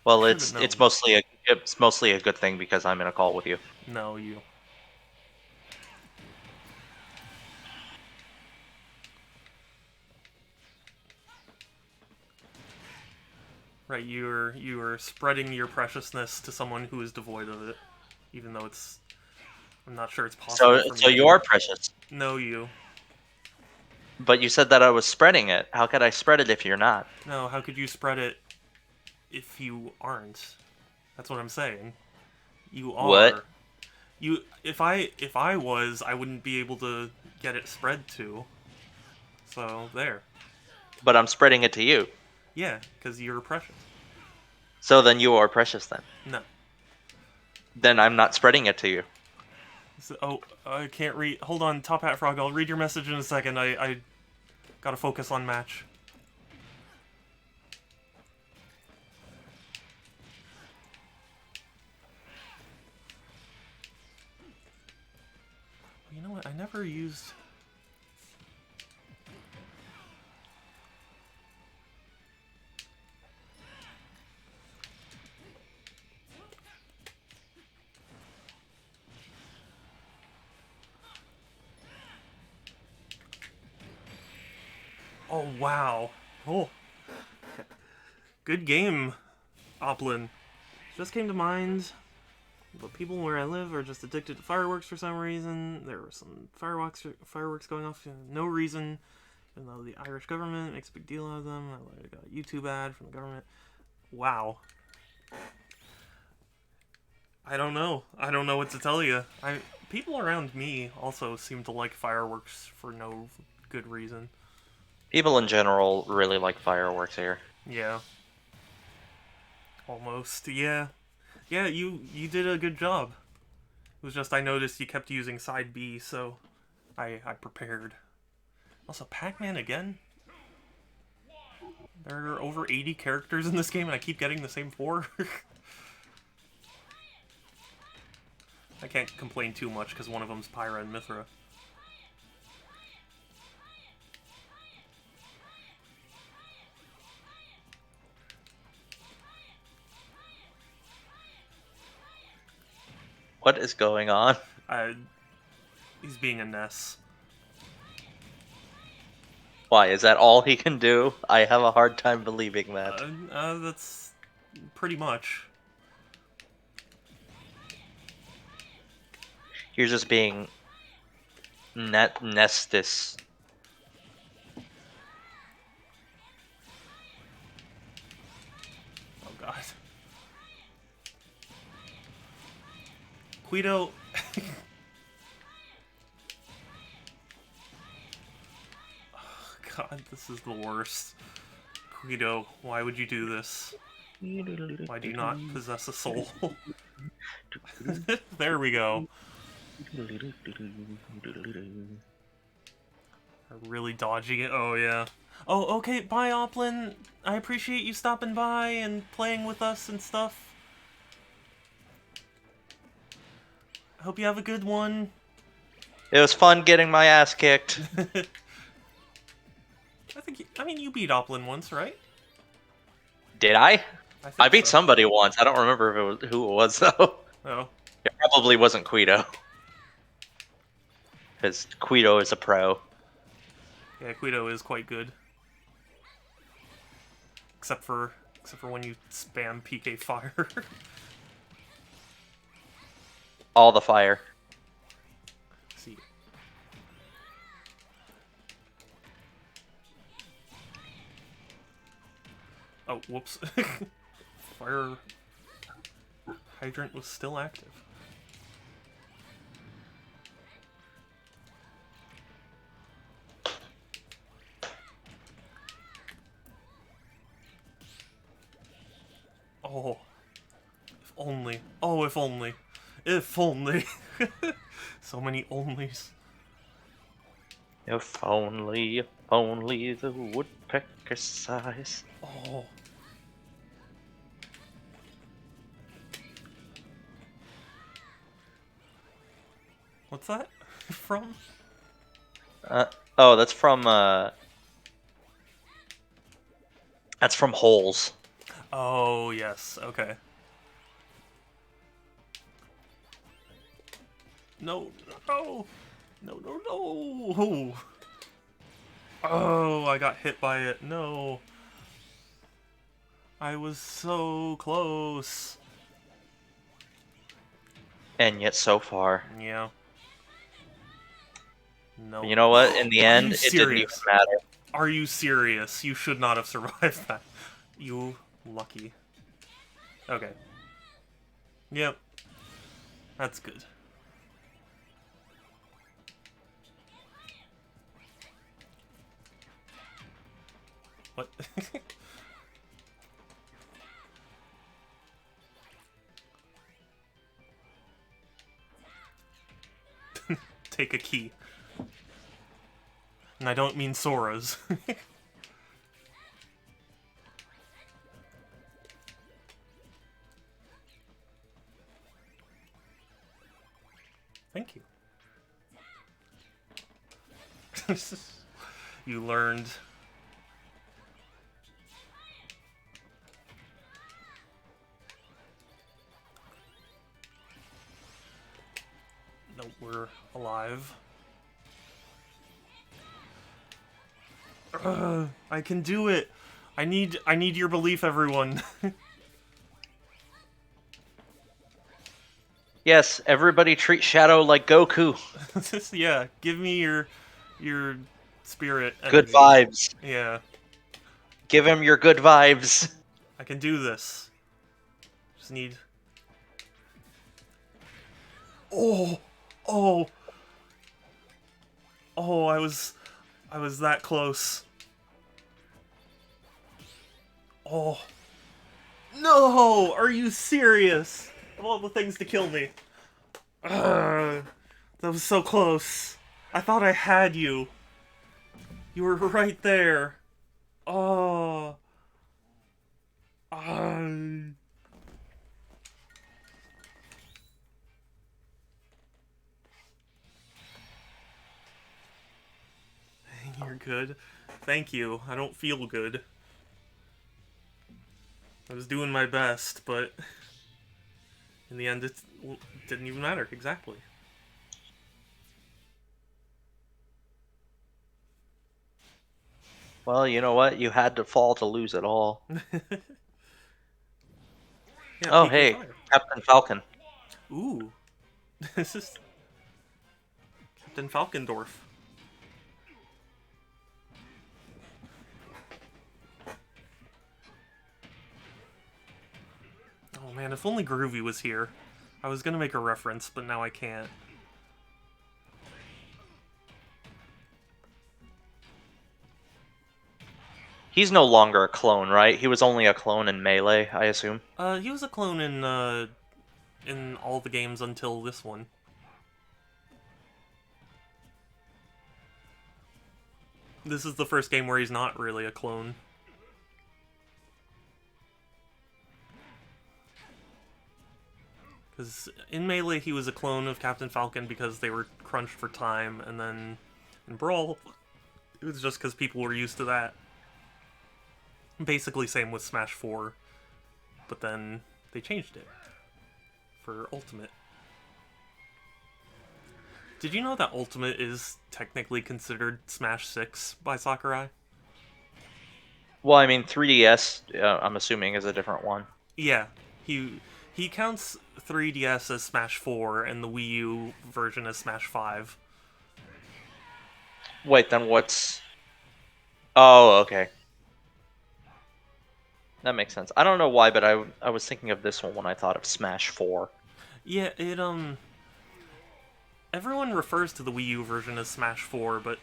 Well, Should've known. it's mostly a good thing because I'm in a call with you. No, you. Right, you're spreading your preciousness to someone who is devoid of it, even though it's. I'm not sure it's possible. So you are precious. No, you. But you said that I was spreading it. How could I spread it if you're not? No, how could you spread it if you aren't? That's what I'm saying. You are. What? You. If I was, I wouldn't be able to get it spread to. So there. But I'm spreading it to you. Yeah, because you're precious. So then you are precious then. No. Then I'm not spreading it to you. So, oh, I can't read. Hold on, Top Hat Frog. I'll read your message in a second. I gotta focus on match. You know what? I never used. Oh, wow. Oh. Good game, Oplin. Just came to mind. But people where I live are just addicted to fireworks for some reason. There were some fireworks going off for no reason, even though the Irish government makes a big deal out of them. I got a YouTube ad from the government. Wow. I don't know. I don't know what to tell you. People around me also seem to like fireworks for no good reason. People in general really like fireworks here. Yeah. Almost. Yeah. Yeah, you did a good job. It was just I noticed you kept using side B, so I prepared. Also, Pac-Man again? There are over 80 characters in this game and I keep getting the same 4. I can't complain too much because one of them's Pyra and Mithra. What is going on? He's being a Ness. Why, is that all he can do? I have a hard time believing that. That's pretty much. You're just being Nestus. Oh god. Guido. Oh god, this is the worst. Guido, why would you do this? Why do you not possess a soul? There we go. Really dodging it. Oh, yeah. Oh, okay. Bye, Oplin. I appreciate you stopping by and playing with us and stuff. I hope you have a good one. It was fun getting my ass kicked. I mean, you beat Oplin once, right? Did I? think I beat so. somebody once. I don't remember if it was, who it was, though. Oh. It probably wasn't Quito. Because Quito is a pro. Yeah, Guido is quite good. Except for when you spam PK Fire. All the fire. See. Oh, whoops. Fire hydrant was still active. Oh. If only. Oh, if only. If only. So many onlys. If only the woodpecker sighs. Oh. What's that from? Oh, that's from Holes. Oh, yes. Okay. No, no, no, no, no. Oh, I got hit by it. No. I was so close. And yet so far. Yeah. No. You know what? In the Are end, you it didn't even serious? matter. Are you serious? You should not have survived that. You lucky. Okay. Yep. That's good. What? Take a key. And I don't mean Sora's. Thank you. You learned. Nope, we're alive. I can do it. I need your belief, everyone. Yes, everybody treat Shadow like Goku. Yeah, give me your spirit Good energy. vibes. Yeah, Give him your good vibes. I can do this. Just need. Oh, oh, oh! I was that close. Oh, no! Are you serious? Of all the things to kill me. Ugh, that was so close. I thought I had you. You were right there. Oh. Uh, you're good. Thank you. I don't feel good. I was doing my best, but in the end, it didn't even matter. Exactly. Well, you know what? You had to fall to lose it all. Yeah, Oh, PK hey, Fire. Captain Falcon. Ooh. This is Captain Falkendorf. Oh man, if only Groovy was here. I was gonna make a reference, but now I can't. He's no longer a clone, right? He was only a clone in Melee, I assume. He was a clone in all the games until this one. This is the first game where he's not really a clone. Because in Melee he was a clone of Captain Falcon because they were crunched for time, and then in Brawl, it was just because people were used to that. Basically same with Smash 4, but then they changed it for Ultimate. Did you know that Ultimate is technically considered Smash 6 by Sakurai? Well, I mean, 3DS, I'm assuming, is a different one. Yeah, he counts 3DS as Smash 4 and the Wii U version as Smash 5. Wait, then what's... Oh, okay. That makes sense. I don't know why, but I was thinking of this one when I thought of Smash 4. Yeah, it everyone refers to the Wii U version as Smash 4, but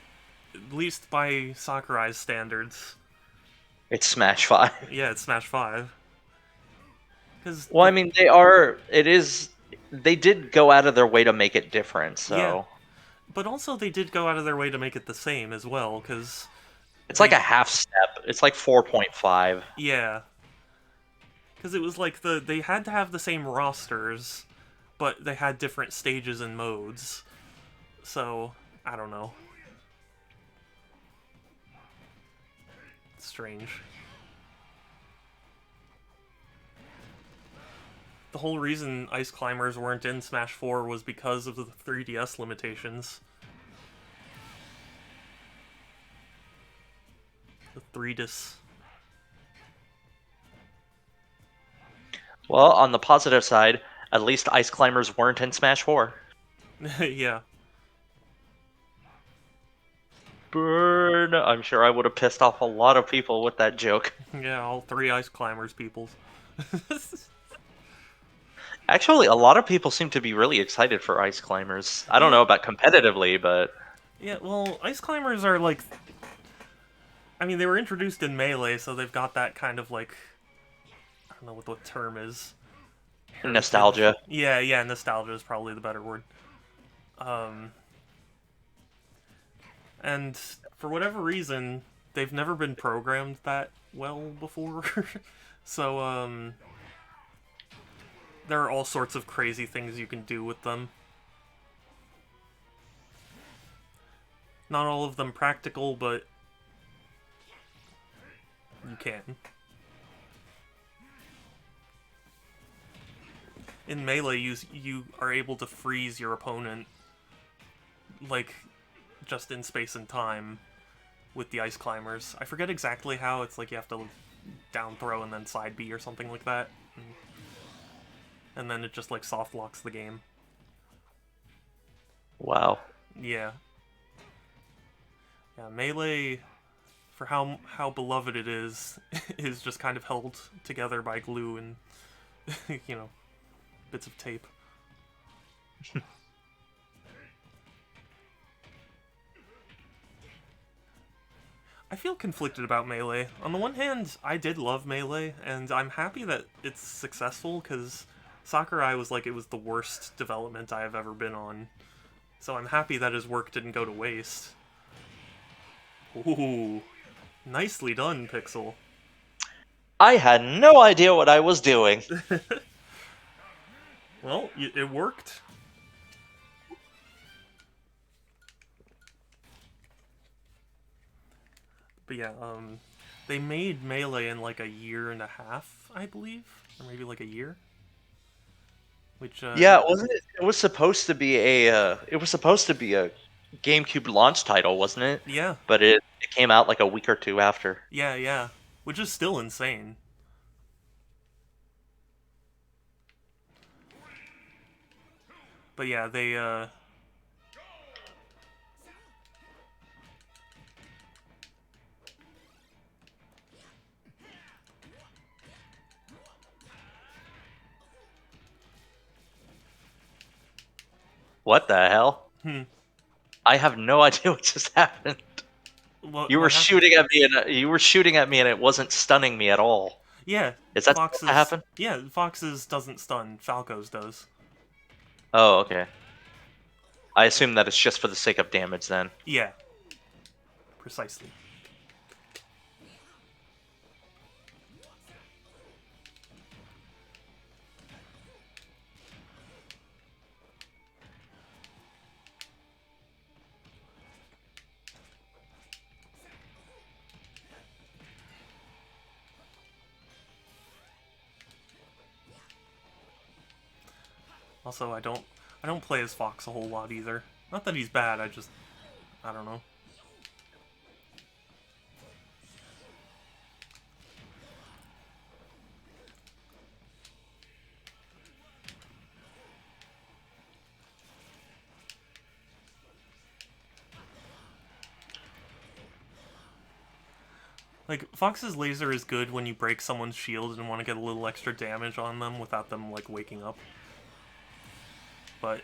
at least by Sakurai's standards, It's Smash 5. yeah, it's Smash 5. Cuz Well, I mean, they are... It is... They did go out of their way to make it different, yeah, so... but also they did go out of their way to make it the same as well, cuz It's like a half step. It's like 4.5. yeah, cuz it was like they had to have the same rosters, but they had different stages and modes. So, I don't know. It's strange. The whole reason Ice Climbers weren't in Smash 4 was because of the 3DS limitations. The 3DS. Well, on the positive side, at least Ice Climbers weren't in Smash 4. Yeah. Burn! I'm sure I would have pissed off a lot of people with that joke. Yeah, all 3 Ice Climbers peoples. Actually, a lot of people seem to be really excited for Ice Climbers. I don't know about competitively, but... Yeah, well, Ice Climbers are like... I mean, they were introduced in Melee, so they've got that kind of like... I don't know what the term is. Nostalgia. Yeah, nostalgia is probably the better word. And for whatever reason, they've never been programmed that well before. So, there are all sorts of crazy things you can do with them. Not all of them practical, but you can. In Melee, you are able to freeze your opponent, like, just in space and time with the Ice Climbers. I forget exactly how. It's like you have to down throw and then side B or something like that. And then it just, like, soft locks the game. Wow. Yeah. Yeah, Melee, for how beloved it is just kind of held together by glue and, bits of tape. I feel conflicted about Melee. On the one hand, I did love Melee, and I'm happy that it's successful, because Sakurai was like, it was the worst development I have ever been on. So I'm happy that his work didn't go to waste. Ooh, nicely done, Pixel. I had no idea what I was doing. Well, it worked. But yeah, they made Melee in like a year and a half, I believe, or maybe like a year. Which, Yeah, wasn't it? It was supposed to be a GameCube launch title, wasn't it? yeah, But it came out like a week or two after. yeah, which is still insane. But yeah, they, What the hell? hmm, I have no idea what just happened. You were what happened? shooting at me, and it wasn't stunning me at all. Yeah, Is that supposed to happen? Fox's doesn't stun, Falco's does. Oh, okay. I assume that it's just for the sake of damage then. Yeah, precisely. Also, I don't play as Fox a whole lot either. Not that he's bad, I don't know. Like, Fox's laser is good when you break someone's shield and want to get a little extra damage on them without them, like, waking up. But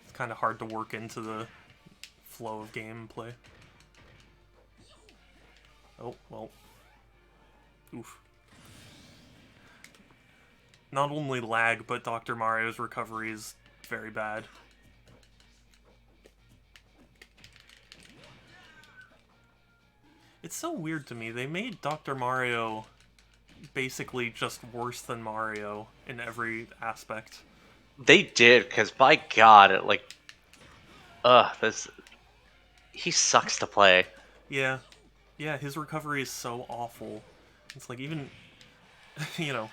it's kind of hard to work into the flow of gameplay. Oh, well. Oof. Not only lag, but Dr. Mario's recovery is very bad. It's so weird to me. They made Dr. Mario basically just worse than Mario in every aspect. They did, because by God, this he sucks to play. Yeah. Yeah, his recovery is so awful. It's like, even, you know,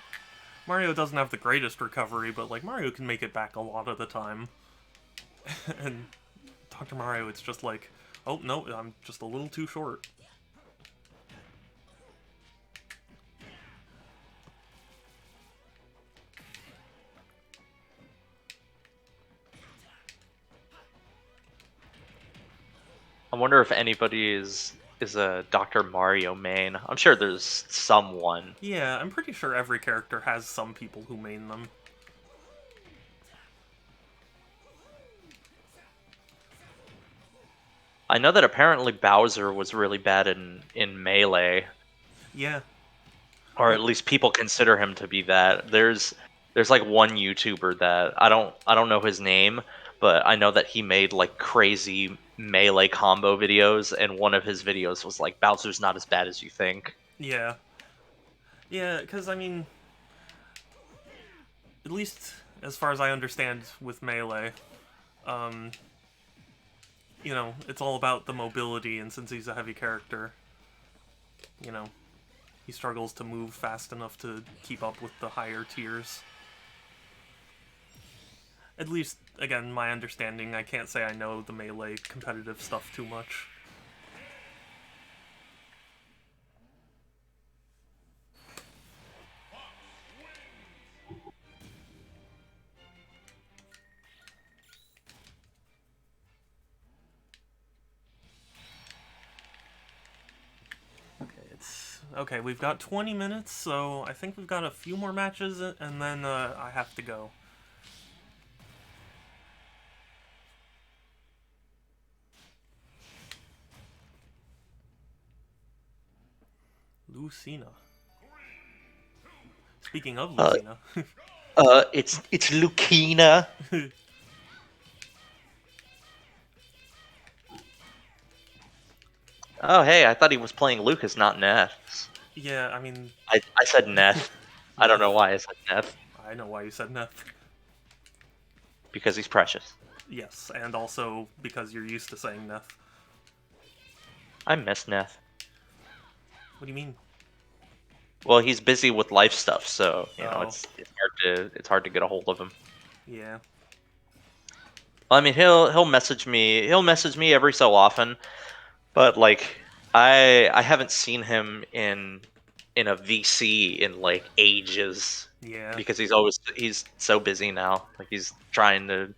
Mario doesn't have the greatest recovery, but, like, Mario can make it back a lot of the time. And Dr. Mario, it's just like, oh, no, I'm just a little too short. I wonder if anybody is a Dr. Mario main. I'm sure there's someone. Yeah, I'm pretty sure every character has some people who main them. I know that apparently Bowser was really bad in Melee, Yeah. or at least people consider him to be that. There's like one YouTuber that I don't know his name, but I know that he made like crazy Melee combo videos, and one of his videos was like Bowser's not as bad as you think. Yeah. Yeah, because, I mean, at least as far as I understand with Melee, um, it's all about the mobility, and since he's a heavy character, you know, he struggles to move fast enough to keep up with the higher tiers. At least, again, my understanding, I can't say I know the Melee competitive stuff too much. Okay, we've got 20 minutes, so I think we've got a few more matches, and then I have to go. Lucina. Speaking of Uh, Lucina. it's Lucina. Oh, hey, I thought he was playing Lucas, not Neth. Yeah, I mean, I said Neth. I don't know Neth. why I said Neth. I know why you said Neth. Because he's precious. Yes, and also because you're used to saying Neth. I miss Neth. What do you mean? Well, he's busy with life stuff, so Oh. it's hard to get a hold of him. Yeah. Well, I mean, he'll message me. He'll message me every so often, but like I haven't seen him in a VC in like ages Yeah. because he's so busy now. Like he's trying to.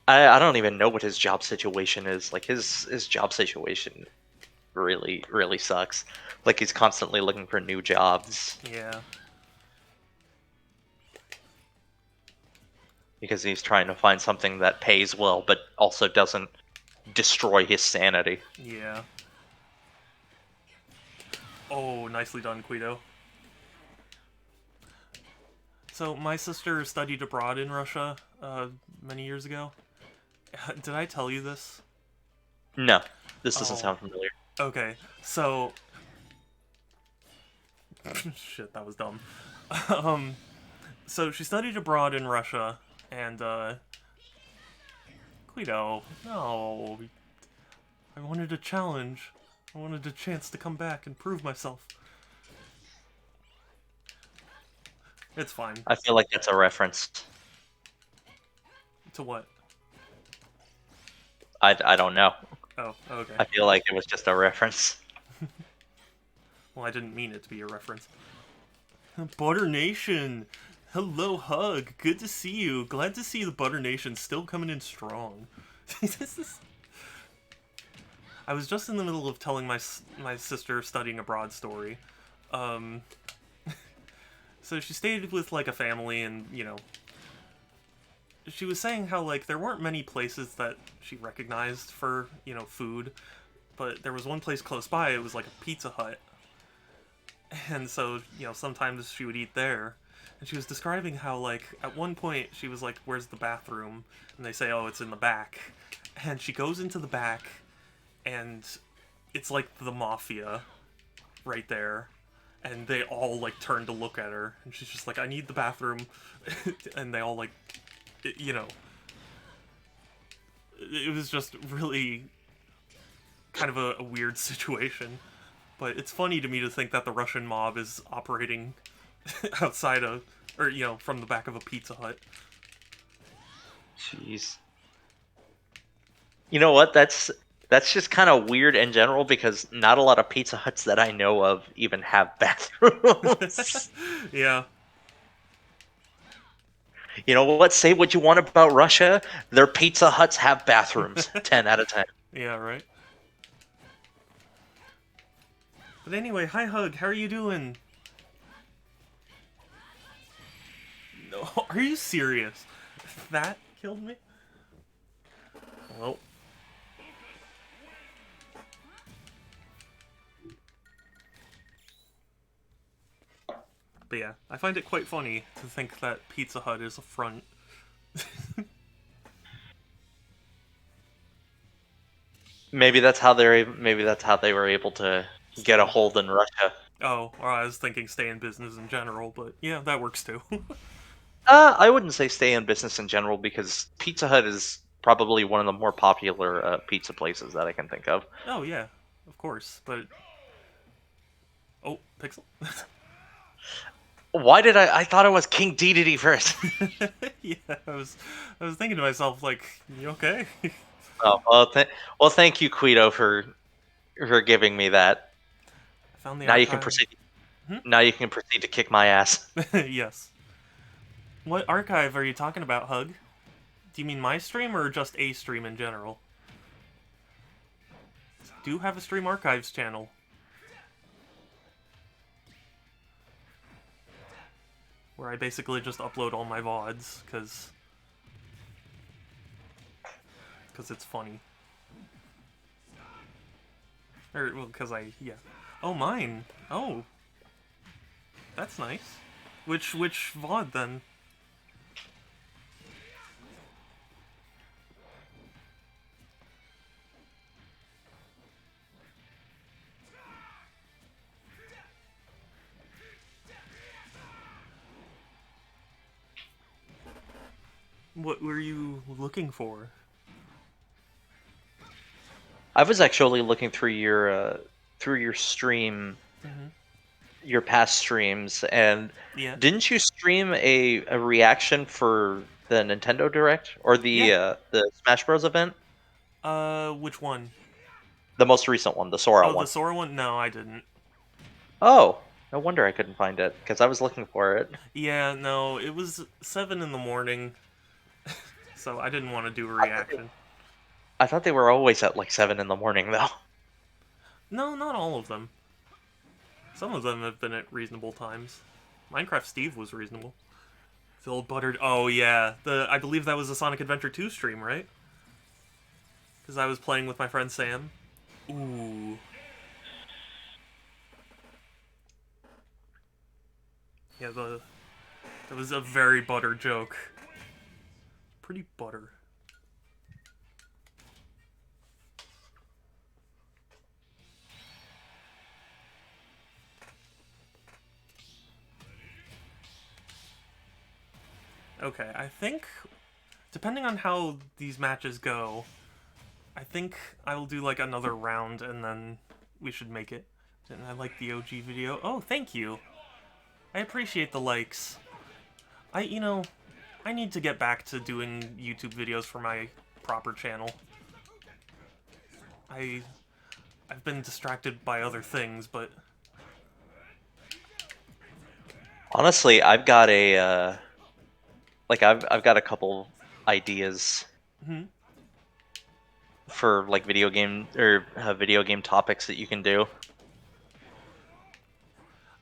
I don't even know what his job situation is. Like his job situation really sucks. Like he's constantly looking for new jobs Yeah. because he's trying to find something that pays well but also doesn't destroy his sanity. Yeah. Oh, nicely done, Guido. So, my sister studied abroad in Russia many years ago. Did I tell you this? No, this doesn't Oh. sound familiar. Okay, so... Shit, that was dumb. So she studied abroad in Russia, and, Guido, no. I wanted a challenge. I wanted a chance to come back and prove myself. It's fine. I feel like that's a reference. To what? I don't know. Oh, okay. I feel like it was just a reference. Well, I didn't mean it to be a reference. Butter Nation! Hello, Hug. Good to see you. Glad to see the Butter Nation still coming in strong. I was just in the middle of telling my sister studying abroad story. So she stayed with, like, a family and, you know... She was saying how, like, there weren't many places that she recognized for, you know, food. But there was one place close by, it was like a Pizza Hut. And so, you know, sometimes she would eat there. And she was describing how, like, at one point she was like, where's the bathroom? And they say, oh, it's in the back. And she goes into the back, and it's like the mafia right there. And they all, like, turn to look at her. And she's just like, I need the bathroom. And they all, like, you know. It was just really kind of a weird situation. But it's funny to me to think that the Russian mob is operating outside of, or, you know, from the back of a Pizza Hut. Jeez. You know what? That's just kind of weird in general because not a lot of Pizza Huts that I know of even have bathrooms. Yeah. You know what? Say what you want about Russia, their Pizza Huts have bathrooms. 10 out of 10. Yeah, right. But anyway, hi Hug, how are you doing? No, are you serious? That killed me? Well. But yeah, I find it quite funny to think that Pizza Hut is a front. Maybe that's how they were able to get a hold in Russia. Oh, or I was thinking stay in business in general, but yeah, that works too. I wouldn't say stay in business in general because Pizza Hut is probably one of the more popular pizza places that I can think of. Oh yeah, of course, but... Oh, Pixel? Why did I thought it was King Dedede first? Yeah, I was thinking to myself, like, you okay? Oh, well, thank you, Quito, for giving me that. I found the Now you can archive. proceed. Now you can proceed to kick my ass. Yes. What archive are you talking about, Hug? Do you mean my stream or just a stream in general? I do have a stream archives channel. where I basically just upload all my VODs, because it's funny. Or, well, because yeah. Oh, mine! Oh! That's nice. Which VOD, then? What were you looking for? I was actually looking through your stream, your past streams, and Yeah. didn't you stream a reaction for the Nintendo Direct or Yeah. the Smash Bros event? Which one? The most recent one, the Sora Oh, the one. Sora one? No, I didn't. Oh, no wonder I couldn't find it because I was looking for it. Yeah, no, it was 7 in the morning, so I didn't want to do a reaction. I thought they were always at like 7 in the morning though. No, not all of them. Some of them have been at reasonable times. Minecraft Steve was reasonable. Phil Buttered. Oh, yeah. I believe that was a Sonic Adventure 2 stream, right? Because I was playing with my friend Sam. Ooh. Yeah, that was a very butter joke. Pretty butter. Okay, I think, depending on how these matches go, I think I will do like another round and then we should make it. And I like the OG video. Oh, thank you. I appreciate the likes. I need to get back to doing YouTube videos for my proper channel. I've been distracted by other things, but Honestly, I've got I've got a couple ideas for like video game topics that you can do.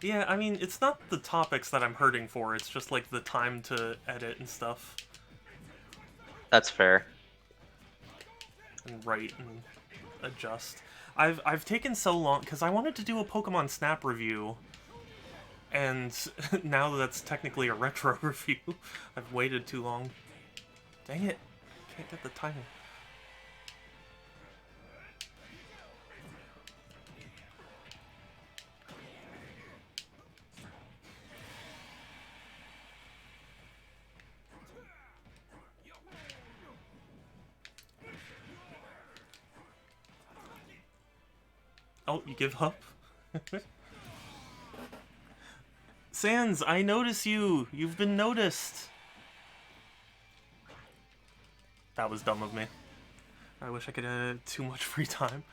yeah, I mean, it's not the topics that I'm hurting for, it's just like the time to edit and stuff. That's fair. And write and adjust. I've taken so long because I wanted to do a Pokemon Snap review, and now that that's technically a retro review, I've waited too long. Dang it! Can't get the timing. Oh, you give up? Sans, I notice you! You've been noticed! That was dumb of me. I wish I could edit too much free time.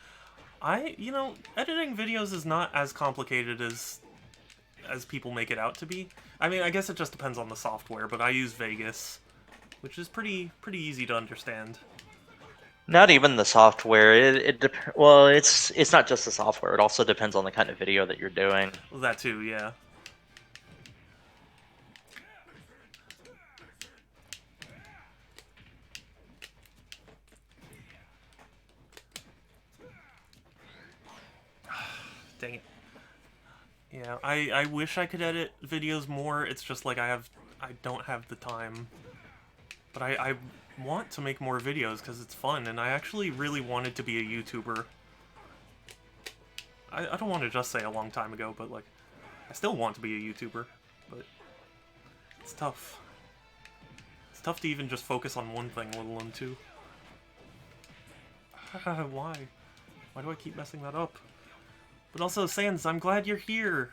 Editing videos is not as complicated as people make it out to be. I mean, I guess it just depends on the software, but I use Vegas, which is pretty easy to understand. Not even the software. Well, it's not just the software. It also depends on the kind of video that you're doing. Well, that too, yeah. Dang it. Yeah, I wish I could edit videos more. It's just like I don't have the time. But I want to make more videos because it's fun, and I actually really wanted to be a YouTuber. I don't want to just say a long time ago, but like, I still want to be a YouTuber, but it's tough. It's tough to even just focus on one thing, let alone two. Why? Why do I keep messing that up? But also, Sans, I'm glad you're here!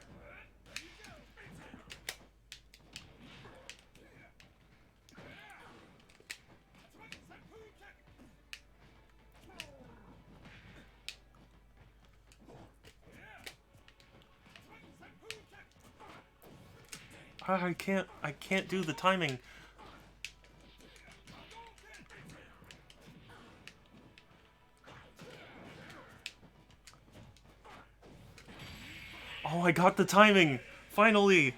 I can't do the timing. Oh, I got the timing! Finally!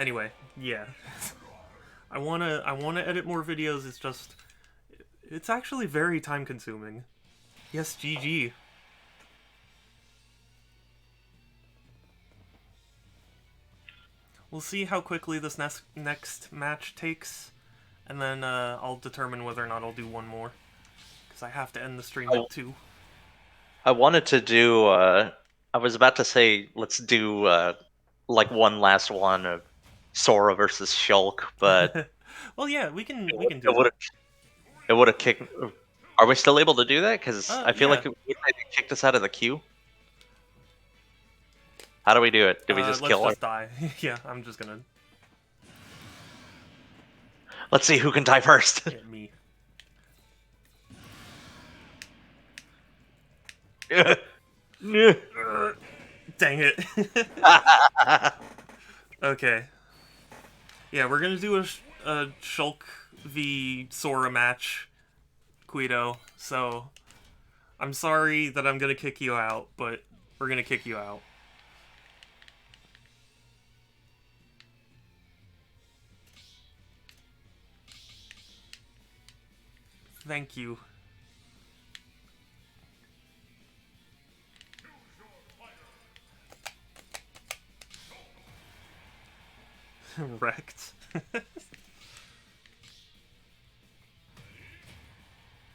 Anyway, yeah. I wanna edit more videos, it's just... It's actually very time consuming. Yes, GG. We'll see how quickly this next match takes, and then I'll determine whether or not I'll do one more. Because I have to end the stream at 2. I wanted to do. I was about to say let's do like one last one of Sora versus Shulk, but Well, yeah, we can do it would that. have it would have kicked. Are we still able to do that? Because I feel Yeah. like they kicked us out of the queue. How do we do it? Do we just Let's kill her? just die. Yeah, I'm just gonna... Let's see who can die first. Yeah, me. Dang it. Okay. Yeah, we're gonna do a Shulk v Sora match, Guido. So, I'm sorry that I'm gonna kick you out, but we're gonna kick you out. Thank you. Wrecked.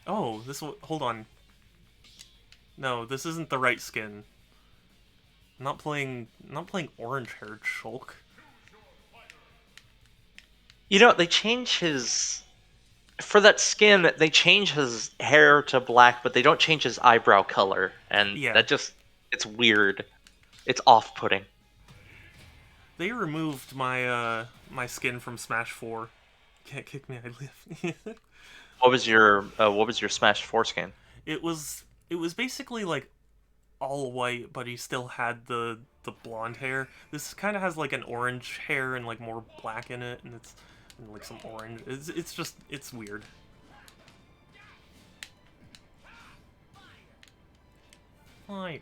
Oh, hold on. No, this isn't the right skin. I'm not playing orange-haired Shulk. You know, they change his. For that skin, they change his hair to black, but they don't change his eyebrow color, and Yeah. that just. It's weird. It's off-putting. They removed my my skin from Smash 4. Can't kick me, I live. What was your Smash 4 skin? It was basically like all white, but he still had the blonde hair. This kind of has like an orange hair and like more black in it, and it's and, like some orange. It's just it's weird. Fire.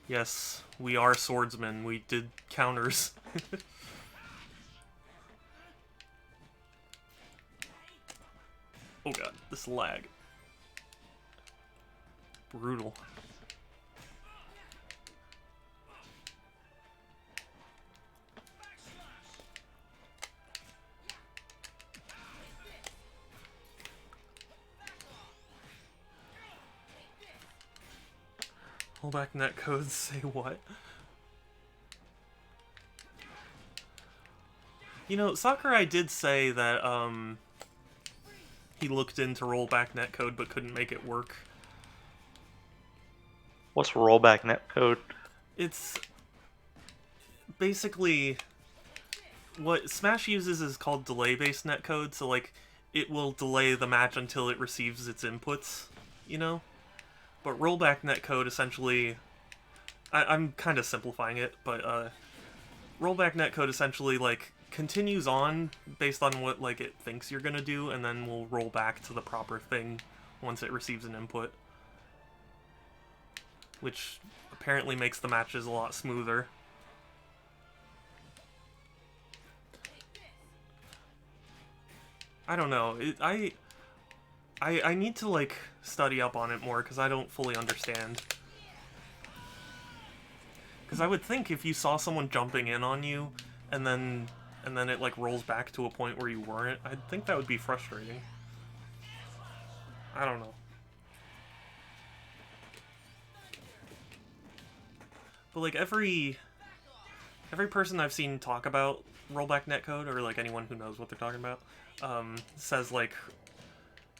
Yes, we are swordsmen. We did counters. Oh god, this lag. Brutal. Rollback netcodes say what? You know, Sakurai did say that, he looked into rollback netcode but couldn't make it work. What's rollback netcode? It's basically what Smash uses is called delay-based netcode, so like it will delay the match until it receives its inputs, you know? But rollback netcode essentially, I'm kind of simplifying it, but rollback netcode essentially like continues on based on what like it thinks you're gonna do, and then will roll back to the proper thing once it receives an input, which apparently makes the matches a lot smoother. I don't know. I need to like study up on it more because I don't fully understand. Because I would think if you saw someone jumping in on you, and then it like rolls back to a point where you weren't, I'd think that would be frustrating. I don't know. But like every person I've seen talk about rollback netcode, or like anyone who knows what they're talking about, says like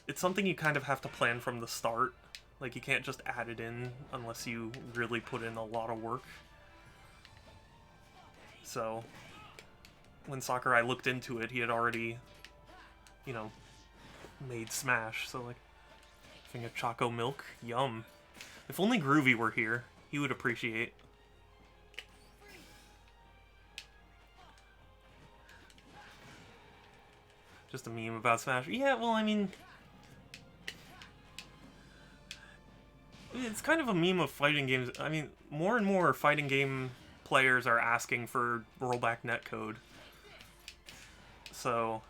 it's something you kind of have to plan from the start. Like you can't just add it in unless you really put in a lot of work. So when Sakurai looked into it, he had already, you know, made Smash. So like, having a Choco Milk, yum. If only Groovy were here, he would appreciate. Just a meme about Smash. Yeah, well, I mean, it's kind of a meme of fighting games. I mean, more and more fighting game players are asking for rollback netcode. So,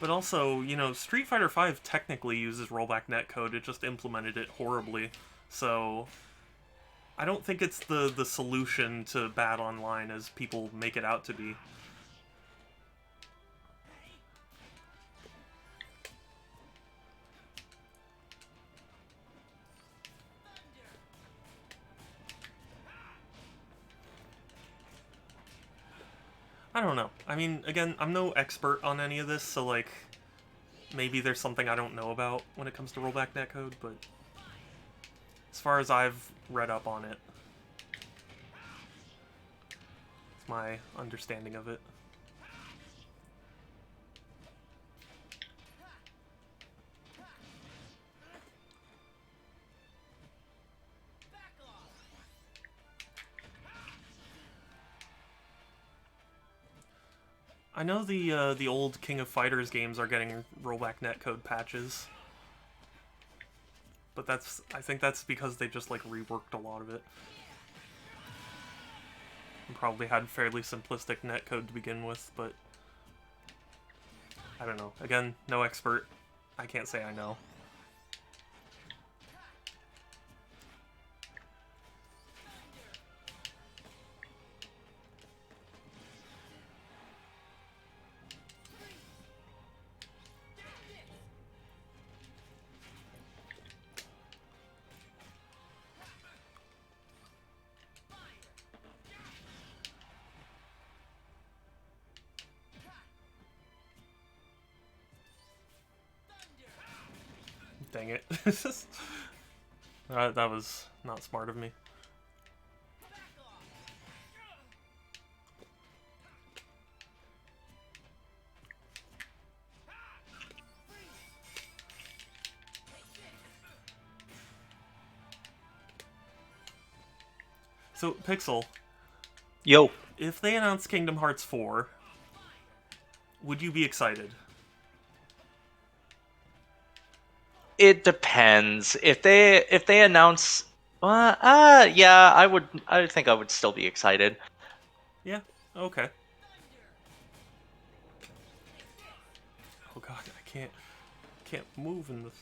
but also, you know, Street Fighter V technically uses rollback netcode. It just implemented it horribly. So, I don't think it's the solution to bad online as people make it out to be. I don't know. I mean, again, I'm no expert on any of this, so, like, maybe there's something I don't know about when it comes to rollback netcode, but as far as I've read up on it, it's my understanding of it. I know the old King of Fighters games are getting rollback netcode patches, but I think that's because they just like reworked a lot of it. And probably had fairly simplistic netcode to begin with, but I don't know. Again, no expert. I can't say I know. Dang it. That was not smart of me. So, Pixel, Yo. if they announce Kingdom Hearts 4, would you be excited? It depends. If they announce, yeah, I would. I think I would still be excited. Yeah, okay. Oh god, I can't move in this.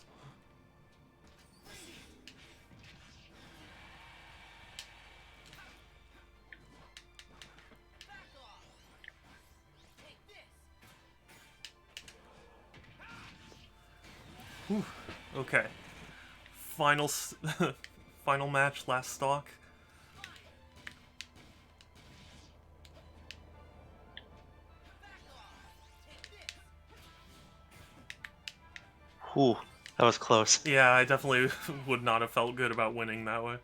Whew. Okay. Final final match, last stock. Whew, that was close. Yeah, I definitely would not have felt good about winning that way.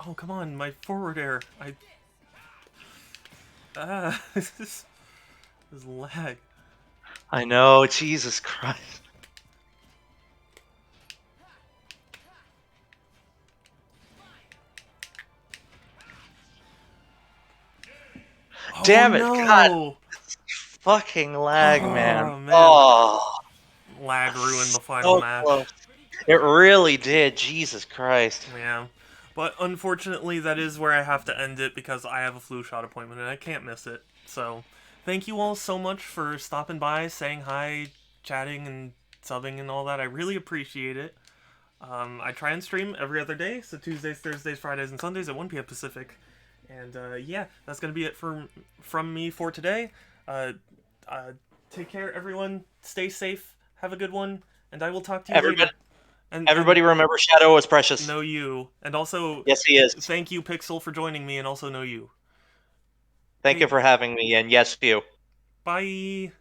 Oh, come on, my forward air. This lag. I know. Jesus Christ. Oh, Damn it! no. God, fucking lag, man. Man. Oh, Lag ruined the final so match. close. It really did. Jesus Christ. Yeah. But unfortunately, that is where I have to end it because I have a flu shot appointment and I can't miss it. So, thank you all so much for stopping by, saying hi, chatting, and subbing and all that. I really appreciate it. I try and stream every other day, so Tuesdays, Thursdays, Fridays, and Sundays at 1 p.m. Pacific. And yeah, that's going to be it from me for today. Take care, everyone. Stay safe. Have a good one. And I will talk to you later. Everybody remember Shadow is precious. Know you. And also, Yes, he is. thank you, Pixel, for joining me, and also know you. Thank you for having me, and yes, you. Bye.